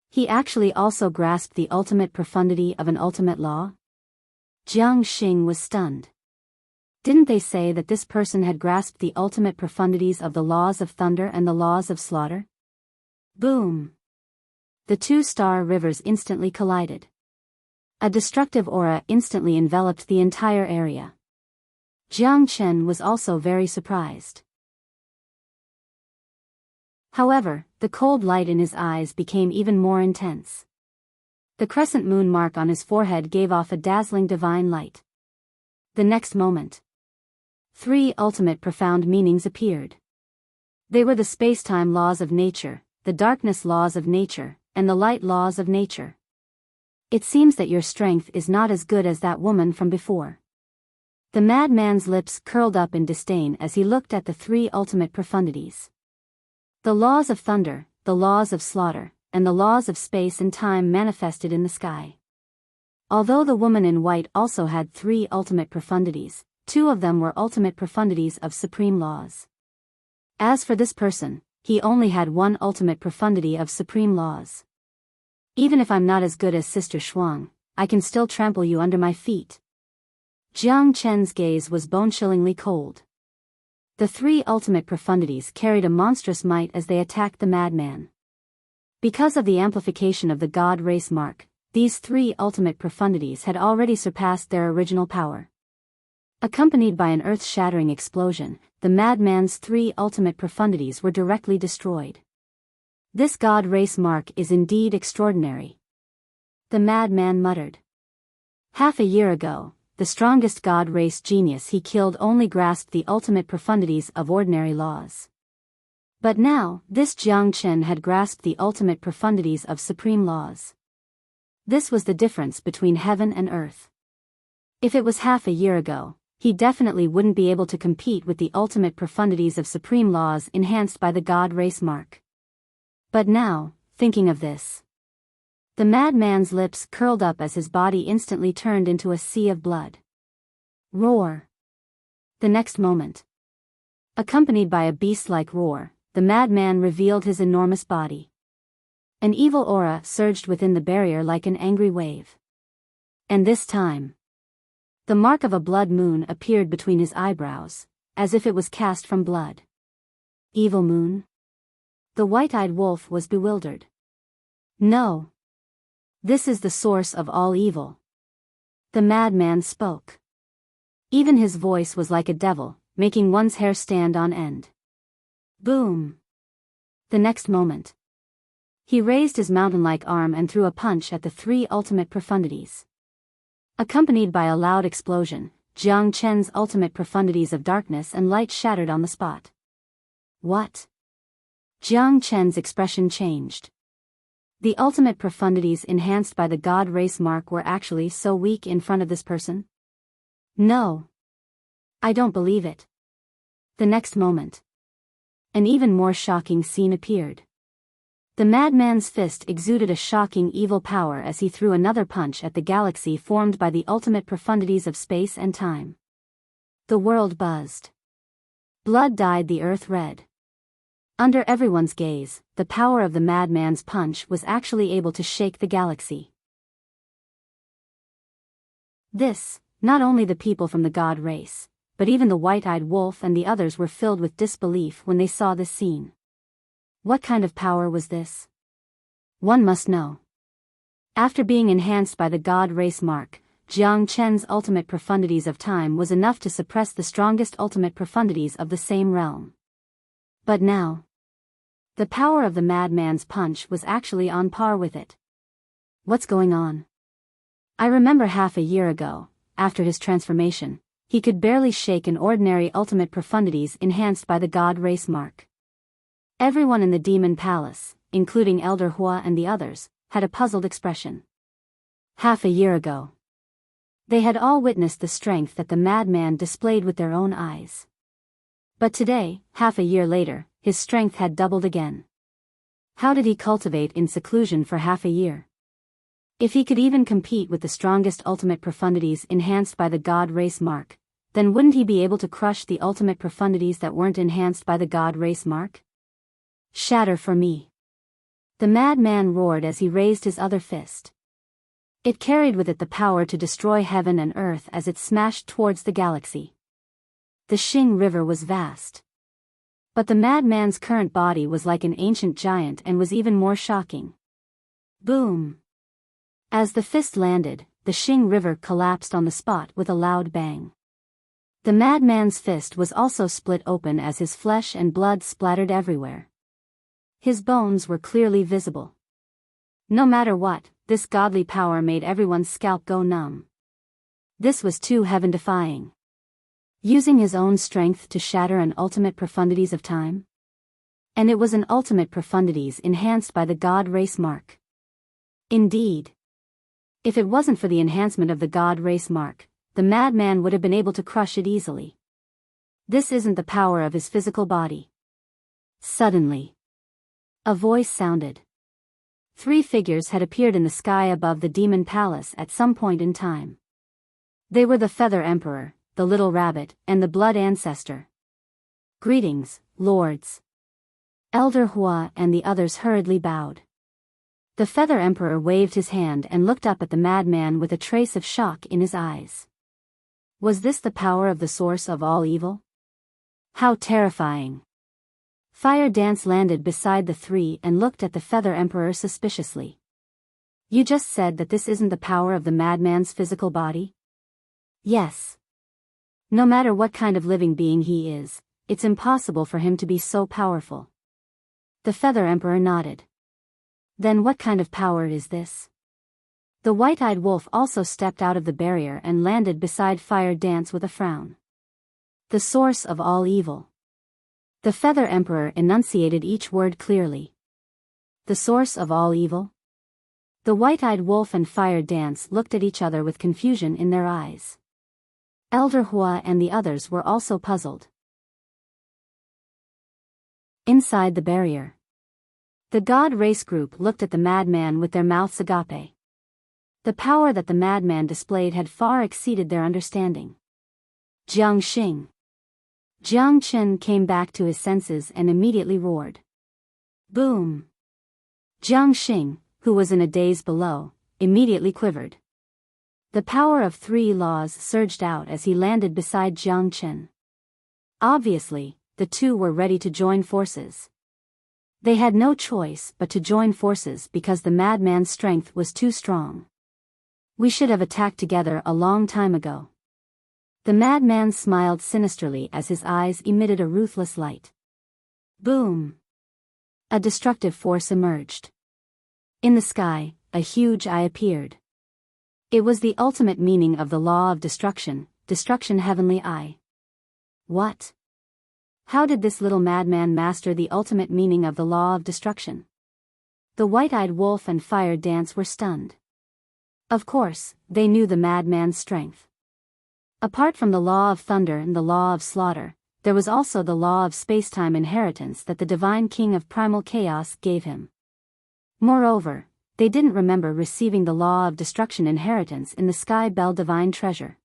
He actually also grasped the ultimate profundity of an ultimate law? Jiang Xing was stunned. Didn't they say that this person had grasped the ultimate profundities of the laws of thunder and the laws of slaughter? Boom! The 2 star rivers instantly collided. A destructive aura instantly enveloped the entire area. Jiang Chen was also very surprised. However, the cold light in his eyes became even more intense. The crescent moon mark on his forehead gave off a dazzling divine light. The next moment, 3 ultimate profound meanings appeared. They were the space-time laws of nature, the darkness laws of nature, and the light laws of nature. It seems that your strength is not as good as that woman from before. The madman's lips curled up in disdain as he looked at the 3 ultimate profundities. The laws of thunder, the laws of slaughter, and the laws of space and time manifested in the sky. Although the woman in white also had 3 ultimate profundities, 2 of them were ultimate profundities of supreme laws. As for this person, he only had 1 ultimate profundity of supreme laws. Even if I'm not as good as Sister Shuang, I can still trample you under my feet. Jiang Chen's gaze was bone-chillingly cold. The 3 ultimate profundities carried a monstrous might as they attacked the madman. Because of the amplification of the God race mark, these 3 ultimate profundities had already surpassed their original power. Accompanied by an earth-shattering explosion, the madman's 3 ultimate profundities were directly destroyed. This God race mark is indeed extraordinary. The madman muttered. Half a year ago, the strongest god-race genius he killed only grasped the ultimate profundities of ordinary laws. But now, this Jiang Chen had grasped the ultimate profundities of supreme laws. This was the difference between heaven and earth. If it was half a year ago, he definitely wouldn't be able to compete with the ultimate profundities of supreme laws enhanced by the god race mark. But now, thinking of this, the madman's lips curled up as his body instantly turned into a sea of blood. Roar! The next moment, accompanied by a beast-like roar, the madman revealed his enormous body. An evil aura surged within the barrier like an angry wave. And this time, the mark of a blood moon appeared between his eyebrows, as if it was cast from blood. Evil moon? The white-eyed wolf was bewildered. No. This is the source of all evil. The madman spoke. Even his voice was like a devil, making one's hair stand on end. Boom! The next moment, he raised his mountain-like arm and threw a punch at the three ultimate profundities. Accompanied by a loud explosion, Jiang Chen's ultimate profundities of darkness and light shattered on the spot. What? Jiang Chen's expression changed. The ultimate profundities enhanced by the god race mark were actually so weak in front of this person? No. I don't believe it. The next moment, an even more shocking scene appeared. The madman's fist exuded a shocking evil power as he threw another punch at the galaxy formed by the ultimate profundities of space and time. The world buzzed. Blood dyed the earth red. Under everyone's gaze, the power of the madman's punch was actually able to shake the galaxy. This, not only the people from the god race, but even the white-eyed wolf and the others were filled with disbelief when they saw this scene. What kind of power was this? One must know. After being enhanced by the god race mark, Jiang Chen's ultimate profundities of time was enough to suppress the strongest ultimate profundities of the same realm. But now, the power of the madman's punch was actually on par with it. What's going on? I remember half a year ago, after his transformation, he could barely shake an ordinary ultimate profundities enhanced by the god race mark. Everyone in the demon palace, including Elder Hua and the others, had a puzzled expression. Half a year ago, they had all witnessed the strength that the madman displayed with their own eyes. But today, half a year later, his strength had doubled again. How did he cultivate in seclusion for half a year? If he could even compete with the strongest ultimate profundities enhanced by the god race mark, then wouldn't he be able to crush the ultimate profundities that weren't enhanced by the god race mark? Shatter for me! The madman roared as he raised his other fist. It carried with it the power to destroy heaven and earth as it smashed towards the galaxy. The Xing River was vast. But the madman's current body was like an ancient giant and was even more shocking. Boom! As the fist landed, the Xing River collapsed on the spot with a loud bang. The madman's fist was also split open as his flesh and blood splattered everywhere. His bones were clearly visible. No matter what, this godly power made everyone's scalp go numb. This was too heaven-defying. Using his own strength to shatter an ultimate profundities of time? And it was an ultimate profundities enhanced by the god race mark. Indeed. If it wasn't for the enhancement of the god race mark, the madman would have been able to crush it easily. This isn't the power of his physical body. Suddenly, a voice sounded. 3 figures had appeared in the sky above the demon palace at some point in time. They were the Feather Emperor, the Little Rabbit, and the Blood Ancestor. Greetings, lords. Elder Hua and the others hurriedly bowed. The Feather Emperor waved his hand and looked up at the madman with a trace of shock in his eyes. Was this the power of the source of all evil? How terrifying! Fire Dance landed beside the 3 and looked at the Feather Emperor suspiciously. You just said that this isn't the power of the madman's physical body? Yes. No matter what kind of living being he is, it's impossible for him to be so powerful. The Feather Emperor nodded. Then what kind of power is this? The white-eyed wolf also stepped out of the barrier and landed beside Fire Dance with a frown. The source of all evil. The Feather Emperor enunciated each word clearly. The source of all evil? The white-eyed wolf and Fire Dance looked at each other with confusion in their eyes. Elder Hua and the others were also puzzled. Inside the barrier. The God Race group looked at the madman with their mouths agape. The power that the madman displayed had far exceeded their understanding. Jiang Xing. Jiang Chen came back to his senses and immediately roared. Boom! Jiang Xing, who was in a daze below, immediately quivered. The power of 3 laws surged out as he landed beside Jiang Chen. Obviously, the two were ready to join forces. They had no choice but to join forces because the madman's strength was too strong. We should have attacked together a long time ago. The madman smiled sinisterly as his eyes emitted a ruthless light. Boom! A destructive force emerged. In the sky, a huge eye appeared. It was the ultimate meaning of the law of destruction, destruction heavenly eye. What? How did this little madman master the ultimate meaning of the law of destruction? The white-eyed wolf and Fire Dance were stunned. Of course, they knew the madman's strength. Apart from the law of thunder and the law of slaughter, there was also the law of space-time inheritance that the divine king of primal chaos gave him. Moreover, they didn't remember receiving the law of destruction inheritance in the Sky Bell divine treasure.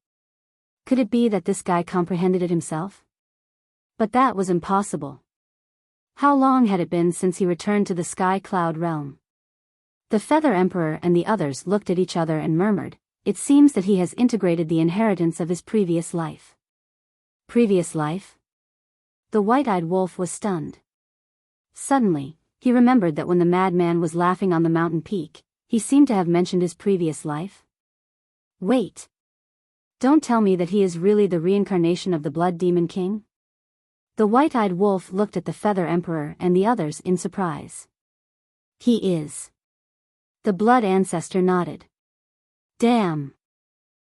Could it be that this guy comprehended it himself? But that was impossible. How long had it been since he returned to the Sky Cloud realm? The Feather Emperor and the others looked at each other and murmured, it seems that he has integrated the inheritance of his previous life. Previous life? The white-eyed wolf was stunned. Suddenly, he remembered that when the madman was laughing on the mountain peak, he seemed to have mentioned his previous life. Wait! Don't tell me that he is really the reincarnation of the Blood Demon King? The white-eyed wolf looked at the Feather Emperor and the others in surprise. He is. The Blood Ancestor nodded. Damn!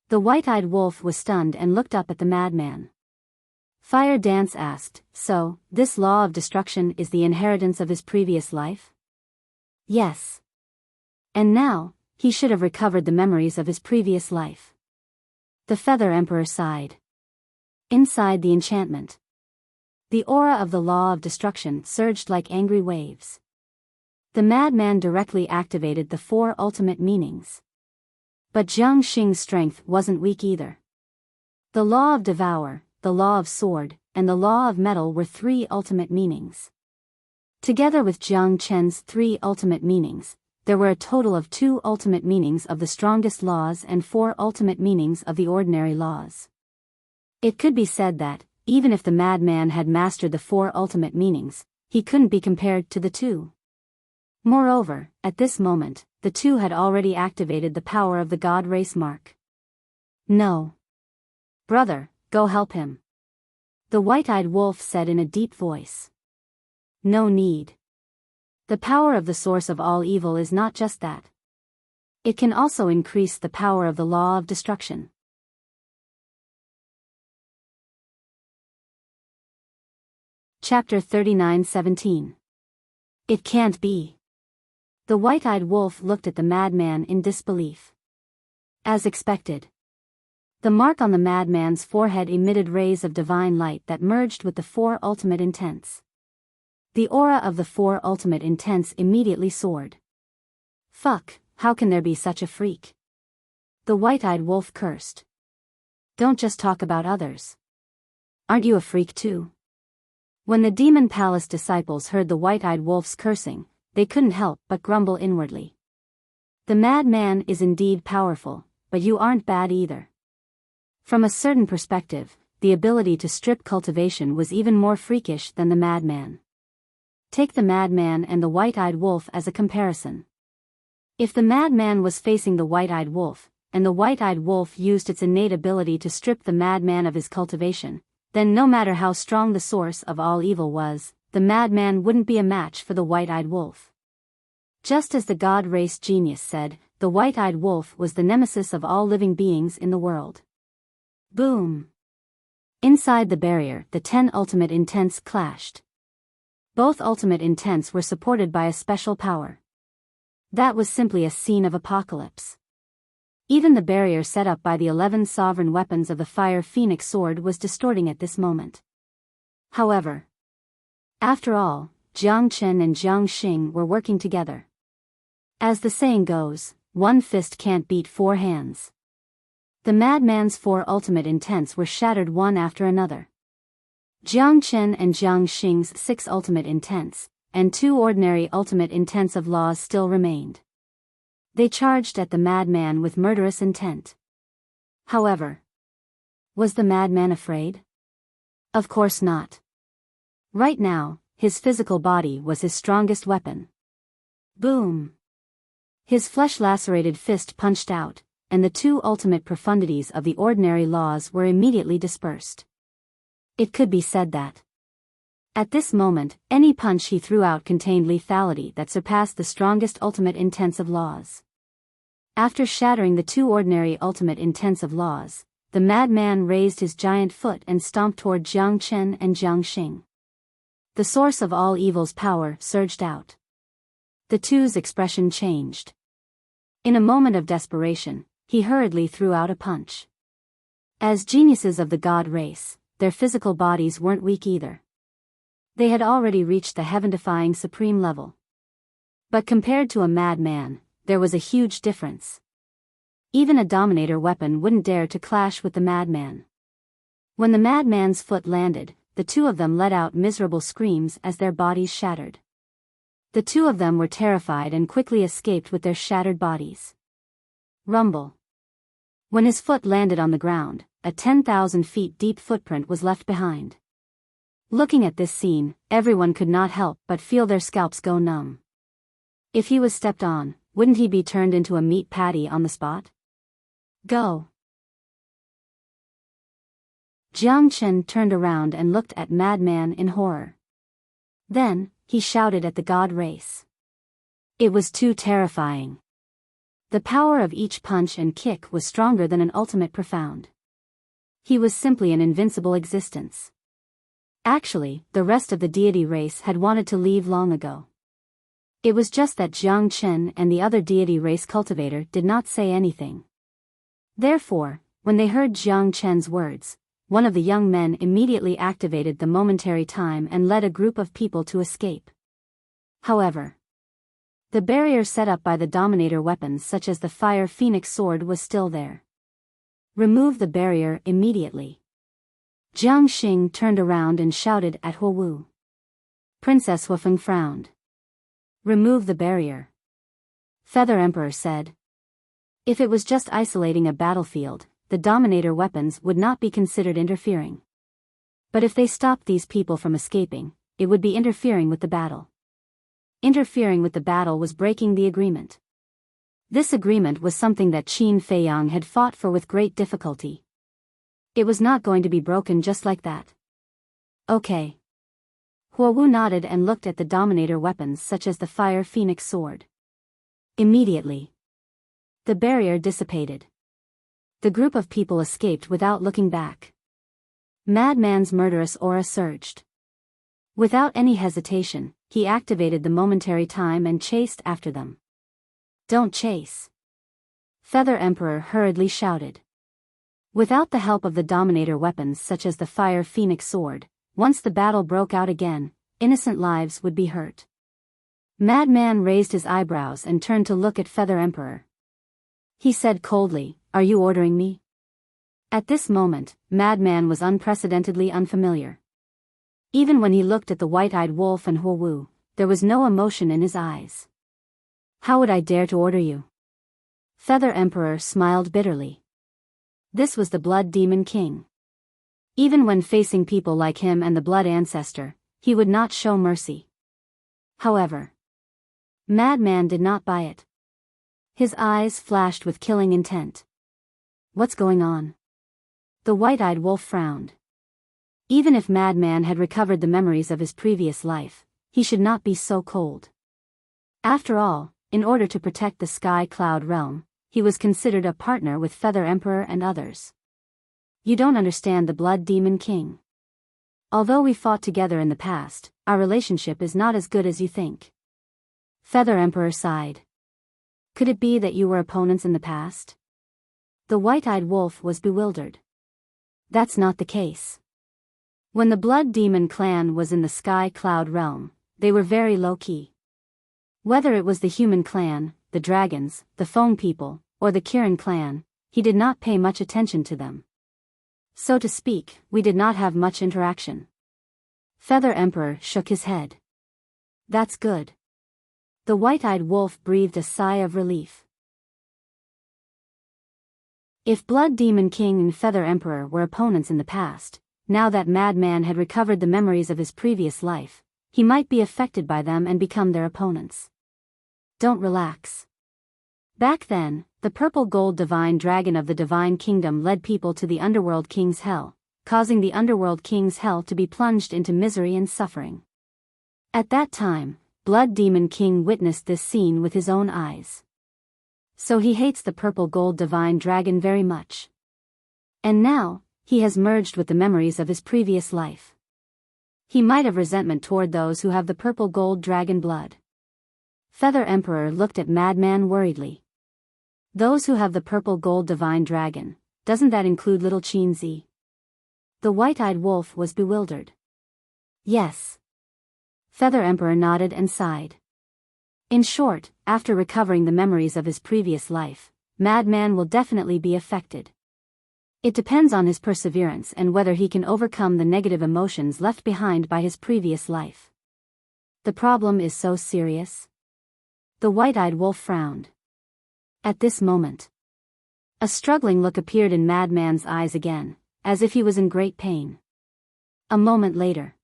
The white-eyed wolf was stunned and looked up at the madman. Fire Dance asked, so, this law of destruction is the inheritance of his previous life? Yes. And now, he should have recovered the memories of his previous life. The Feather Emperor sighed. Inside the enchantment. The aura of the law of destruction surged like angry waves. The madman directly activated the 4 ultimate meanings. But Jiang Xing's strength wasn't weak either. The law of devour, the law of sword, and the law of metal were 3 ultimate meanings. Together with Jiang Chen's 3 ultimate meanings, there were a total of 2 ultimate meanings of the strongest laws and 4 ultimate meanings of the ordinary laws. It could be said that, even if the madman had mastered the 4 ultimate meanings, he couldn't be compared to the 2. Moreover, at this moment, the 2 had already activated the power of the God Race mark. No. Brother, go help him. The white-eyed wolf said in a deep voice. No need. The power of the source of all evil is not just that. It can also increase the power of the law of destruction. Chapter 39:17. It can't be. The white-eyed wolf looked at the madman in disbelief. As expected. The mark on the madman's forehead emitted rays of divine light that merged with the 4 ultimate intents. The aura of the 4 ultimate intents immediately soared. Fuck, how can there be such a freak? The white-eyed wolf cursed. Don't just talk about others. Aren't you a freak too? When the Demon Palace disciples heard the white-eyed wolf's cursing, they couldn't help but grumble inwardly. The madman is indeed powerful, but you aren't bad either. From a certain perspective, the ability to strip cultivation was even more freakish than the madman. Take the madman and the white-eyed wolf as a comparison. If the madman was facing the white-eyed wolf, and the white-eyed wolf used its innate ability to strip the madman of his cultivation, then no matter how strong the source of all evil was, the madman wouldn't be a match for the white-eyed wolf. Just as the God Race genius said, the white-eyed wolf was the nemesis of all living beings in the world. Boom! Inside the barrier, the 10 ultimate intents clashed. Both ultimate intents were supported by a special power. That was simply a scene of apocalypse. Even the barrier set up by the 11 sovereign weapons of the Fire Phoenix Sword was distorting at this moment. However, after all, Jiang Chen and Jiang Xing were working together. As the saying goes, one fist can't beat 4 hands. The madman's 4 ultimate intents were shattered one after another. Jiang Chen and Jiang Xing's 6 ultimate intents, and 2 ordinary ultimate intents of laws still remained. They charged at the madman with murderous intent. However, was the madman afraid? Of course not. Right now, his physical body was his strongest weapon. Boom! His flesh-lacerated fist punched out, and the 2 ultimate profundities of the ordinary laws were immediately dispersed. It could be said that, at this moment, any punch he threw out contained lethality that surpassed the strongest ultimate intents of laws. After shattering the 2 ordinary ultimate intents of laws, the madman raised his giant foot and stomped toward Jiang Chen and Jiang Xing. The source of all evil's power surged out. The two's expression changed. In a moment of desperation, he hurriedly threw out a punch. As geniuses of the god race, their physical bodies weren't weak either. They had already reached the heaven-defying supreme level. But compared to a madman, there was a huge difference. Even a dominator weapon wouldn't dare to clash with the madman. When the madman's foot landed, the 2 of them let out miserable screams as their bodies shattered. The 2 of them were terrified and quickly escaped with their shattered bodies. Rumble. When his foot landed on the ground, a 10,000 feet deep footprint was left behind. Looking at this scene, everyone could not help but feel their scalps go numb. If he was stepped on, wouldn't he be turned into a meat patty on the spot? Go! Jiang Chen turned around and looked at Madman in horror. Then, he shouted at the god race. It was too terrifying. The power of each punch and kick was stronger than an ultimate profound. He was simply an invincible existence. Actually, the rest of the deity race had wanted to leave long ago. It was just that Jiang Chen and the other deity race cultivator did not say anything. Therefore, when they heard Jiang Chen's words, one of the young men immediately activated the momentary time and led a group of people to escape. However, the barrier set up by the dominator weapons such as the Fire Phoenix Sword was still there. Remove the barrier immediately. Jiang Xing turned around and shouted at Huowu. Princess Huofeng frowned. Remove the barrier. Feather Emperor said. If it was just isolating a battlefield, the dominator weapons would not be considered interfering. But if they stopped these people from escaping, it would be interfering with the battle. Interfering with the battle was breaking the agreement. This agreement was something that Qin Feiyang had fought for with great difficulty. It was not going to be broken just like that. Okay. Huowu nodded and looked at the dominator weapons such as the Fire Phoenix Sword. Immediately, the barrier dissipated. The group of people escaped without looking back. Madman's murderous aura surged. Without any hesitation, he activated the momentary time and chased after them. Don't chase! Feather Emperor hurriedly shouted. Without the help of the dominator weapons such as the Fire Phoenix Sword, once the battle broke out again, innocent lives would be hurt. Madman raised his eyebrows and turned to look at Feather Emperor. He said coldly, "Are you ordering me?" At this moment, Madman was unprecedentedly unfamiliar. Even when he looked at the white-eyed wolf and Huowu, there was no emotion in his eyes. How would I dare to order you? Feather Emperor smiled bitterly. This was the Blood Demon King. Even when facing people like him and the Blood Ancestor, he would not show mercy. However, Madman did not buy it. His eyes flashed with killing intent. What's going on? The white-eyed wolf frowned. Even if Madman had recovered the memories of his previous life, he should not be so cold. After all, in order to protect the Sky Cloud realm, he was considered a partner with Feather Emperor and others. You don't understand the Blood Demon King. Although we fought together in the past, our relationship is not as good as you think. Feather Emperor sighed. Could it be that you were opponents in the past? The white-eyed wolf was bewildered. That's not the case. When the Blood Demon clan was in the Sky Cloud realm, they were very low-key. Whether it was the human clan, the dragons, the Fong people, or the Kirin clan, he did not pay much attention to them. So to speak, we did not have much interaction. Feather Emperor shook his head. That's good. The white-eyed wolf breathed a sigh of relief. If Blood Demon King and Feather Emperor were opponents in the past, now that Madman had recovered the memories of his previous life, he might be affected by them and become their opponents. Don't relax. Back then, the purple gold divine dragon of the Divine Kingdom led people to the Underworld King's hell, causing the Underworld King's hell to be plunged into misery and suffering. At that time, Blood Demon King witnessed this scene with his own eyes. So he hates the purple gold divine dragon very much. And now, he has merged with the memories of his previous life. He might have resentment toward those who have the purple gold dragon blood. Feather Emperor looked at Madman worriedly. Those who have the purple gold divine dragon, doesn't that include little Chinzi? The white-eyed wolf was bewildered. Yes. Feather Emperor nodded and sighed. In short, after recovering the memories of his previous life, Madman will definitely be affected. It depends on his perseverance and whether he can overcome the negative emotions left behind by his previous life. The problem is so serious. The white-eyed wolf frowned. At this moment, a struggling look appeared in Madman's eyes again, as if he was in great pain. A moment later,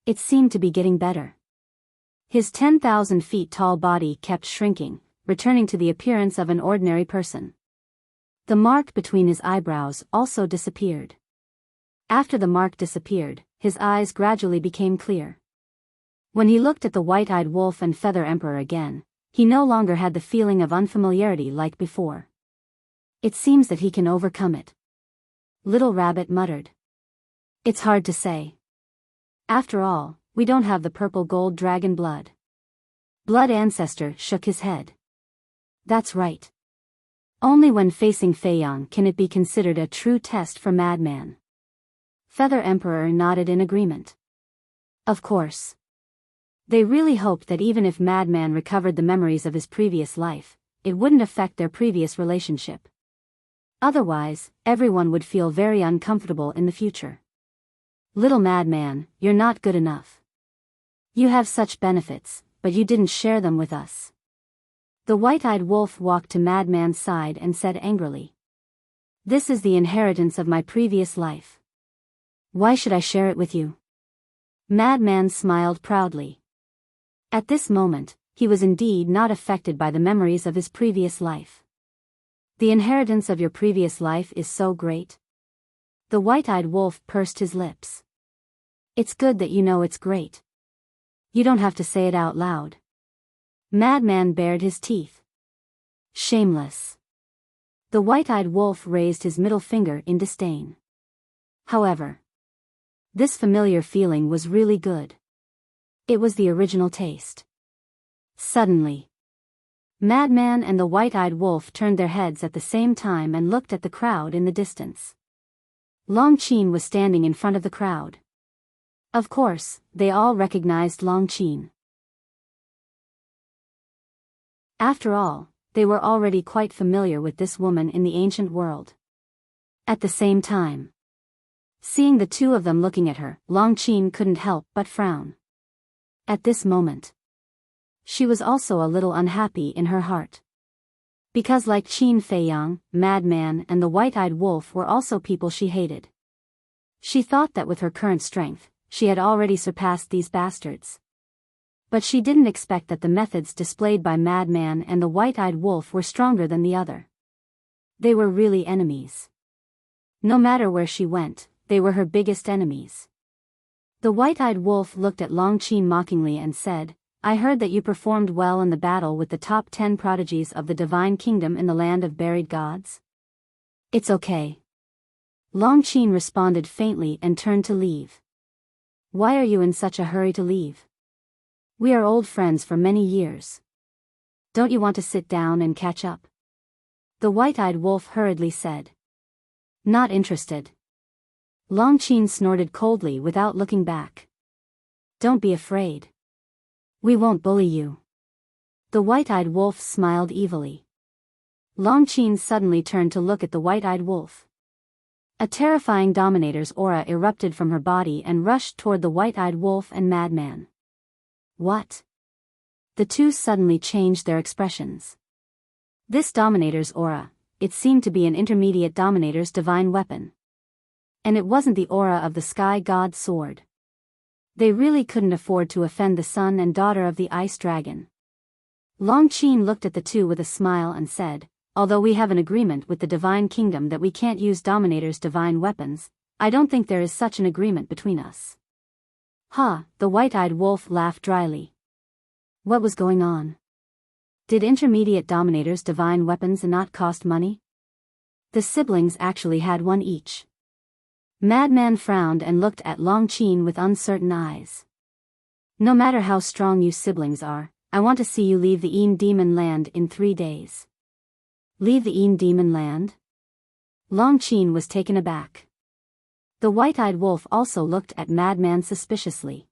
it seemed to be getting better. His 10,000 feet tall body kept shrinking, returning to the appearance of an ordinary person. The mark between his eyebrows also disappeared. After the mark disappeared, his eyes gradually became clear. When he looked at the white-eyed wolf and Feather Emperor again, he no longer had the feeling of unfamiliarity like before. It seems that he can overcome it. Little Rabbit muttered. It's hard to say. After all, we don't have the purple gold dragon blood. Blood Ancestor shook his head. That's right. Only when facing Feiyang can it be considered a true test for Madman. Feather Emperor nodded in agreement. Of course. They really hoped that even if Madman recovered the memories of his previous life, it wouldn't affect their previous relationship. Otherwise, everyone would feel very uncomfortable in the future. Little Madman, you're not good enough. You have such benefits, but you didn't share them with us. The white-eyed wolf walked to Madman's side and said angrily. This is the inheritance of my previous life. Why should I share it with you? Madman smiled proudly. At this moment, he was indeed not affected by the memories of his previous life. The inheritance of your previous life is so great. The white-eyed wolf pursed his lips. It's good that you know it's great. You don't have to say it out loud. Madman bared his teeth. Shameless. The white-eyed wolf raised his middle finger in disdain. However, this familiar feeling was really good. It was the original taste. Suddenly, Madman and the white-eyed wolf turned their heads at the same time and looked at the crowd in the distance. Long Qin was standing in front of the crowd. Of course, they all recognized Long Qin. After all, they were already quite familiar with this woman in the ancient world. At the same time, seeing the two of them looking at her, Long Qin couldn't help but frown. At this moment, she was also a little unhappy in her heart. Because like Qin Feiyang, Madman and the white-eyed wolf were also people she hated. She thought that with her current strength, she had already surpassed these bastards. But she didn't expect that the methods displayed by Madman and the white-eyed wolf were stronger than the other. They were really enemies. No matter where she went, they were her biggest enemies. The white-eyed wolf looked at Long Qin mockingly and said, I heard that you performed well in the battle with the top 10 prodigies of the Divine Kingdom in the land of buried gods. It's okay. Longqin responded faintly and turned to leave. Why are you in such a hurry to leave? We are old friends for many years. Don't you want to sit down and catch up? The white-eyed wolf hurriedly said. Not interested. Longqin snorted coldly without looking back. Don't be afraid. We won't bully you. The white-eyed wolf smiled evilly. Longqin suddenly turned to look at the white-eyed wolf. A terrifying dominator's aura erupted from her body and rushed toward the white-eyed wolf and madman. What? The two suddenly changed their expressions. This dominator's aura, it seemed to be an intermediate dominator's divine weapon. And it wasn't the aura of the sky god's sword. They really couldn't afford to offend the son and daughter of the ice dragon. Longqin looked at the two with a smile and said, although we have an agreement with the divine kingdom that we can't use dominator's divine weapons, I don't think there is such an agreement between us. The white-eyed wolf laughed dryly. What was going on? Did intermediate dominators' divine weapons not cost money? The siblings actually had one each. Madman frowned and looked at Longqin with uncertain eyes. No matter how strong you siblings are, I want to see you leave the Een Demon Land in 3 days. Leave the Een Demon Land? Longqin was taken aback. The white-eyed wolf also looked at Madman suspiciously.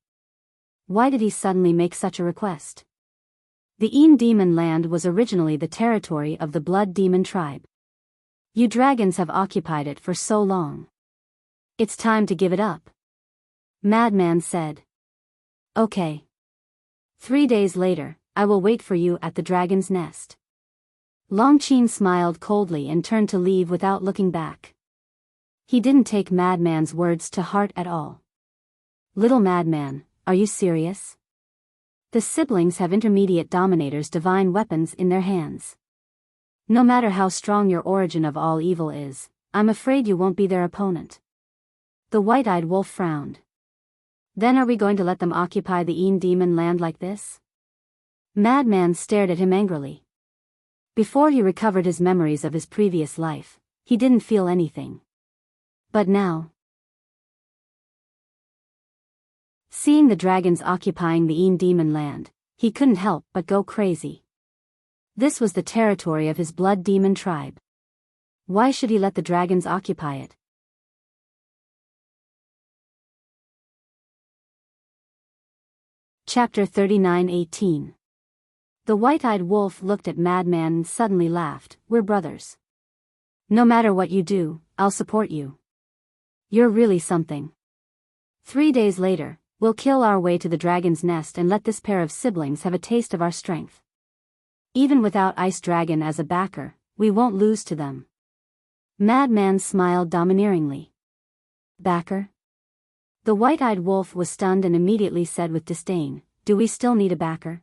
Why did he suddenly make such a request? The Een Demon Land was originally the territory of the Blood Demon tribe. You dragons have occupied it for so long. It's time to give it up. Madman said. Okay. 3 days later, I will wait for you at the dragon's nest. Longqin smiled coldly and turned to leave without looking back. He didn't take Madman's words to heart at all. Little Madman, are you serious? The siblings have intermediate dominators' divine weapons in their hands. No matter how strong your origin of all evil is, I'm afraid you won't be their opponent. The white-eyed wolf frowned. Then are we going to let them occupy the Een Demon Land like this? Madman stared at him angrily. Before he recovered his memories of his previous life, he didn't feel anything. But now, seeing the dragons occupying the Een Demon Land, he couldn't help but go crazy. This was the territory of his blood demon tribe. Why should he let the dragons occupy it? Chapter 39:18. The white-eyed wolf looked at Madman and suddenly laughed. We're brothers. No matter what you do, I'll support you. You're really something. 3 days later, we'll kill our way to the dragon's nest and let this pair of siblings have a taste of our strength. Even without Ice Dragon as a backer, we won't lose to them. Madman smiled domineeringly. Backer? The white-eyed wolf was stunned and immediately said with disdain, do we still need a backer?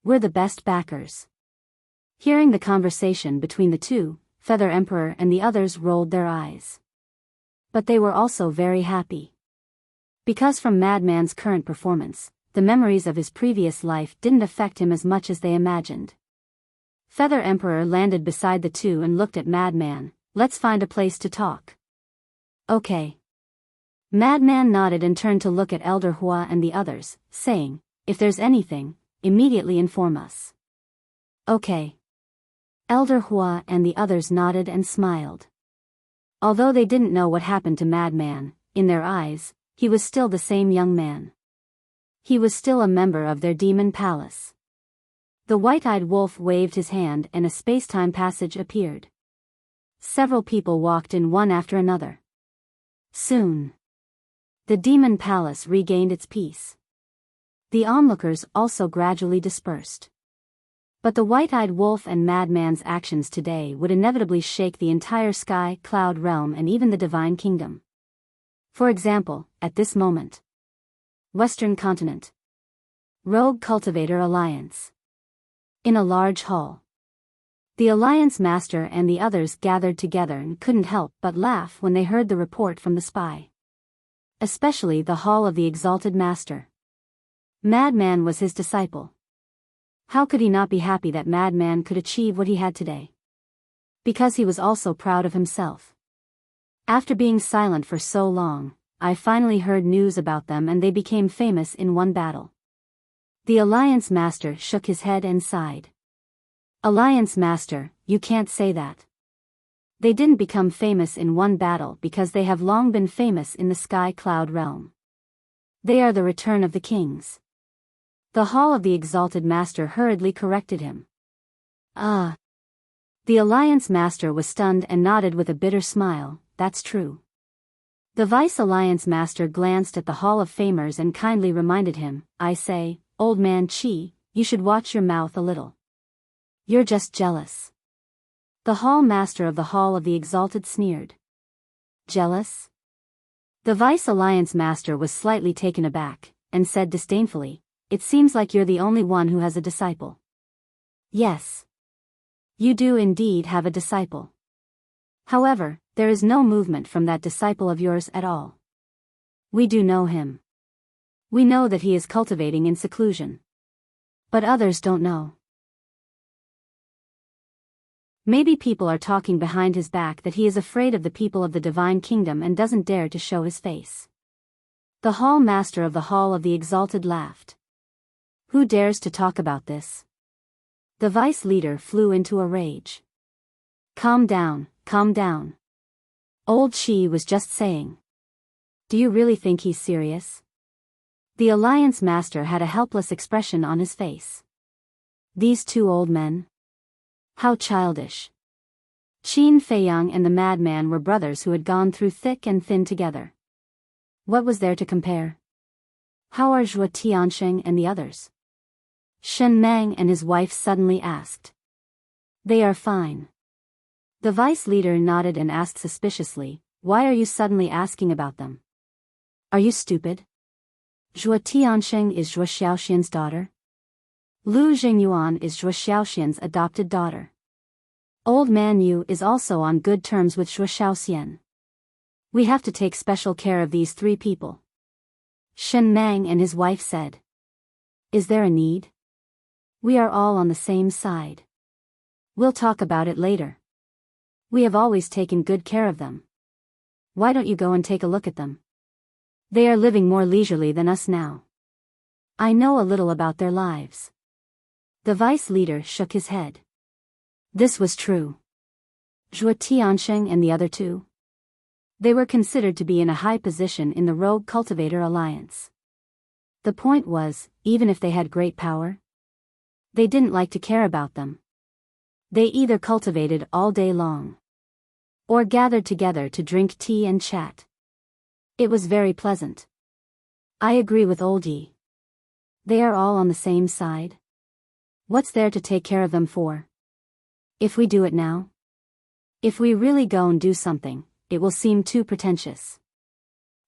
We're the best backers. Hearing the conversation between the two, Feather Emperor and the others rolled their eyes. But they were also very happy. Because from Madman's current performance, the memories of his previous life didn't affect him as much as they imagined. Feather Emperor landed beside the two and looked at Madman. Let's find a place to talk. Okay. Madman nodded and turned to look at Elder Hua and the others, saying, if there's anything, immediately inform us. Okay. Elder Hua and the others nodded and smiled. Although they didn't know what happened to Madman, in their eyes, he was still the same young man. He was still a member of their demon palace. The white-eyed wolf waved his hand and a space-time passage appeared. Several people walked in one after another. Soon, the demon palace regained its peace. The onlookers also gradually dispersed. But the white-eyed wolf and Madman's actions today would inevitably shake the entire sky, cloud realm and even the divine kingdom. For example, at this moment. Western Continent. Rogue Cultivator Alliance. In a large hall. The Alliance Master and the others gathered together and couldn't help but laugh when they heard the report from the spy. Especially the Hall of the Exalted Master. Madman was his disciple. How could he not be happy that Madman could achieve what he had today? Because he was also proud of himself. After being silent for so long, I finally heard news about them and they became famous in one battle. The Alliance Master shook his head and sighed. Alliance Master, you can't say that. They didn't become famous in one battle because they have long been famous in the Sky Cloud realm. They are the return of the kings. The Hall of the Exalted Master hurriedly corrected him. Ah. The Alliance Master was stunned and nodded with a bitter smile, that's true. The Vice Alliance Master glanced at the Hall of Famers and kindly reminded him, I say, Old Man Chi, you should watch your mouth a little. You're just jealous. The Hall Master of the Hall of the Exalted sneered. Jealous? The Vice Alliance Master was slightly taken aback, and said disdainfully, It seems like you're the only one who has a disciple. Yes. You do indeed have a disciple. However, there is no movement from that disciple of yours at all. We do know him. We know that he is cultivating in seclusion. But others don't know. Maybe people are talking behind his back that he is afraid of the people of the Divine Kingdom and doesn't dare to show his face. The Hall Master of the Hall of the Exalted laughed. Who dares to talk about this? The Vice Leader flew into a rage. Calm down, calm down. Old Chi was just saying. Do you really think he's serious? The Alliance Master had a helpless expression on his face. These two old men? How childish. Qin Feiyang and the madman were brothers who had gone through thick and thin together. What was there to compare? How are Zhuo Tiansheng and the others? Shen Meng and his wife suddenly asked. They are fine. The Vice Leader nodded and asked suspiciously, Why are you suddenly asking about them? Are you stupid? Zhuo Tiansheng is Zhuo Xiaoxian's daughter. Lu Jingyuan is Zhuo Xiaoxian's adopted daughter. Old Man Yu is also on good terms with Zhuo Xiaoxian. We have to take special care of these three people. Shen Meng and his wife said. Is there a need? We are all on the same side. We'll talk about it later. We have always taken good care of them. Why don't you go and take a look at them? They are living more leisurely than us now. I know a little about their lives. The Vice Leader shook his head. This was true. Zhuo Tiansheng and the other two? They were considered to be in a high position in the Rogue Cultivator Alliance. The point was, even if they had great power, they didn't like to care about them. They either cultivated all day long, or gathered together to drink tea and chat. It was very pleasant. I agree with Old Yi. They are all on the same side. What's there to take care of them for? If we do it now? If we really go and do something, it will seem too pretentious.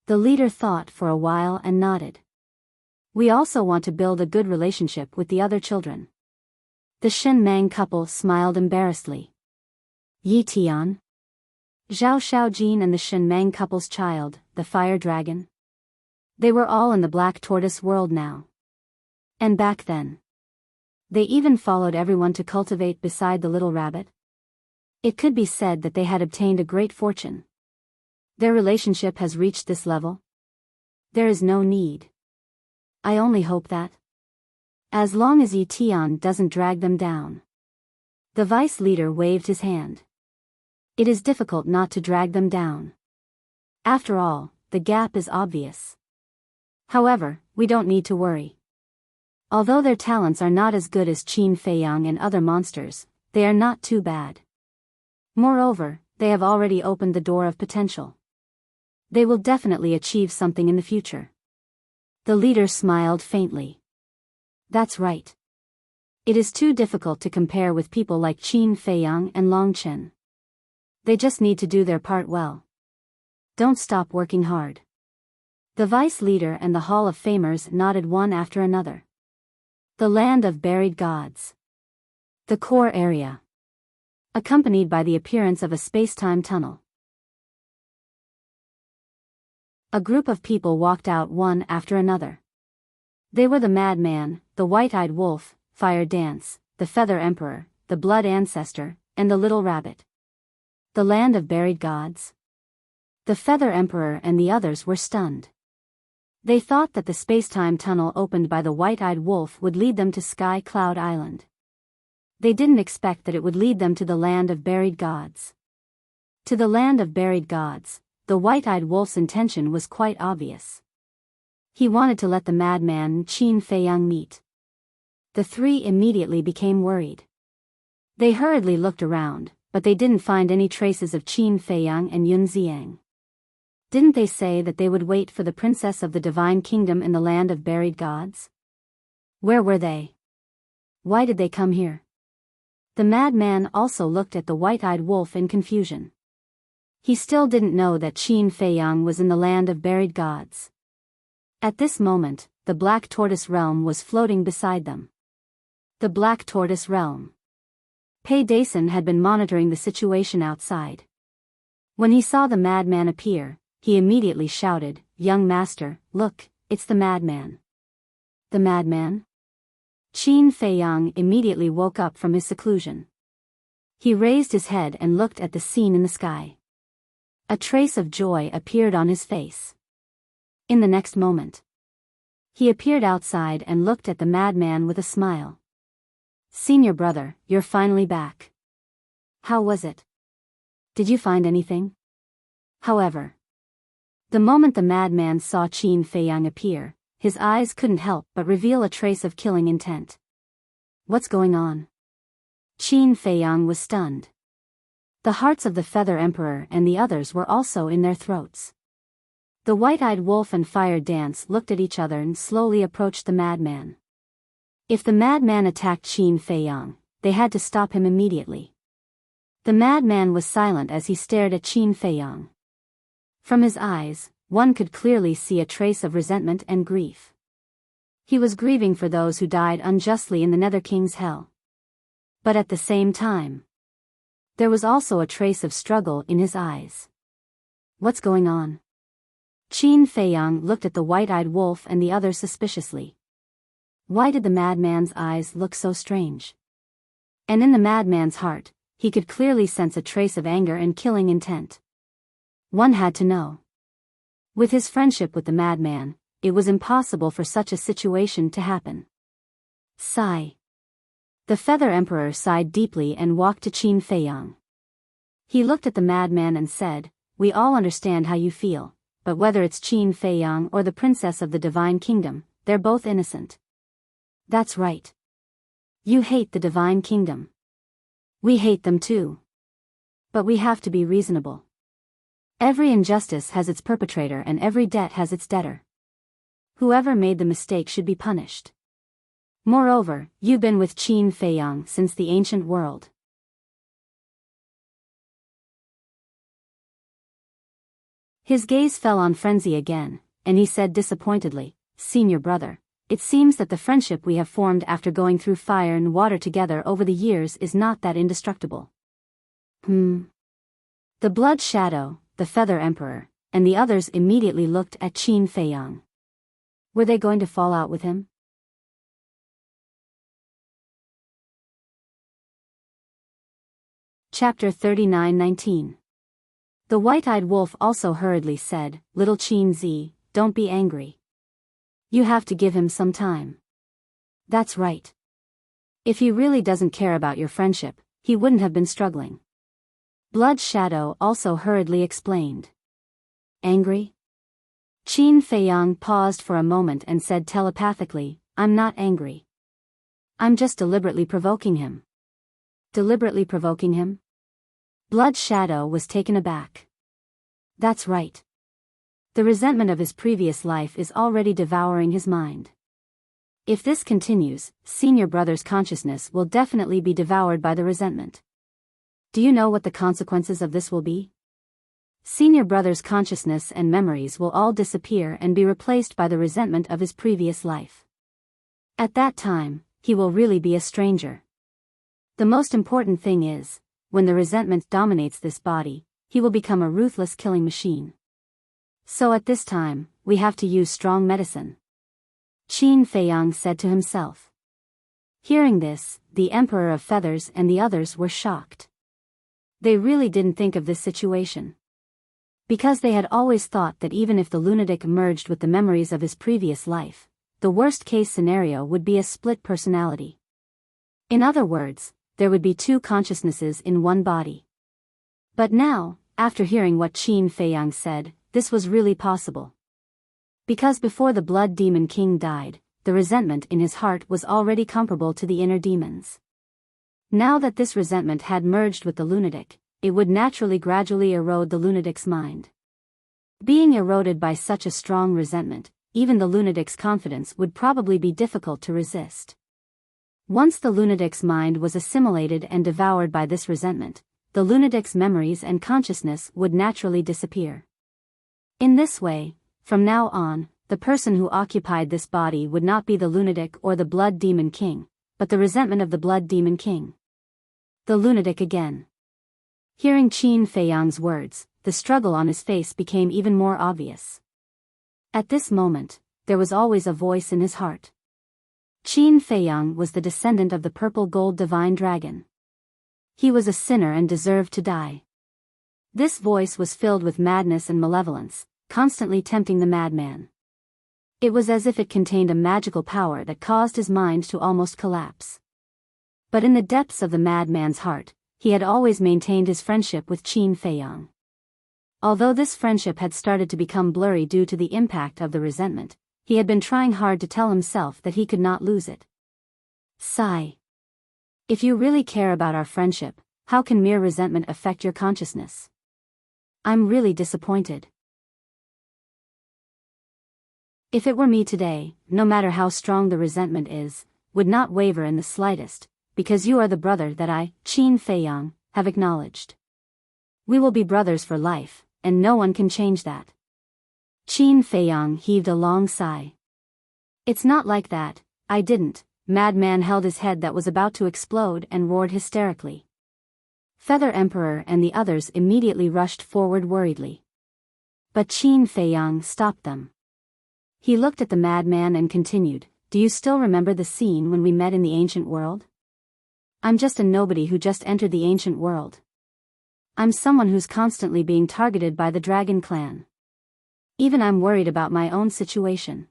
The leader thought for a while and nodded. We also want to build a good relationship with the other children. The Shen Meng couple smiled embarrassedly. Yi Tian? Zhao Xiaojin and the Shen Meng couple's child, the fire dragon? They were all in the Black Tortoise world now. And back then, they even followed everyone to cultivate beside the little rabbit. It could be said that they had obtained a great fortune. Their relationship has reached this level. There is no need. I only hope that. As long as Yi Tian doesn't drag them down. The Vice Leader waved his hand. It is difficult not to drag them down. After all, the gap is obvious. However, we don't need to worry. Although their talents are not as good as Qin Feiyang and other monsters, they are not too bad. Moreover, they have already opened the door of potential. They will definitely achieve something in the future. The leader smiled faintly. That's right. It is too difficult to compare with people like Qin Feiyang and Long Chen. They just need to do their part well. Don't stop working hard. The Vice Leader and the Hall of Famers nodded one after another. The Land of Buried Gods. The core area. Accompanied by the appearance of a space-time tunnel. A group of people walked out one after another. They were the madman, the white-eyed wolf, Fire Dance, the Feather Emperor, the Blood Ancestor, and the Little Rabbit. The land of buried gods? The Feather Emperor and the others were stunned. They thought that the space-time tunnel opened by the white-eyed wolf would lead them to Sky Cloud Island. They didn't expect that it would lead them to the land of buried gods. To the land of buried gods, the white-eyed wolf's intention was quite obvious. He wanted to let the madman Qin Feiyang meet. The three immediately became worried. They hurriedly looked around, but they didn't find any traces of Qin Feiyang and Yun Xiang. Didn't they say that they would wait for the princess of the divine kingdom in the land of buried gods? Where were they? Why did they come here? The madman also looked at the white-eyed wolf in confusion. He still didn't know that Qin Feiyang was in the land of buried gods. At this moment, the Black Tortoise Realm was floating beside them. The Black Tortoise Realm. Pei Dason had been monitoring the situation outside. When he saw the madman appear, he immediately shouted, "Young master, look, it's the madman." The madman? Qin Feiyang immediately woke up from his seclusion. He raised his head and looked at the scene in the sky. A trace of joy appeared on his face. In the next moment, he appeared outside and looked at the madman with a smile. "Senior brother, you're finally back. How was it? Did you find anything?" However, the moment the madman saw Qin Feiyang appear, his eyes couldn't help but reveal a trace of killing intent. What's going on? Qin Feiyang was stunned. The hearts of the Feather Emperor and the others were also in their throats. The white-eyed wolf and Fire Dance looked at each other and slowly approached the madman. If the madman attacked Qin Feiyang, they had to stop him immediately. The madman was silent as he stared at Qin Feiyang. From his eyes, one could clearly see a trace of resentment and grief. He was grieving for those who died unjustly in the Nether King's hell. But at the same time, there was also a trace of struggle in his eyes. What's going on? Qin Feiyang looked at the white-eyed wolf and the others suspiciously. Why did the madman's eyes look so strange? And in the madman's heart, he could clearly sense a trace of anger and killing intent. One had to know. With his friendship with the madman, it was impossible for such a situation to happen. Sigh. The Feather Emperor sighed deeply and walked to Qin Feiyang. He looked at the madman and said, "We all understand how you feel, but whether it's Qin Feiyang or the princess of the divine kingdom, they're both innocent." That's right. You hate the divine kingdom. We hate them too. But we have to be reasonable. Every injustice has its perpetrator and every debt has its debtor. Whoever made the mistake should be punished. Moreover, you've been with Qin Feiyang since the ancient world. His gaze fell on Frenzy again, and he said disappointedly, "Senior brother, it seems that the friendship we have formed after going through fire and water together over the years is not that indestructible." The Blood Shadow, the Feather Emperor, and the others immediately looked at Qin Feiyang. Were they going to fall out with him? Chapter 39:19. The white-eyed wolf also hurriedly said, "Little Qin Zi, don't be angry. You have to give him some time." That's right. If he really doesn't care about your friendship, he wouldn't have been struggling. Blood Shadow also hurriedly explained. Angry? Qin Feiyang paused for a moment and said telepathically, "I'm not angry. I'm just deliberately provoking him." Deliberately provoking him? Blood Shadow was taken aback. That's right. The resentment of his previous life is already devouring his mind. If this continues, Senior Brother's consciousness will definitely be devoured by the resentment. Do you know what the consequences of this will be? Senior Brother's consciousness and memories will all disappear and be replaced by the resentment of his previous life. At that time, he will really be a stranger. The most important thing is, when the resentment dominates this body, he will become a ruthless killing machine. So at this time, we have to use strong medicine. Qin Feiyang said to himself. Hearing this, the Emperor of Feathers and the others were shocked. They really didn't think of this situation. Because they had always thought that even if the lunatic merged with the memories of his previous life, the worst-case scenario would be a split personality. In other words, there would be two consciousnesses in one body. But now, after hearing what Qin Feiyang said, this was really possible. Because before the Blood Demon King died, the resentment in his heart was already comparable to the inner demons. Now that this resentment had merged with the lunatic, it would naturally gradually erode the lunatic's mind. Being eroded by such a strong resentment, even the lunatic's confidence would probably be difficult to resist. Once the lunatic's mind was assimilated and devoured by this resentment, the lunatic's memories and consciousness would naturally disappear. In this way, from now on, the person who occupied this body would not be the lunatic or the Blood Demon King, but the resentment of the Blood Demon King. The lunatic again. Hearing Qin Feiyang's words, the struggle on his face became even more obvious. At this moment, there was always a voice in his heart. Qin Feiyang was the descendant of the purple gold divine dragon. He was a sinner and deserved to die. This voice was filled with madness and malevolence, constantly tempting the madman. It was as if it contained a magical power that caused his mind to almost collapse. But in the depths of the madman's heart, he had always maintained his friendship with Qin Feiyang. Although this friendship had started to become blurry due to the impact of the resentment, he had been trying hard to tell himself that he could not lose it. Sigh. If you really care about our friendship, how can mere resentment affect your consciousness? I'm really disappointed. If it were me today, no matter how strong the resentment is, would not waver in the slightest, because you are the brother that I, Qin Feiyang, have acknowledged. We will be brothers for life, and no one can change that. Qin Feiyang heaved a long sigh. It's not like that, I didn't. Madman held his head that was about to explode and roared hysterically. Feather Emperor and the others immediately rushed forward worriedly. But Qin Feiyang stopped them. He looked at the madman and continued, Do you still remember the scene when we met in the ancient world? I'm just a nobody who just entered the ancient world. I'm someone who's constantly being targeted by the Dragon Clan. Even I'm worried about my own situation.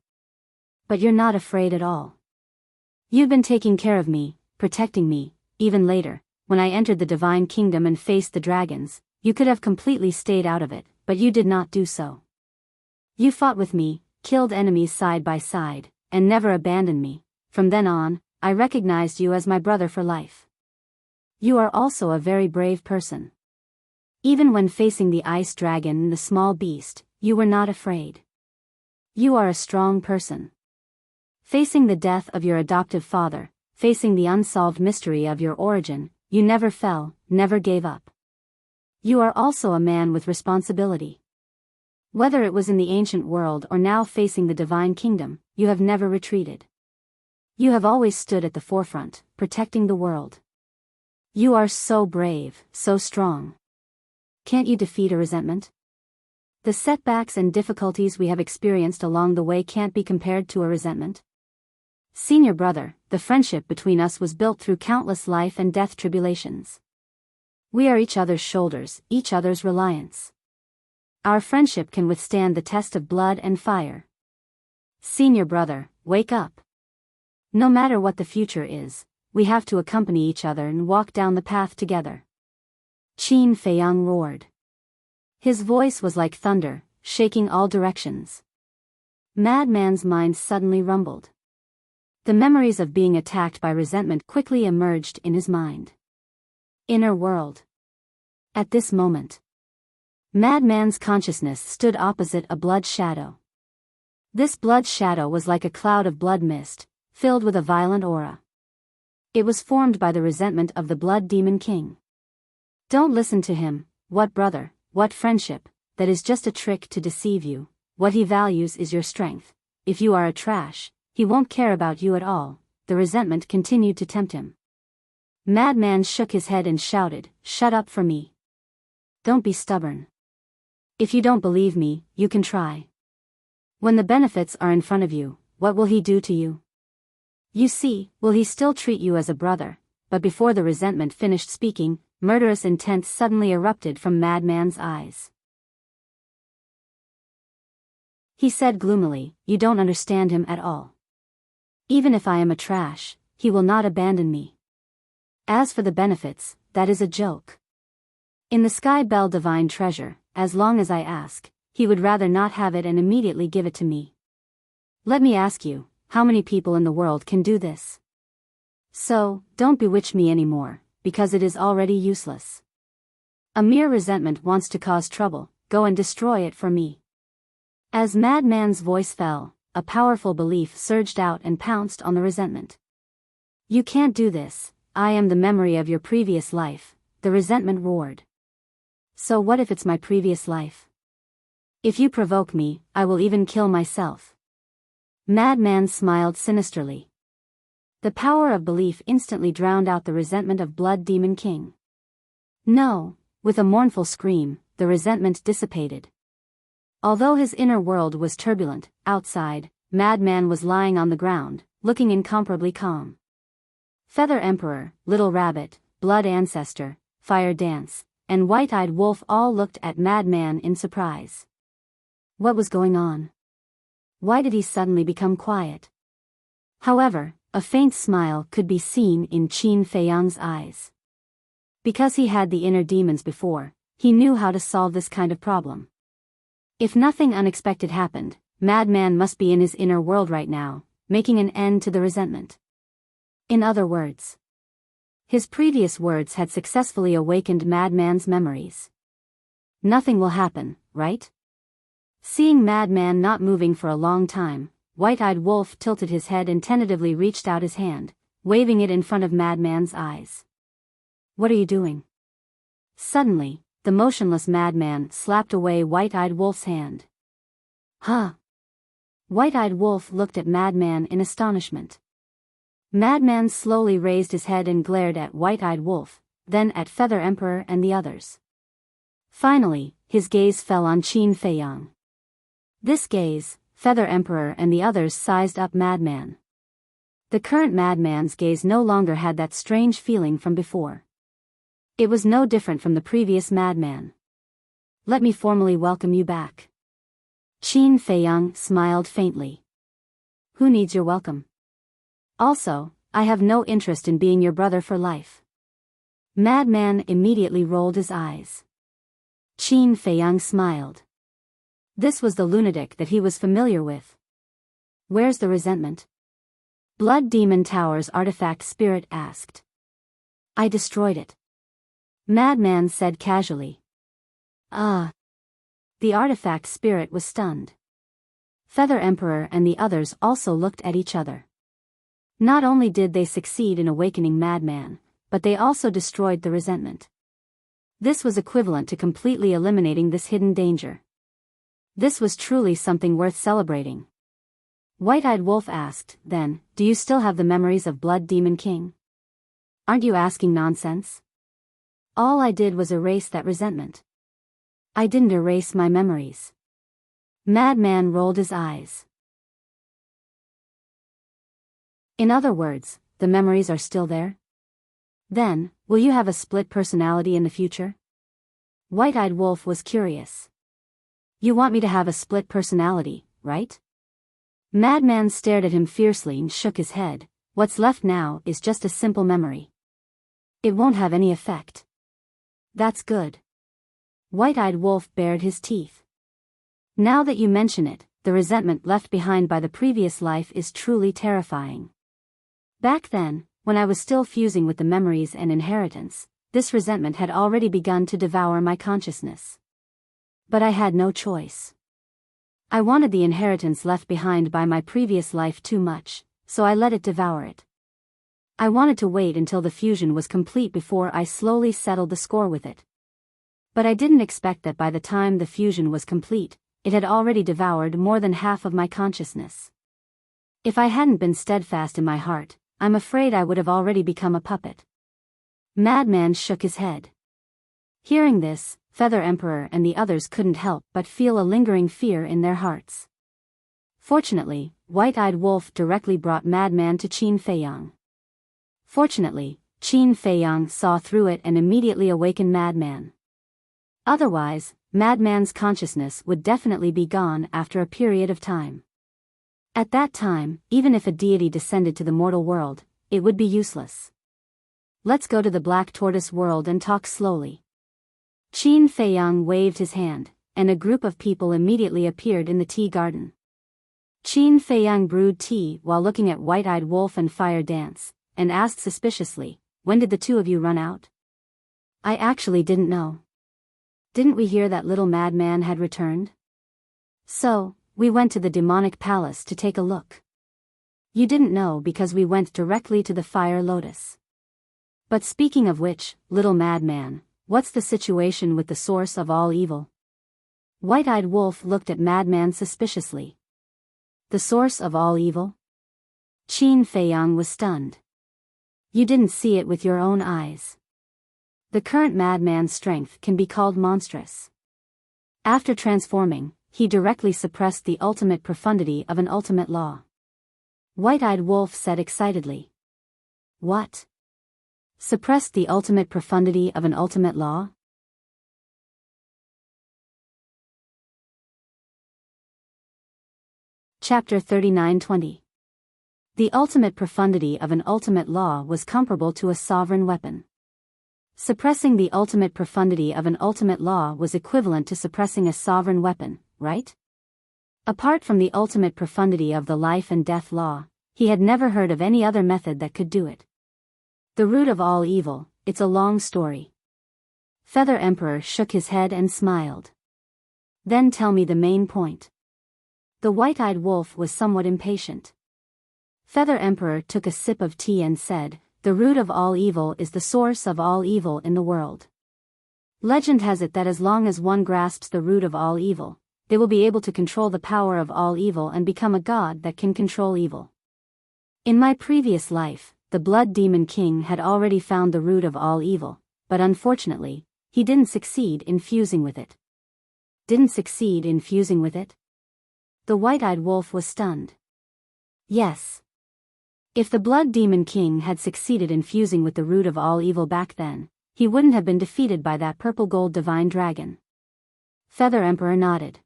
But you're not afraid at all. You've been taking care of me, protecting me, even later, when I entered the Divine Kingdom and faced the dragons, you could have completely stayed out of it, but you did not do so. You fought with me, killed enemies side by side, and never abandoned me. From then on, I recognized you as my brother for life. You are also a very brave person. Even when facing the ice dragon and the small beast, you were not afraid. You are a strong person. Facing the death of your adoptive father, facing the unsolved mystery of your origin, you never fell, never gave up. You are also a man with responsibility. Whether it was in the ancient world or now facing the Divine Kingdom, you have never retreated. You have always stood at the forefront, protecting the world. You are so brave, so strong. Can't you defeat a resentment? The setbacks and difficulties we have experienced along the way can't be compared to a resentment. Senior brother, the friendship between us was built through countless life and death tribulations. We are each other's shoulders, each other's reliance. Our friendship can withstand the test of blood and fire. Senior brother, wake up. No matter what the future is, we have to accompany each other and walk down the path together. Qin Feiyang roared. His voice was like thunder, shaking all directions. Madman's mind suddenly rumbled. The memories of being attacked by resentment quickly emerged in his mind. Inner world. At this moment, Madman's consciousness stood opposite a blood shadow. This blood shadow was like a cloud of blood mist, filled with a violent aura. It was formed by the resentment of the Blood Demon King. Don't listen to him, what brother, what friendship, that is just a trick to deceive you. What he values is your strength. If you are a trash, he won't care about you at all. The resentment continued to tempt him. Madman shook his head and shouted, Shut up for me. Don't be stubborn. If you don't believe me, you can try. When the benefits are in front of you, what will he do to you? You see, will he still treat you as a brother? But before the resentment finished speaking, murderous intent suddenly erupted from Madman's eyes. He said gloomily, "You don't understand him at all. Even if I am a trash, he will not abandon me. As for the benefits, that is a joke. In the Sky Bell divine treasure, as long as I ask, he would rather not have it and immediately give it to me. Let me ask you, how many people in the world can do this? So, don't bewitch me anymore, because it is already useless. A mere resentment wants to cause trouble, go and destroy it for me." As Madman's voice fell, a powerful belief surged out and pounced on the resentment. "You can't do this, I am the memory of your previous life," the resentment roared. "So what if it's my previous life? If you provoke me, I will even kill myself." Madman smiled sinisterly. The power of belief instantly drowned out the resentment of Blood Demon King. No, with a mournful scream, the resentment dissipated. Although his inner world was turbulent, outside, Madman was lying on the ground, looking incomparably calm. Feather Emperor, Little Rabbit, Blood Ancestor, Fire Dance, and White-Eyed Wolf all looked at Madman in surprise. What was going on? Why did he suddenly become quiet? However, a faint smile could be seen in Qin Feiyang's eyes. Because he had the inner demons before, he knew how to solve this kind of problem. If nothing unexpected happened, Madman must be in his inner world right now, making an end to the resentment. In other words, his previous words had successfully awakened Madman's memories. Nothing will happen, right? Seeing Madman not moving for a long time, White-Eyed Wolf tilted his head and tentatively reached out his hand, waving it in front of Madman's eyes. "What are you doing?" Suddenly, the motionless Madman slapped away White-Eyed Wolf's hand. "Huh?" White-Eyed Wolf looked at Madman in astonishment. Madman slowly raised his head and glared at White-Eyed Wolf, then at Feather Emperor and the others. Finally, his gaze fell on Qin Feiyang. This gaze, Feather Emperor and the others sized up Madman. The current Madman's gaze no longer had that strange feeling from before. It was no different from the previous Madman. "Let me formally welcome you back." Qin Feiyang smiled faintly. "Who needs your welcome? Also, I have no interest in being your brother for life." Madman immediately rolled his eyes. Qin Feiyang smiled. This was the lunatic that he was familiar with. "Where's the resentment?" Blood Demon Tower's artifact spirit asked. "I destroyed it," Madman said casually. "Ah." The artifact spirit was stunned. Feather Emperor and the others also looked at each other. Not only did they succeed in awakening Madman, but they also destroyed the resentment. This was equivalent to completely eliminating this hidden danger. This was truly something worth celebrating. White-Eyed Wolf asked, "Then, do you still have the memories of Blood Demon King? Aren't you asking nonsense? All I did was erase that resentment." "I didn't erase my memories." Madman rolled his eyes. "In other words, the memories are still there? Then, will you have a split personality in the future?" White-Eyed Wolf was curious. "You want me to have a split personality, right?" Madman stared at him fiercely and shook his head. "What's left now is just a simple memory. It won't have any effect." "That's good." White-Eyed Wolf bared his teeth. "Now that you mention it, the resentment left behind by the previous life is truly terrifying. Back then, when I was still fusing with the memories and inheritance, this resentment had already begun to devour my consciousness. But I had no choice. I wanted the inheritance left behind by my previous life too much, so I let it devour it. I wanted to wait until the fusion was complete before I slowly settled the score with it. But I didn't expect that by the time the fusion was complete, it had already devoured more than half of my consciousness. If I hadn't been steadfast in my heart, I'm afraid I would have already become a puppet." Madman shook his head. Hearing this, Feather Emperor and the others couldn't help but feel a lingering fear in their hearts. Fortunately, White-Eyed Wolf directly brought Madman to Qin Feiyang. Fortunately, Qin Feiyang saw through it and immediately awakened Madman. Otherwise, Madman's consciousness would definitely be gone after a period of time. At that time, even if a deity descended to the mortal world, it would be useless. Let's go to the Black Tortoise world and talk slowly. Qin Feiyang waved his hand, and a group of people immediately appeared in the tea garden. Qin Feiyang brewed tea while looking at White-Eyed Wolf and Fire Dance, and asked suspiciously, "When did the two of you run out?" "I actually didn't know. Didn't we hear that little madman had returned? So, we went to the demonic palace to take a look." "You didn't know because we went directly to the Fire Lotus. But speaking of which, little madman, what's the situation with the source of all evil?" White-Eyed Wolf looked at Madman suspiciously. "The source of all evil?" Qin Feiyang was stunned. "You didn't see it with your own eyes. The current madman's strength can be called monstrous. After transforming, he directly suppressed the ultimate profundity of an ultimate law." White-Eyed Wolf said excitedly. "What? Suppressed the ultimate profundity of an ultimate law?" Chapter 39:20. The ultimate profundity of an ultimate law was comparable to a sovereign weapon. Suppressing the ultimate profundity of an ultimate law was equivalent to suppressing a sovereign weapon, right? Apart from the ultimate profundity of the life and death law, he had never heard of any other method that could do it. The root of all evil, it's a long story. Feather Emperor shook his head and smiled. "Then tell me the main point." The White-Eyed Wolf was somewhat impatient. Feather Emperor took a sip of tea and said, "The root of all evil is the source of all evil in the world. Legend has it that as long as one grasps the root of all evil, they will be able to control the power of all evil and become a god that can control evil. In my previous life, the Blood Demon King had already found the root of all evil, but unfortunately, he didn't succeed in fusing with it." "Didn't succeed in fusing with it?" The White-Eyed Wolf was stunned. "Yes. If the Blood Demon King had succeeded in fusing with the root of all evil back then, he wouldn't have been defeated by that purple-gold divine dragon." Feather Emperor nodded.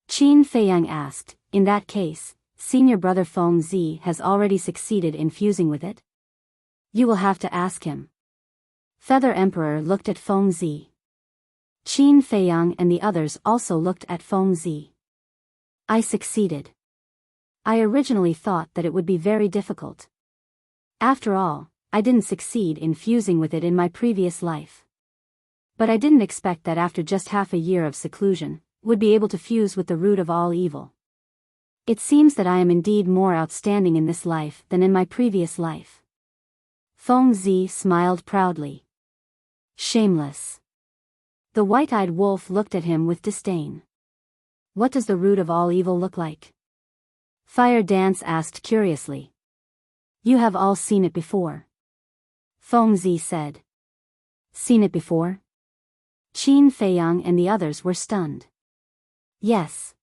Qin Feiyang asked, "In that case, senior brother Feng Zi has already succeeded in fusing with it?" "You will have to ask him." Feather Emperor looked at Feng Zi. Qin Feiyang and the others also looked at Feng Zi. "I succeeded. I originally thought that it would be very difficult. After all, I didn't succeed in fusing with it in my previous life. But I didn't expect that after just half a year of seclusion, would be able to fuse with the root of all evil. It seems that I am indeed more outstanding in this life than in my previous life." Feng Zi smiled proudly. "Shameless." The White-Eyed Wolf looked at him with disdain. "What does the root of all evil look like?" Fire Dance asked curiously. "You have all seen it before." Feng Zi said. "Seen it before?" Qin Feiyang and the others were stunned. "Yes."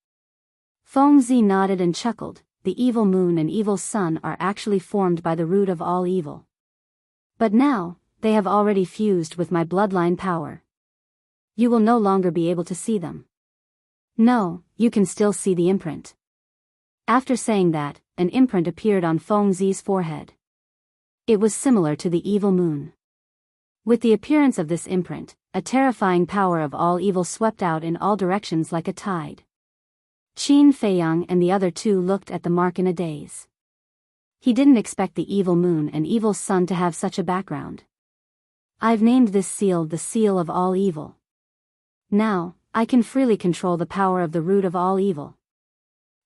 Feng Zi nodded and chuckled. "The evil moon and evil sun are actually formed by the root of all evil. But now, they have already fused with my bloodline power. You will no longer be able to see them." "No, you can still see the imprint." After saying that, an imprint appeared on Feng Zi's forehead. It was similar to the evil moon. With the appearance of this imprint, a terrifying power of all evil swept out in all directions like a tide. Qin Feiyang and the other two looked at the mark in a daze. He didn't expect the evil moon and evil sun to have such a background. "I've named this seal the seal of all evil. Now, I can freely control the power of the root of all evil.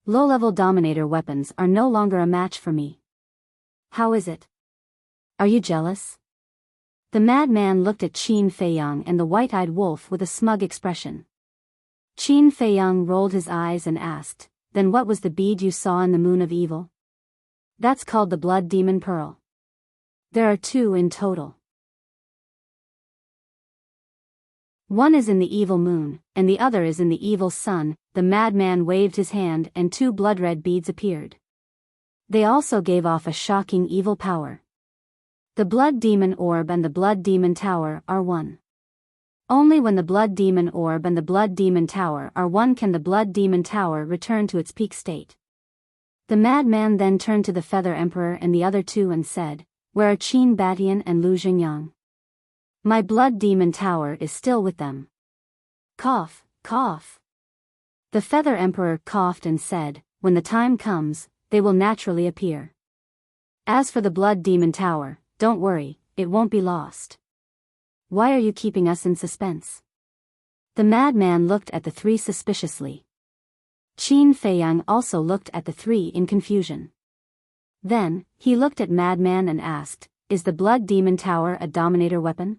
Low-level dominator weapons are no longer a match for me. How is it? Are you jealous?" The madman looked at Qin Feiyang and the White-Eyed Wolf with a smug expression. Qin Feiyang rolled his eyes and asked, "Then what was the bead you saw in the moon of evil?" "That's called the Blood Demon Pearl. There are 2 in total." One is in the evil moon, and the other is in the evil sun. The madman waved his hand and two blood-red beads appeared. They also gave off a shocking evil power. The blood demon orb and the blood demon tower are one. Only when the blood demon orb and the blood demon tower are one can the blood demon tower return to its peak state. The madman then turned to the Feather Emperor and the other two and said, "Where are Qin Batian and Lu Jingyang? My blood demon tower is still with them." Cough, cough. The Feather Emperor coughed and said, "When the time comes, they will naturally appear. As for the blood demon tower, don't worry, it won't be lost. Why are you keeping us in suspense?" The madman looked at the three suspiciously. Qin Feiyang also looked at the three in confusion. Then, he looked at Madman and asked, "Is the blood demon tower a dominator weapon?"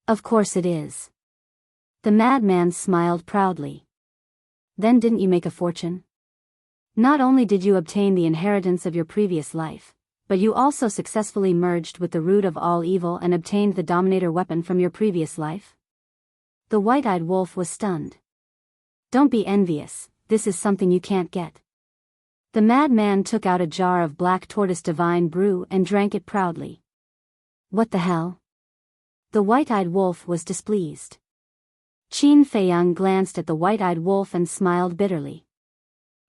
"Of course it is." The madman smiled proudly. "Then didn't you make a fortune? Not only did you obtain the inheritance of your previous life, but you also successfully merged with the root of all evil and obtained the dominator weapon from your previous life?" The white-eyed wolf was stunned. "Don't be envious, this is something you can't get." The madman took out a jar of black tortoise divine brew and drank it proudly. "What the hell?" The white-eyed wolf was displeased. Qin Feiyang glanced at the white-eyed wolf and smiled bitterly.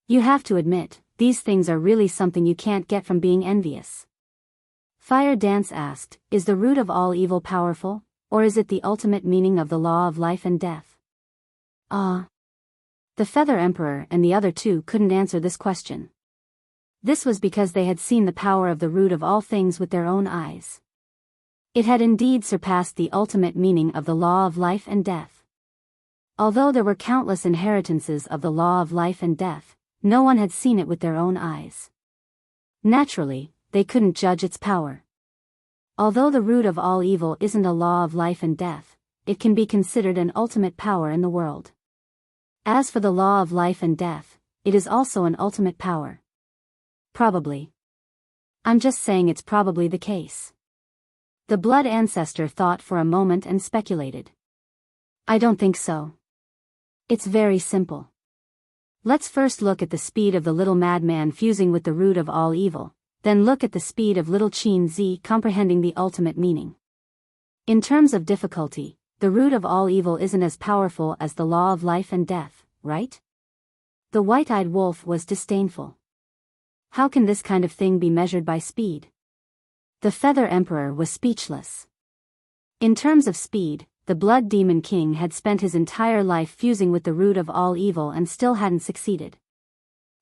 "You have to admit, these things are really something you can't get from being envious." Fire Dance asked, "Is the root of all evil powerful, or is it the ultimate meaning of the law of life and death?" The Feather Emperor and the other two couldn't answer this question. This was because they had seen the power of the root of all things with their own eyes. It had indeed surpassed the ultimate meaning of the law of life and death. Although there were countless inheritances of the law of life and death, no one had seen it with their own eyes. Naturally, they couldn't judge its power. Although the root of all evil isn't a law of life and death, it can be considered an ultimate power in the world. As for the law of life and death, it is also an ultimate power. Probably. I'm just saying it's probably the case. The blood ancestor thought for a moment and speculated. "I don't think so. It's very simple. Let's first look at the speed of the little madman fusing with the root of all evil, then look at the speed of little Qin Zi comprehending the ultimate meaning. In terms of difficulty, the root of all evil isn't as powerful as the law of life and death, right?" The white-eyed wolf was disdainful. "How can this kind of thing be measured by speed?" The Feather Emperor was speechless. In terms of speed, the Blood Demon King had spent his entire life fusing with the root of all evil and still hadn't succeeded.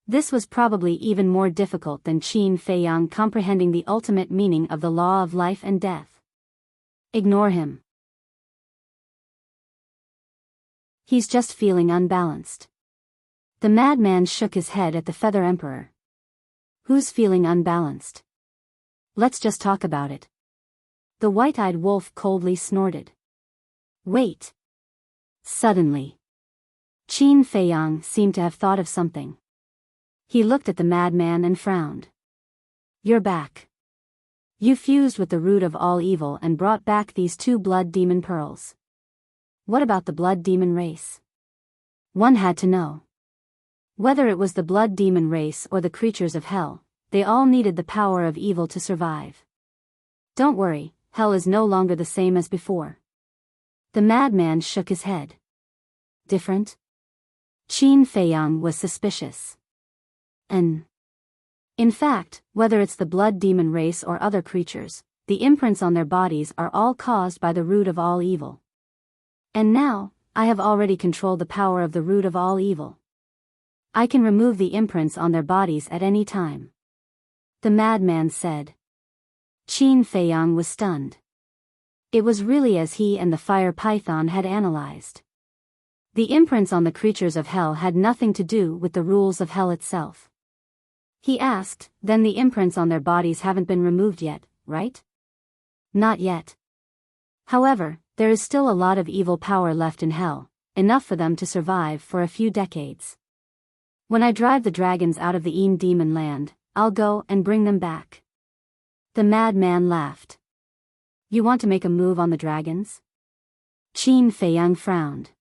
This was probably even more difficult than Qin Feiyang comprehending the ultimate meaning of the law of life and death. Ignore him. He's just feeling unbalanced. The madman shook his head at the Feather Emperor. "Who's feeling unbalanced? Let's just talk about it." The white-eyed wolf coldly snorted. "Wait." Suddenly, Qin Feiyang seemed to have thought of something. He looked at the madman and frowned. "You're back. You fused with the root of all evil and brought back these two blood demon pearls. What about the blood demon race?" One had to know. Whether it was the blood demon race or the creatures of hell, they all needed the power of evil to survive. "Don't worry, hell is no longer the same as before." The madman shook his head. "Different?" Qin Feiyang was suspicious. In fact, whether it's the blood demon race or other creatures, the imprints on their bodies are all caused by the root of all evil. And now, I have already controlled the power of the root of all evil. I can remove the imprints on their bodies at any time," the madman said. Qin Feiyang was stunned. It was really as he and the fire python had analyzed. The imprints on the creatures of hell had nothing to do with the rules of hell itself. He asked, "Then the imprints on their bodies haven't been removed yet, right?" "Not yet. However, there is still a lot of evil power left in hell, enough for them to survive for a few decades. When I drive the dragons out of the Een demon land, I'll go and bring them back." The madman laughed. "You want to make a move on the dragons?" Qin Feiyang frowned.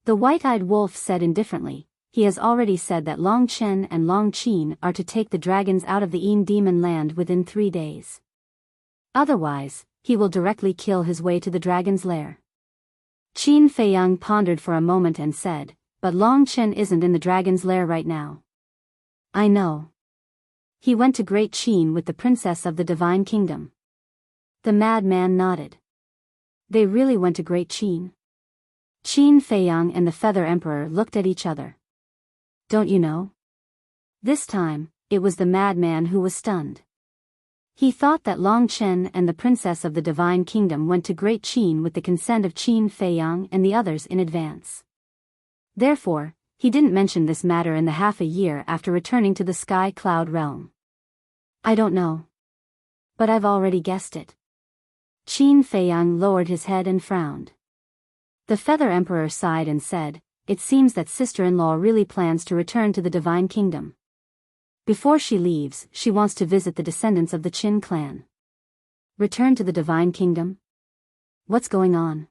The white-eyed wolf said indifferently, he has already said that Long Chen and Long Qin are to take the dragons out of the Yin demon land within 3 days. Otherwise, he will directly kill his way to the dragon's lair. Qin Feiyang pondered for a moment and said, but Long Chen isn't in the dragon's lair right now. I know. He went to Great Qin with the princess of the Divine Kingdom. The madman nodded. They really went to Great Qin? Qin Feiyang and the Feather Emperor looked at each other. Don't you know? This time, it was the madman who was stunned. He thought that Long Chen and the princess of the Divine Kingdom went to Great Qin with the consent of Qin Feiyang and the others in advance. Therefore, he didn't mention this matter in the half a year after returning to the Sky Cloud realm. I don't know. But I've already guessed it. Qin Feiyang lowered his head and frowned. The Feather Emperor sighed and said, it seems that sister-in-law really plans to return to the Divine Kingdom. Before she leaves, she wants to visit the descendants of the Qin clan. Return to the Divine Kingdom? What's going on?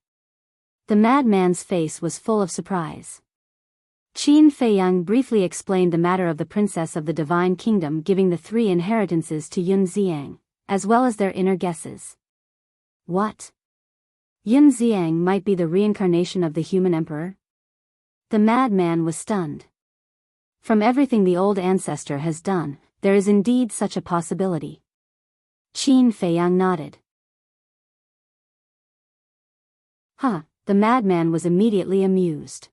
The madman's face was full of surprise. Qin Feiyang briefly explained the matter of the princess of the Divine Kingdom giving the 3 inheritances to Yun Xiang, as well as their inner guesses. What? Yun Xiang might be the reincarnation of the human emperor? The madman was stunned. From everything the old ancestor has done, there is indeed such a possibility. Qin Feiyang nodded. The madman was immediately amused.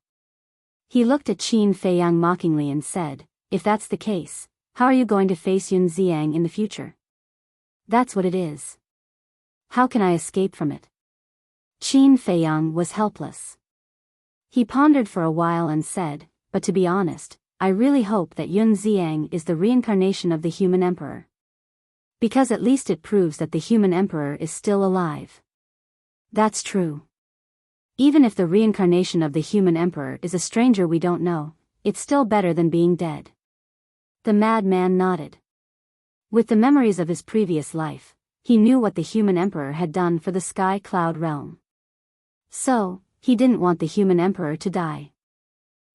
He looked at Qin Feiyang mockingly and said, if that's the case, how are you going to face Yun Xiang in the future? That's what it is. How can I escape from it? Qin Feiyang was helpless. He pondered for a while and said, but to be honest, I really hope that Yun Xiang is the reincarnation of the human emperor. Because at least it proves that the human emperor is still alive. That's true. Even if the reincarnation of the human emperor is a stranger we don't know, it's still better than being dead. The madman nodded. With the memories of his previous life, he knew what the human emperor had done for the Sky Cloud realm. So, he didn't want the human emperor to die.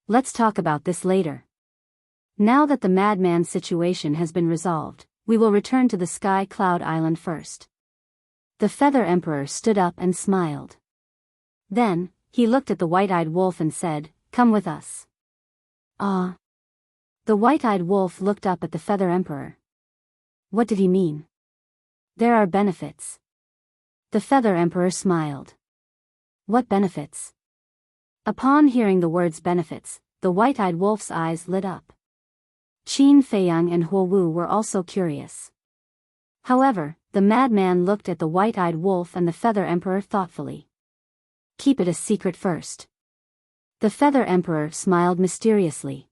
Let's talk about this later. Now that the madman's situation has been resolved, we will return to the Sky Cloud Island first. The Feather Emperor stood up and smiled. Then, he looked at the white-eyed wolf and said, come with us. Ah. The white-eyed wolf looked up at the Feather Emperor. What did he mean? There are benefits. The Feather Emperor smiled. What benefits? Upon hearing the words benefits, the white-eyed wolf's eyes lit up. Qin Feiyang and Huo Wu were also curious. However, the madman looked at the white-eyed wolf and the Feather Emperor thoughtfully. Keep it a secret first. The Feather Emperor smiled mysteriously.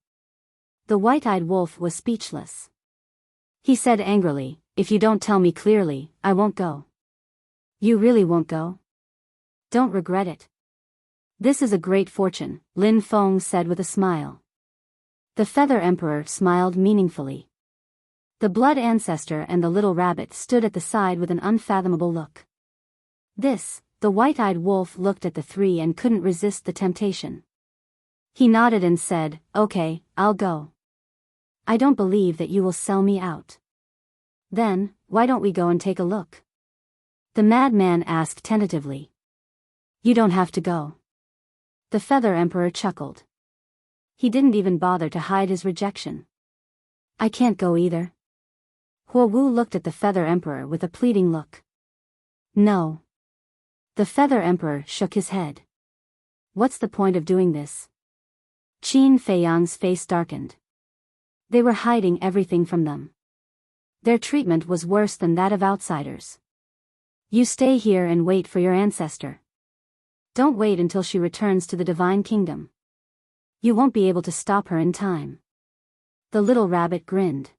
The white-eyed wolf was speechless. He said angrily, if you don't tell me clearly, I won't go. You really won't go? Don't regret it. This is a great fortune, Lin Feng said with a smile. The Feather Emperor smiled meaningfully. The Blood Ancestor and the little rabbit stood at the side with an unfathomable look. The white-eyed wolf looked at the 3 and couldn't resist the temptation. He nodded and said, okay, I'll go. I don't believe that you will sell me out. Then, why don't we go and take a look? The madman asked tentatively. You don't have to go. The Feather Emperor chuckled. He didn't even bother to hide his rejection. I can't go either. Huo Wu looked at the Feather Emperor with a pleading look. No. The Feather Emperor shook his head. What's the point of doing this? Qin Feiyang's face darkened. They were hiding everything from them. Their treatment was worse than that of outsiders. You stay here and wait for your ancestor. Don't wait until she returns to the Divine Kingdom. You won't be able to stop her in time. The little rabbit grinned.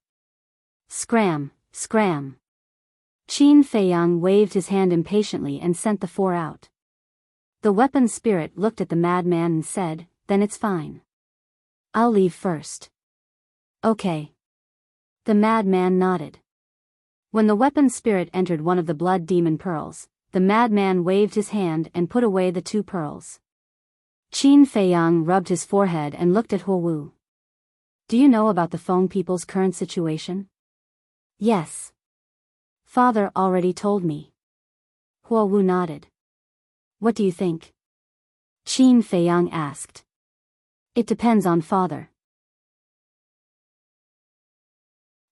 Scram, scram. Qin Feiyang waved his hand impatiently and sent the 4 out. The weapon spirit looked at the madman and said, then it's fine. I'll leave first. Okay. The madman nodded. When the weapon spirit entered one of the blood demon pearls, the madman waved his hand and put away the 2 pearls. Qin Feiyang rubbed his forehead and looked at Huowu. Do you know about the Feng people's current situation? Yes. Father already told me. Huowu nodded. What do you think? Qin Feiyang asked. It depends on father.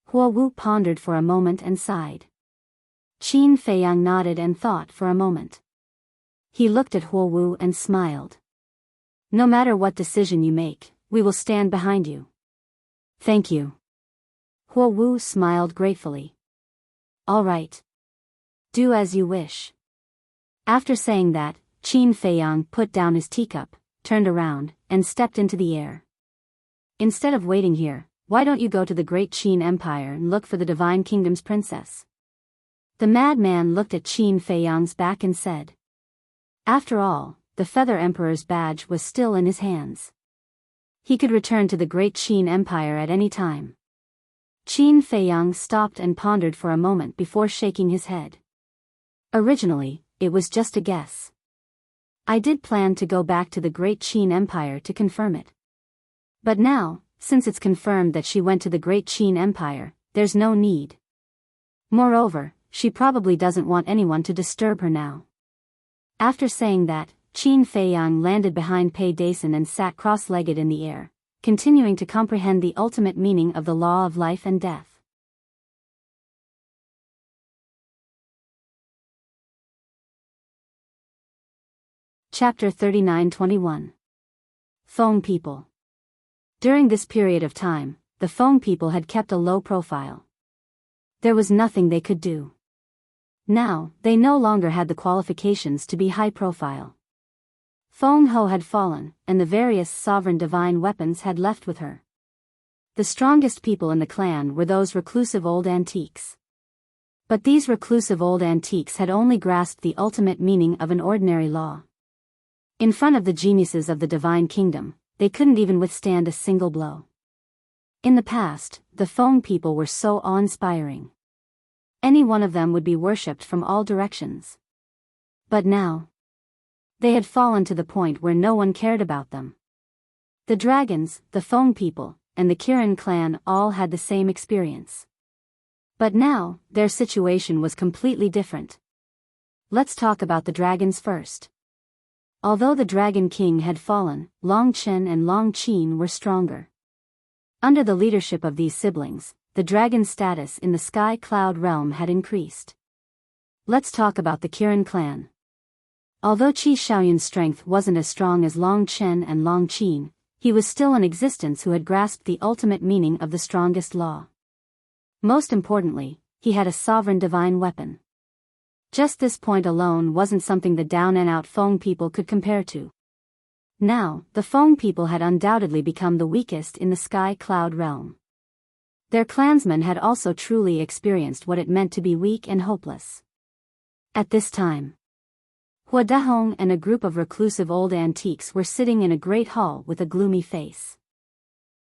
Huowu pondered for a moment and sighed. Qin Feiyang nodded and thought for a moment. He looked at Huowu and smiled. No matter what decision you make, we will stand behind you. Thank you. Huowu smiled gratefully. All right. Do as you wish. After saying that, Qin Feiyang put down his teacup, turned around, and stepped into the air. Instead of waiting here, why don't you go to the great Qin Empire and look for the Divine Kingdom's princess? The madman looked at Qin Feiyang's back and said. After all, the Feather Emperor's badge was still in his hands. He could return to the great Qin Empire at any time. Qin Feiyang stopped and pondered for a moment before shaking his head. Originally, it was just a guess. I did plan to go back to the great Qin Empire to confirm it. But now, since it's confirmed that she went to the great Qin Empire, there's no need. Moreover, she probably doesn't want anyone to disturb her now. After saying that, Qin Feiyang landed behind Pei Dason and sat cross-legged in the air, continuing to comprehend the ultimate meaning of the law of life and death. Chapter 39-21. Feng people. During this period of time, the Feng people had kept a low profile. There was nothing they could do. Now, they no longer had the qualifications to be high profile. Feng Ho had fallen, and the various sovereign divine weapons had left with her. The strongest people in the clan were those reclusive old antiques. But these reclusive old antiques had only grasped the ultimate meaning of an ordinary law. In front of the geniuses of the Divine Kingdom, they couldn't even withstand a single blow. In the past, the Feng people were so awe-inspiring. Any one of them would be worshipped from all directions. But now, they had fallen to the point where no one cared about them. The dragons, the Feng people, and the Kirin clan all had the same experience. But now, their situation was completely different. Let's talk about the dragons first. Although the Dragon King had fallen, Long Chen and Long Qin were stronger. Under the leadership of these siblings, the dragon's status in the Sky Cloud realm had increased. Let's talk about the Kirin clan. Although Qi Xiaoyun's strength wasn't as strong as Long Chen and Long Qin, he was still in existence who had grasped the ultimate meaning of the strongest law. Most importantly, he had a sovereign divine weapon. Just this point alone wasn't something the down-and-out Feng people could compare to. Now, the Feng people had undoubtedly become the weakest in the Sky Cloud realm. Their clansmen had also truly experienced what it meant to be weak and hopeless. At this time, Hua Dahong and a group of reclusive old antiques were sitting in a great hall with a gloomy face.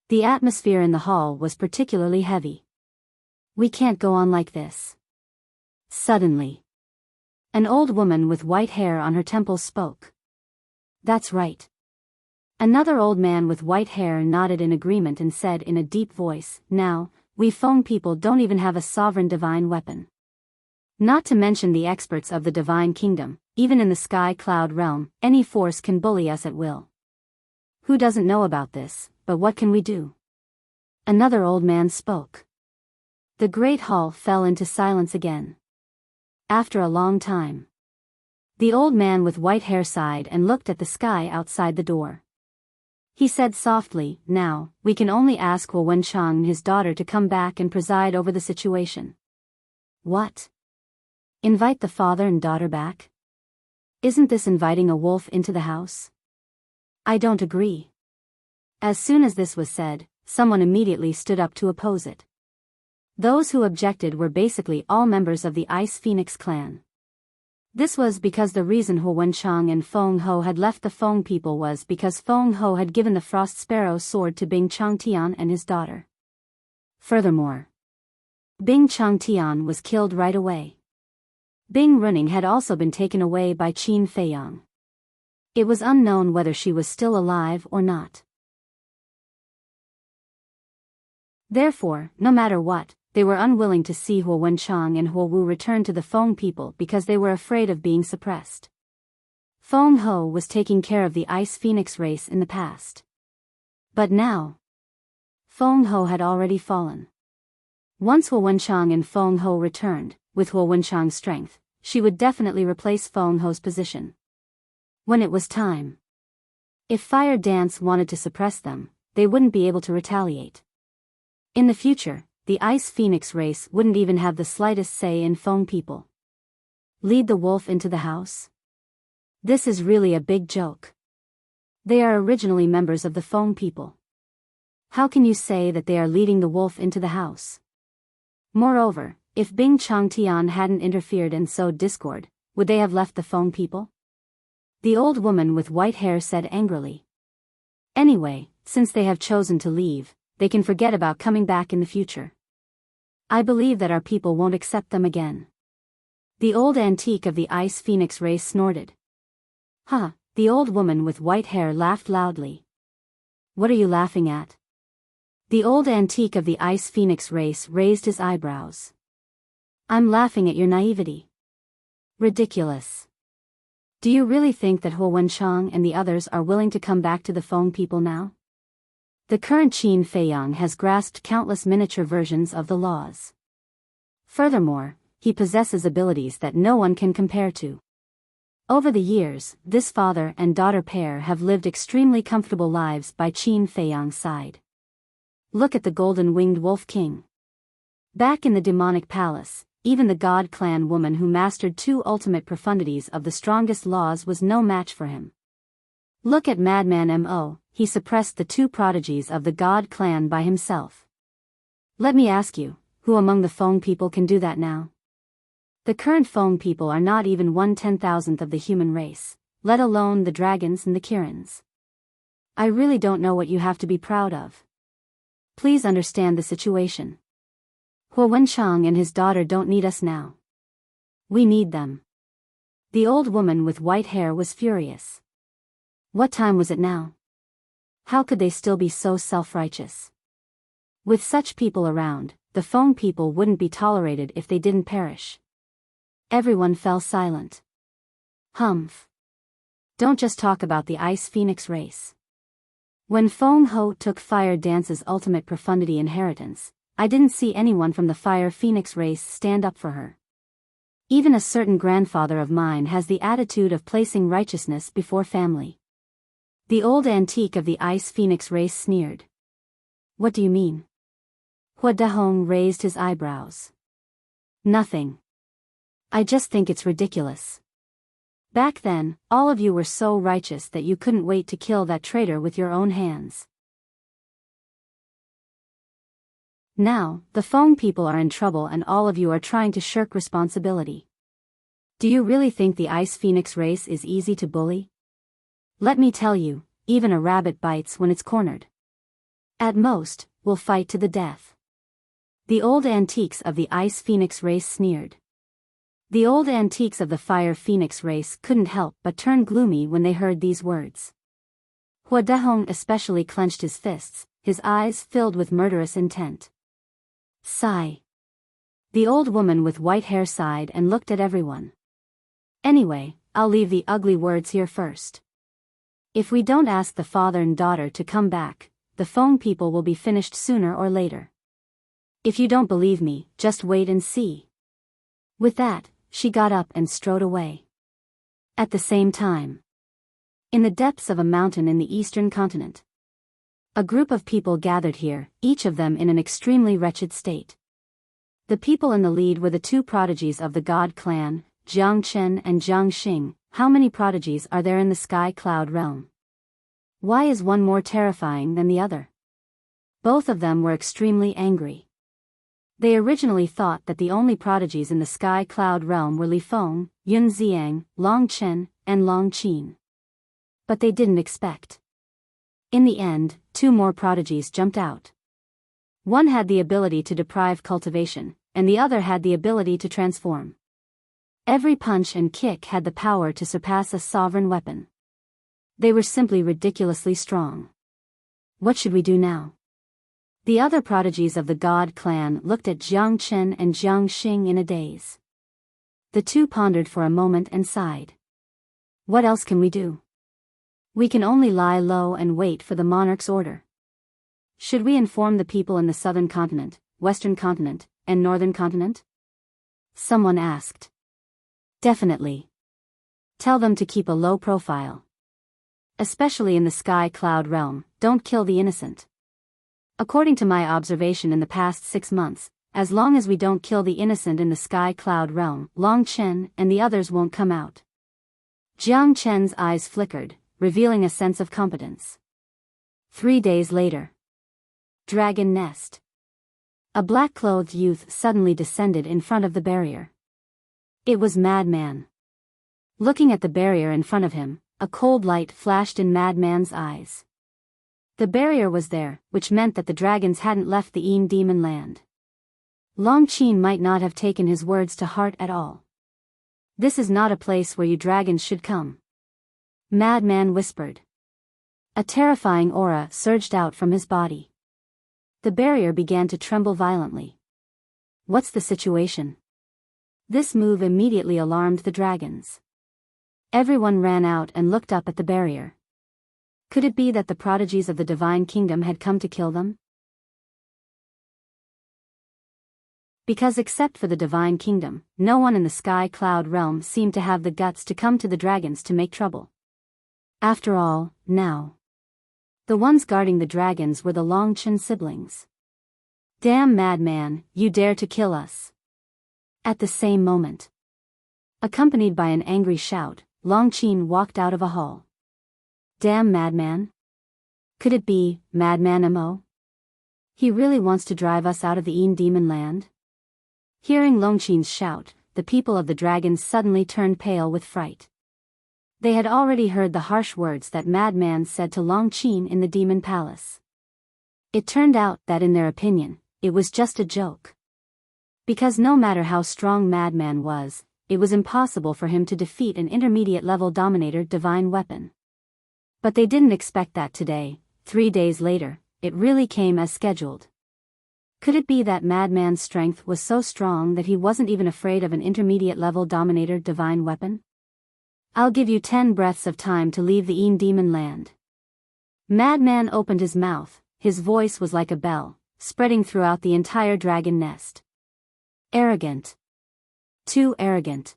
The atmosphere in the hall was particularly heavy. We can't go on like this. Suddenly, an old woman with white hair on her temples spoke. That's right. Another old man with white hair nodded in agreement and said in a deep voice, now, we Feng people don't even have a sovereign divine weapon. Not to mention the experts of the Divine Kingdom, even in the Sky Cloud realm, any force can bully us at will. Who doesn't know about this, but what can we do? Another old man spoke. The great hall fell into silence again. After a long time, the old man with white hair sighed and looked at the sky outside the door. He said softly, now, we can only ask Wu Wenchang and his daughter to come back and preside over the situation. What? Invite the father and daughter back? Isn't this inviting a wolf into the house? I don't agree. As soon as this was said, someone immediately stood up to oppose it. Those who objected were basically all members of the Ice Phoenix clan. This was because the reason Hu Wenchang and Feng Ho had left the Feng people was because Feng Ho had given the Frost Sparrow sword to Bing Changtian and his daughter. Furthermore, Bing Changtian was killed right away. Bing Runing had also been taken away by Qin Feiyang. It was unknown whether she was still alive or not. Therefore, no matter what, they were unwilling to see Huo Wenchang and Huo Wu return to the Feng people because they were afraid of being suppressed. Feng Ho was taking care of the Ice Phoenix race in the past. But now, Feng Ho had already fallen. Once Huo Wenchang and Feng Ho returned, with Huo Wenchang's strength, she would definitely replace Feng Ho's position. When it was time. If Fire Dance wanted to suppress them, they wouldn't be able to retaliate. In the future, the Ice Phoenix race wouldn't even have the slightest say in Feng people. Lead the wolf into the house? This is really a big joke. They are originally members of the Feng people. How can you say that they are leading the wolf into the house? Moreover, if Bing Changtian hadn't interfered and sowed discord, would they have left the Feng people? The old woman with white hair said angrily. Anyway, since they have chosen to leave, they can forget about coming back in the future. I believe that our people won't accept them again. The old antique of the Ice Phoenix race snorted. Huh, the old woman with white hair laughed loudly. What are you laughing at? The old antique of the Ice Phoenix race raised his eyebrows. I'm laughing at your naivety. Ridiculous. Do you really think that Huo Wenchang and the others are willing to come back to the Feng people now? The current Qin Feiyang has grasped countless miniature versions of the laws. Furthermore, he possesses abilities that no one can compare to. Over the years, this father and daughter pair have lived extremely comfortable lives by Qin Feiyang's side. Look at the golden-winged Wolf King. Back in the demonic palace, even the God Clan woman who mastered two ultimate profundities of the strongest laws was no match for him. Look at Madman Mo, he suppressed the two prodigies of the God Clan by himself. Let me ask you, who among the Feng people can do that now? The current Feng people are not even 1/10,000th of the human race, let alone the dragons and the Kirins. I really don't know what you have to be proud of. Please understand the situation. Huo Wenchang and his daughter don't need us now. We need them. The old woman with white hair was furious. What time was it now? How could they still be so self-righteous? With such people around, the Feng people wouldn't be tolerated if they didn't perish. Everyone fell silent. Humph. Don't just talk about the Ice Phoenix race. When Feng Ho took Fire Dance's ultimate profundity inheritance, I didn't see anyone from the Fire Phoenix race stand up for her. Even a certain grandfather of mine has the attitude of placing righteousness before family. The old antique of the Ice Phoenix race sneered. What do you mean? Hua Dahong raised his eyebrows. Nothing. I just think it's ridiculous. Back then, all of you were so righteous that you couldn't wait to kill that traitor with your own hands. Now, the Feng people are in trouble and all of you are trying to shirk responsibility. Do you really think the Ice Phoenix race is easy to bully? Let me tell you, even a rabbit bites when it's cornered. At most, we'll fight to the death. The old antiques of the Ice Phoenix race sneered. The old antiques of the Fire Phoenix race couldn't help but turn gloomy when they heard these words. Hua Dehong especially clenched his fists, his eyes filled with murderous intent. Sigh. The old woman with white hair sighed and looked at everyone. Anyway, I'll leave the ugly words here first. If we don't ask the father and daughter to come back, the Feng people will be finished sooner or later. If you don't believe me, just wait and see. With that, she got up and strode away. At the same time, in the depths of a mountain in the eastern continent, a group of people gathered here, each of them in an extremely wretched state. The people in the lead were the two prodigies of the God clan, Jiang Chen and Jiang Xing. How many prodigies are there in the sky cloud realm? Why is one more terrifying than the other? Both of them were extremely angry. They originally thought that the only prodigies in the sky cloud realm were Li Feng, Yun Xiang, Long Chen, and Long Qin. But they didn't expect. In the end, two more prodigies jumped out. One had the ability to deprive cultivation, and the other had the ability to transform. Every punch and kick had the power to surpass a sovereign weapon. They were simply ridiculously strong. What should we do now? The other prodigies of the God clan looked at Jiang Chen and Jiang Xing in a daze. The two pondered for a moment and sighed. What else can we do? We can only lie low and wait for the monarch's order. Should we inform the people in the southern continent, western continent, and northern continent? Someone asked. Definitely. Tell them to keep a low profile. Especially in the sky cloud realm, don't kill the innocent. According to my observation in the past 6 months, as long as we don't kill the innocent in the sky cloud realm, Long Chen and the others won't come out. Jiang Chen's eyes flickered, revealing a sense of competence. 3 days later. Dragon Nest. A black-clothed youth suddenly descended in front of the barrier. It was Madman. Looking at the barrier in front of him, a cold light flashed in Madman's eyes. The barrier was there, which meant that the dragons hadn't left the Een Demon Land. Long Qin might not have taken his words to heart at all. This is not a place where you dragons should come. Madman whispered. A terrifying aura surged out from his body. The barrier began to tremble violently. What's the situation? This move immediately alarmed the dragons. Everyone ran out and looked up at the barrier. Could it be that the prodigies of the Divine Kingdom had come to kill them? Because except for the Divine Kingdom, no one in the Sky Cloud realm seemed to have the guts to come to the dragons to make trouble. After all, now. The ones guarding the dragons were the Longchen siblings. Damn Madman, you dare to kill us. At the same moment. Accompanied by an angry shout, Longqin walked out of a hall. Damn Madman? Could it be Madman Mo? He really wants to drive us out of the Een Demon Land? Hearing Longqin's shout, the people of the dragons suddenly turned pale with fright. They had already heard the harsh words that Madman said to Longqin in the Demon Palace. It turned out that in their opinion, it was just a joke. Because no matter how strong Madman was, it was impossible for him to defeat an intermediate-level Dominator divine weapon. But they didn't expect that today. 3 days later, it really came as scheduled. Could it be that Madman's strength was so strong that he wasn't even afraid of an intermediate-level Dominator divine weapon? I'll give you 10 breaths of time to leave the Een Demon Land. Madman opened his mouth, his voice was like a bell, spreading throughout the entire dragon nest. Arrogant. Too arrogant.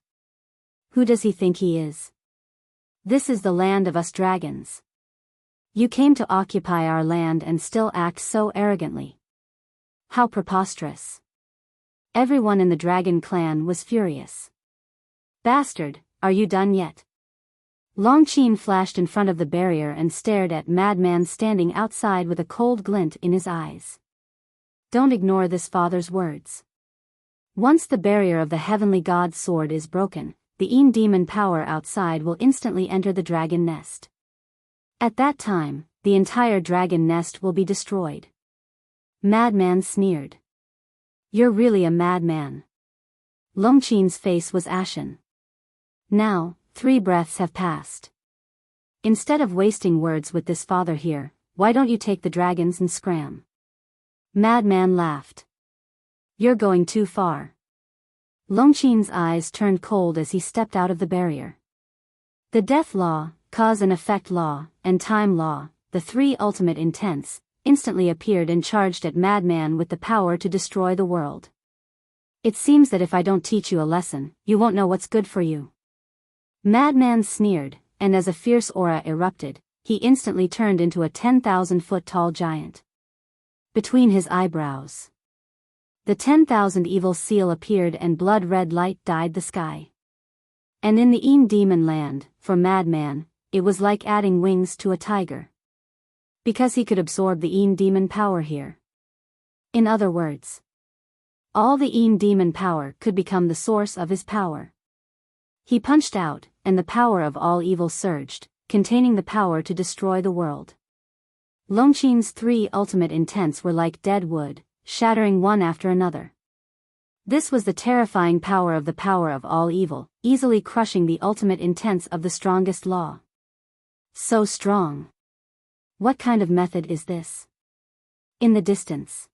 Who does he think he is? This is the land of us dragons. You came to occupy our land and still act so arrogantly. How preposterous. Everyone in the dragon clan was furious. Bastard, are you done yet? Longqin flashed in front of the barrier and stared at Madman standing outside with a cold glint in his eyes. Don't ignore this father's words. Once the barrier of the heavenly god's sword is broken, the Een demon power outside will instantly enter the dragon nest. At that time, the entire dragon nest will be destroyed. Madman sneered. You're really a madman. Longqin's face was ashen. Now, 3 breaths have passed. Instead of wasting words with this father here, why don't you take the dragons and scram? Madman laughed. You're going too far. Longqin's eyes turned cold as he stepped out of the barrier. The death law, cause and effect law, and time law, the 3 ultimate intents, instantly appeared and charged at Madman with the power to destroy the world. It seems that if I don't teach you a lesson, you won't know what's good for you. Madman sneered, and as a fierce aura erupted, he instantly turned into a 10,000-foot tall giant. Between his eyebrows, the 10,000 evil seal appeared and blood-red light dyed the sky. And in the Een Demon Land, for Madman, it was like adding wings to a tiger. Because he could absorb the Een Demon power here. In other words, all the Een Demon power could become the source of his power. He punched out, and the power of all evil surged, containing the power to destroy the world. Longqin's 3 ultimate intents were like dead wood, shattering one after another. This was the terrifying power of all evil, easily crushing the ultimate intents of the strongest law. So strong. What kind of method is this? In the distance.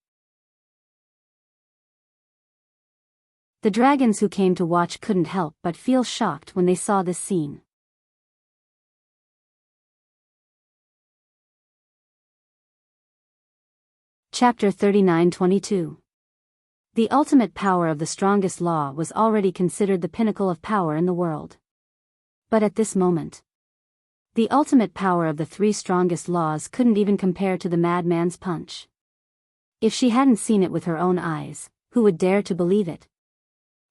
The dragons who came to watch couldn't help but feel shocked when they saw this scene. Chapter 39:22. The ultimate power of the strongest law was already considered the pinnacle of power in the world. But at this moment, the ultimate power of the three strongest laws couldn't even compare to the madman's punch. If she hadn't seen it with her own eyes, who would dare to believe it?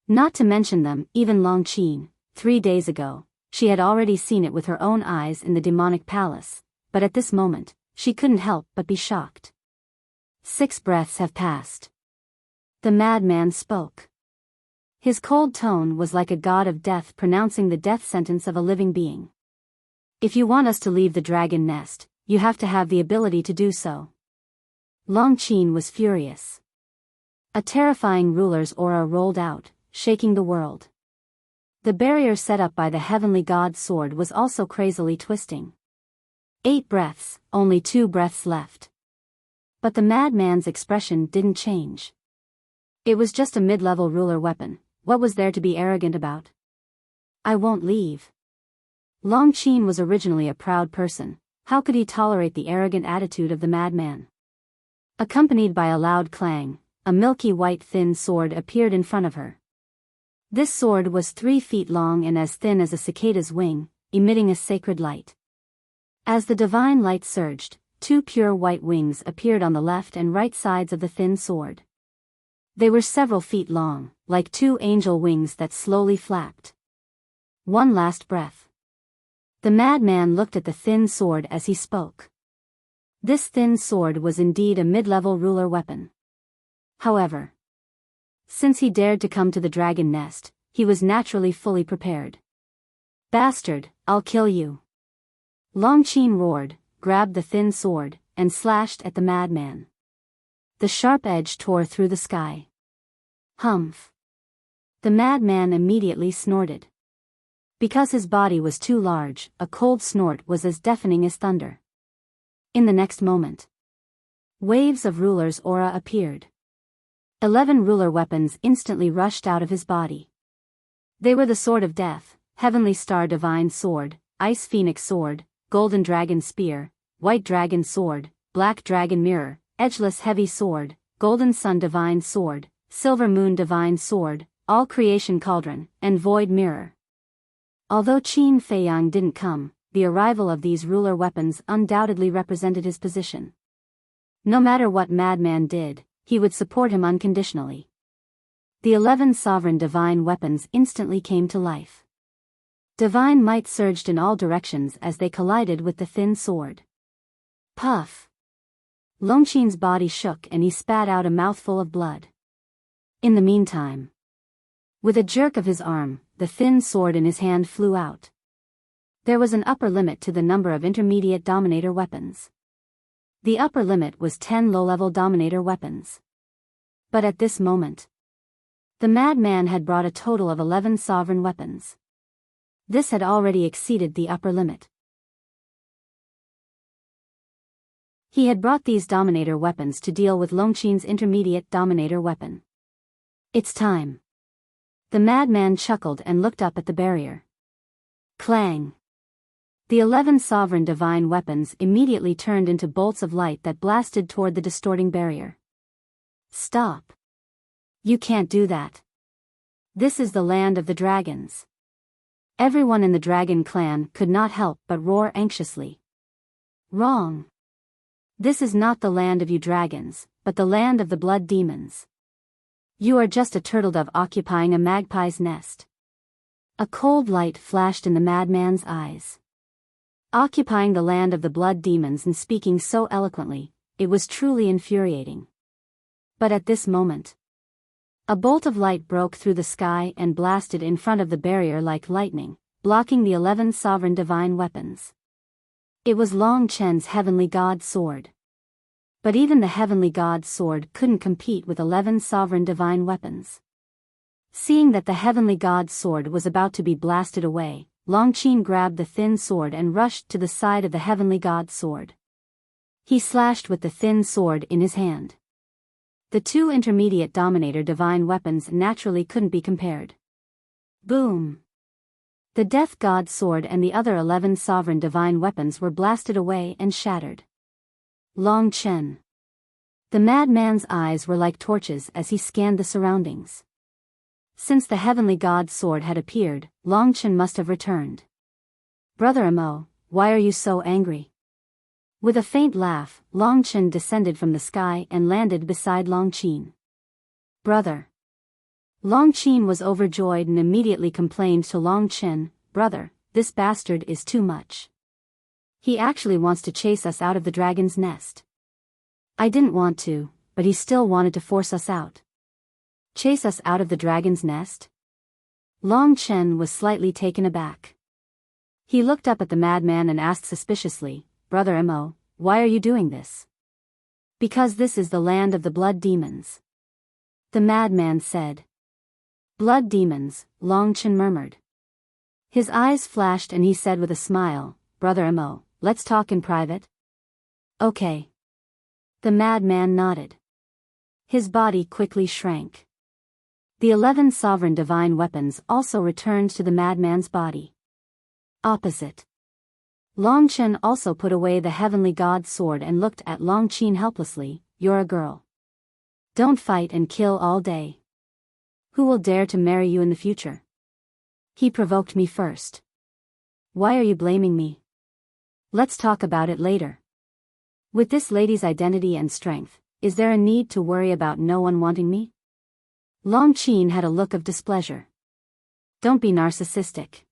Not to mention them, even Longqin, 3 days ago, she had already seen it with her own eyes in the demonic palace, but at this moment, she couldn't help but be shocked. 6 breaths have passed. The madman spoke. His cold tone was like a god of death pronouncing the death sentence of a living being. If you want us to leave the dragon nest, you have to have the ability to do so. Longqin was furious. A terrifying ruler's aura rolled out, shaking the world. The barrier set up by the heavenly god's sword was also crazily twisting. 8 breaths, only 2 breaths left. But the madman's expression didn't change. It was just a mid-level ruler weapon. What was there to be arrogant about? I won't leave. Longqin was originally a proud person. How could he tolerate the arrogant attitude of the madman? Accompanied by a loud clang, a milky white thin sword appeared in front of her. This sword was 3 feet long and as thin as a cicada's wing, emitting a sacred light. As the divine light surged, 2 pure white wings appeared on the left and right sides of the thin sword. They were several feet long, like 2 angel wings that slowly flapped. One last breath. The madman looked at the thin sword as he spoke. This thin sword was indeed a mid-level ruler weapon. However, since he dared to come to the dragon nest, he was naturally fully prepared. Bastard, I'll kill you. Longqin roared, grabbed the thin sword, and slashed at the madman. The sharp edge tore through the sky. Humph. The madman immediately snorted. Because his body was too large, a cold snort was as deafening as thunder. In the next moment, waves of ruler's aura appeared. 11 ruler weapons instantly rushed out of his body. They were the Sword of Death, Heavenly Star Divine Sword, Ice Phoenix Sword, Golden Dragon Spear, White Dragon Sword, Black Dragon Mirror, Edgeless Heavy Sword, Golden Sun Divine Sword, Silver Moon Divine Sword, All Creation Cauldron, and Void Mirror. Although Qin Feiyang didn't come, the arrival of these ruler weapons undoubtedly represented his position. No matter what madman did, he would support him unconditionally. The 11 sovereign divine weapons instantly came to life. Divine might surged in all directions as they collided with the thin sword. Puff! Longqin's body shook and he spat out a mouthful of blood. In the meantime, with a jerk of his arm, the thin sword in his hand flew out. There was an upper limit to the number of intermediate dominator weapons. The upper limit was 10 low-level dominator weapons. But at this moment, the madman had brought a total of 11 sovereign weapons. This had already exceeded the upper limit. He had brought these dominator weapons to deal with Longqin's intermediate dominator weapon. It's time. The madman chuckled and looked up at the barrier. Clang! The 11 sovereign divine weapons immediately turned into bolts of light that blasted toward the distorting barrier. Stop! You can't do that. This is the land of the dragons. Everyone in the dragon clan could not help but roar anxiously. Wrong. This is not the land of you dragons, but the land of the blood demons. You are just a turtledove occupying a magpie's nest. A cold light flashed in the madman's eyes. Occupying the land of the blood demons and speaking so eloquently, it was truly infuriating. But at this moment, a bolt of light broke through the sky and blasted in front of the barrier like lightning, blocking the 11 sovereign divine weapons. It was Long Chen's heavenly god sword. But even the heavenly god sword couldn't compete with 11 sovereign divine weapons. Seeing that the heavenly god's sword was about to be blasted away, Longqin grabbed the thin sword and rushed to the side of the heavenly god's sword. He slashed with the thin sword in his hand. The two intermediate dominator divine weapons naturally couldn't be compared. Boom! The death god's sword and the other 11 sovereign divine weapons were blasted away and shattered. Longqin. The madman's eyes were like torches as he scanned the surroundings. Since the heavenly god's sword had appeared, Longqin must have returned. Brother Mo, why are you so angry? With a faint laugh, Longqin descended from the sky and landed beside Longqin. Brother. Longqin was overjoyed and immediately complained to Longqin, brother, this bastard is too much. He actually wants to chase us out of the dragon's nest. I didn't want to, but he still wanted to force us out. Chase us out of the dragon's nest? Longqin was slightly taken aback. He looked up at the madman and asked suspiciously, Brother Mo, why are you doing this? Because this is the land of the blood demons. The madman said. Blood demons, Longqin murmured. His eyes flashed and he said with a smile, Brother Mo, let's talk in private. Okay. The madman nodded. His body quickly shrank. The 11 sovereign divine weapons also returned to the madman's body. Opposite. Longqin also put away the heavenly god's sword and looked at Longqin helplessly, you're a girl. Don't fight and kill all day. Who will dare to marry you in the future? He provoked me first. Why are you blaming me? Let's talk about it later. With this lady's identity and strength, is there a need to worry about no one wanting me? Longqin had a look of displeasure. Don't be narcissistic.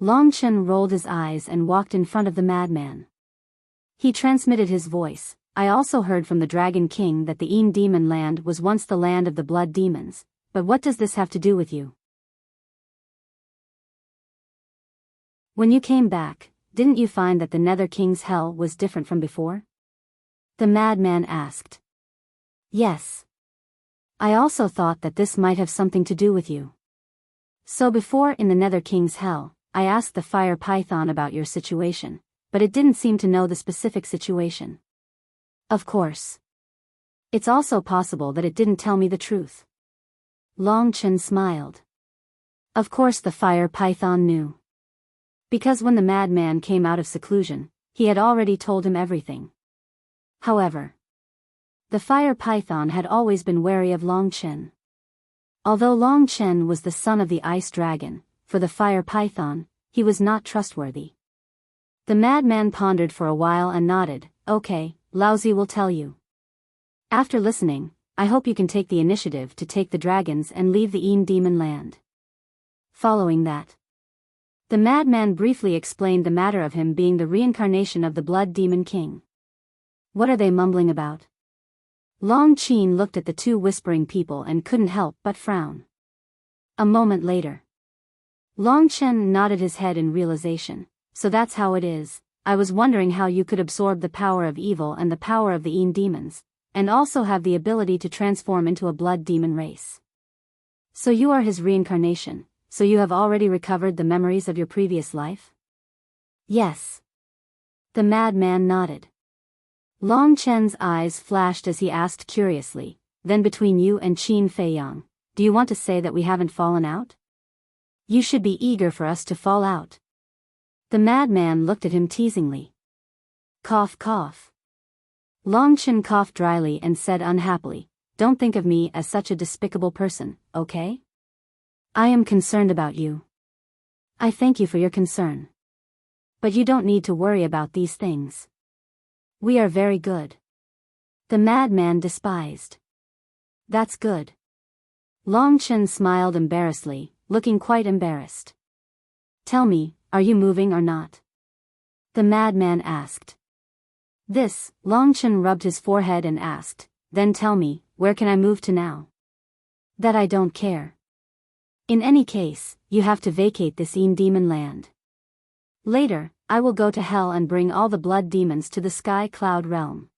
Longqin rolled his eyes and walked in front of the madman. He transmitted his voice, I also heard from the Dragon King that the Een Demon land was once the land of the blood demons, but what does this have to do with you? When you came back, didn't you find that the Nether King's hell was different from before? The madman asked. Yes. I also thought that this might have something to do with you. So before in the Nether King's hell, I asked the fire python about your situation, but it didn't seem to know the specific situation. Of course. It's also possible that it didn't tell me the truth. Longqin smiled. Of course the fire python knew. Because when the madman came out of seclusion, he had already told him everything. However, the fire python had always been wary of Longqin. Although Longqin was the son of the ice dragon, for the fire python, he was not trustworthy. The madman pondered for a while and nodded, okay, Laozi will tell you. After listening, I hope you can take the initiative to take the dragons and leave the Een Demon land. Following that, the madman briefly explained the matter of him being the reincarnation of the Blood Demon King. What are they mumbling about? Longqin looked at the two whispering people and couldn't help but frown. A moment later, Longqin nodded his head in realization, so that's how it is. I was wondering how you could absorb the power of evil and the power of the Een demons, and also have the ability to transform into a blood demon race. So you are his reincarnation, so you have already recovered the memories of your previous life? Yes. The madman nodded. Longqin's eyes flashed as he asked curiously, then between you and Qin Feiyang, do you want to say that we haven't fallen out? You should be eager for us to fall out. The madman looked at him teasingly. Cough cough. Longqin coughed dryly and said unhappily, don't think of me as such a despicable person, okay? I am concerned about you. I thank you for your concern. But you don't need to worry about these things. We are very good. The madman despised. That's good. Longqin smiled embarrassedly, looking quite embarrassed. Tell me, are you moving or not? The madman asked. This, Longqin rubbed his forehead and asked, then tell me, where can I move to now? That I don't care. In any case, you have to vacate this Een Demon land. Later, I will go to hell and bring all the blood demons to the sky cloud realm.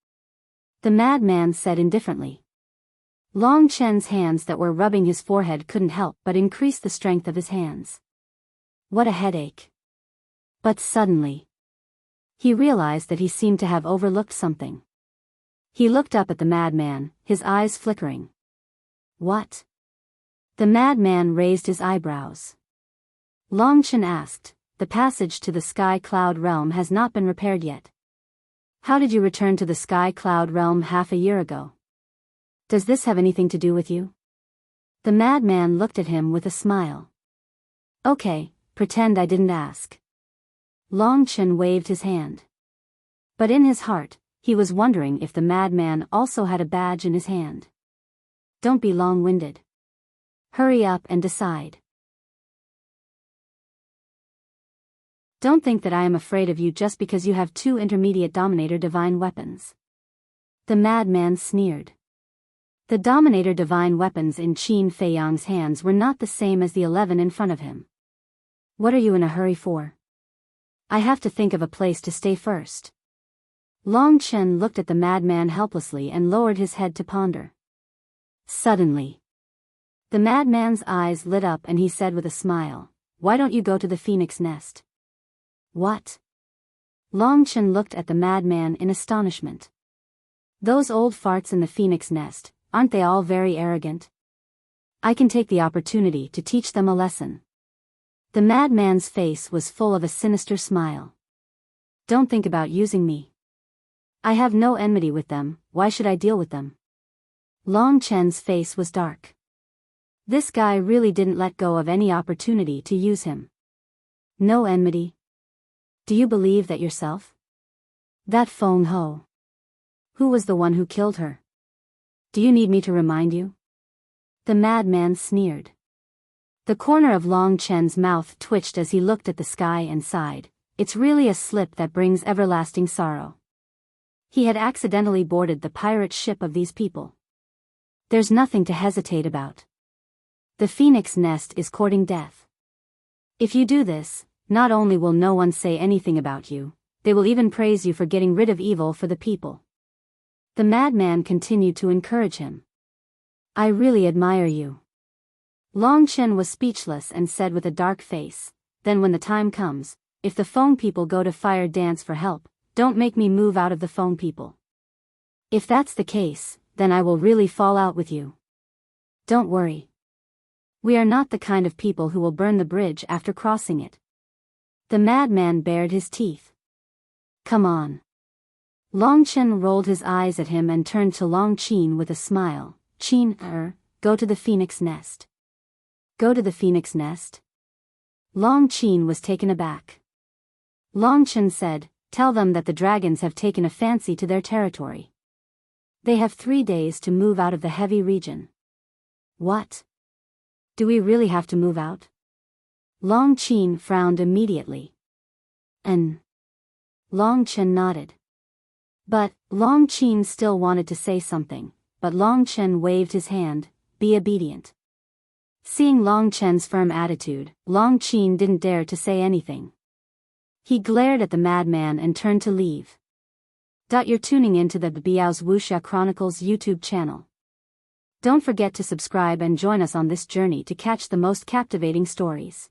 The madman said indifferently. Long Chen's hands that were rubbing his forehead couldn't help but increase the strength of his hands. What a headache. But suddenly, he realized that he seemed to have overlooked something. He looked up at the madman, his eyes flickering. What? The madman raised his eyebrows. Long Chen asked, the passage to the Sky Cloud realm has not been repaired yet. How did you return to the Sky Cloud realm half a year ago? Does this have anything to do with you? The madman looked at him with a smile. Okay, pretend I didn't ask. Long Chen waved his hand. But in his heart, he was wondering if the madman also had a badge in his hand. Don't be long-winded. Hurry up and decide. Don't think that I am afraid of you just because you have 2 intermediate Dominator divine weapons. The madman sneered. The Dominator divine weapons in Qin Feiyang's hands were not the same as the 11 in front of him. What are you in a hurry for? I have to think of a place to stay first. Long Chen looked at the madman helplessly and lowered his head to ponder. Suddenly, the madman's eyes lit up and he said with a smile, why don't you go to the phoenix nest? What? Long Chen looked at the madman in astonishment. Those old farts in the phoenix nest, aren't they all very arrogant? I can take the opportunity to teach them a lesson. The madman's face was full of a sinister smile. Don't think about using me. I have no enmity with them, why should I deal with them? Long Chen's face was dark. This guy really didn't let go of any opportunity to use him. No enmity? Do you believe that yourself? That Feng Ho. Who was the one who killed her? Do you need me to remind you? The madman sneered. The corner of Long Chen's mouth twitched as he looked at the sky and sighed. It's really a slip that brings everlasting sorrow. He had accidentally boarded the pirate ship of these people. There's nothing to hesitate about. The phoenix nest is courting death. If you do this, not only will no one say anything about you, they will even praise you for getting rid of evil for the people. The madman continued to encourage him. I really admire you. Long Chen was speechless and said with a dark face, then when the time comes, if the Feng people go to fire dance for help, don't make me move out of the Feng people. If that's the case, then I will really fall out with you. Don't worry. We are not the kind of people who will burn the bridge after crossing it. The madman bared his teeth. Come on. Long Chen rolled his eyes at him and turned to Long Qin with a smile. Qin, go to the phoenix nest. Go to the phoenix nest? Long Qin was taken aback. Long Chen said, tell them that the dragons have taken a fancy to their territory. They have 3 days to move out of the heavy region. What? Do we really have to move out? Long Qin frowned immediately. Long Chen nodded. But, Long Qin still wanted to say something, but Long Chen waved his hand, be obedient. Seeing Long Chen's firm attitude, Long Qin didn't dare to say anything. He glared at the madman and turned to leave. You're tuning into the Biyao's Wuxia Chronicles YouTube channel. Don't forget to subscribe and join us on this journey to catch the most captivating stories.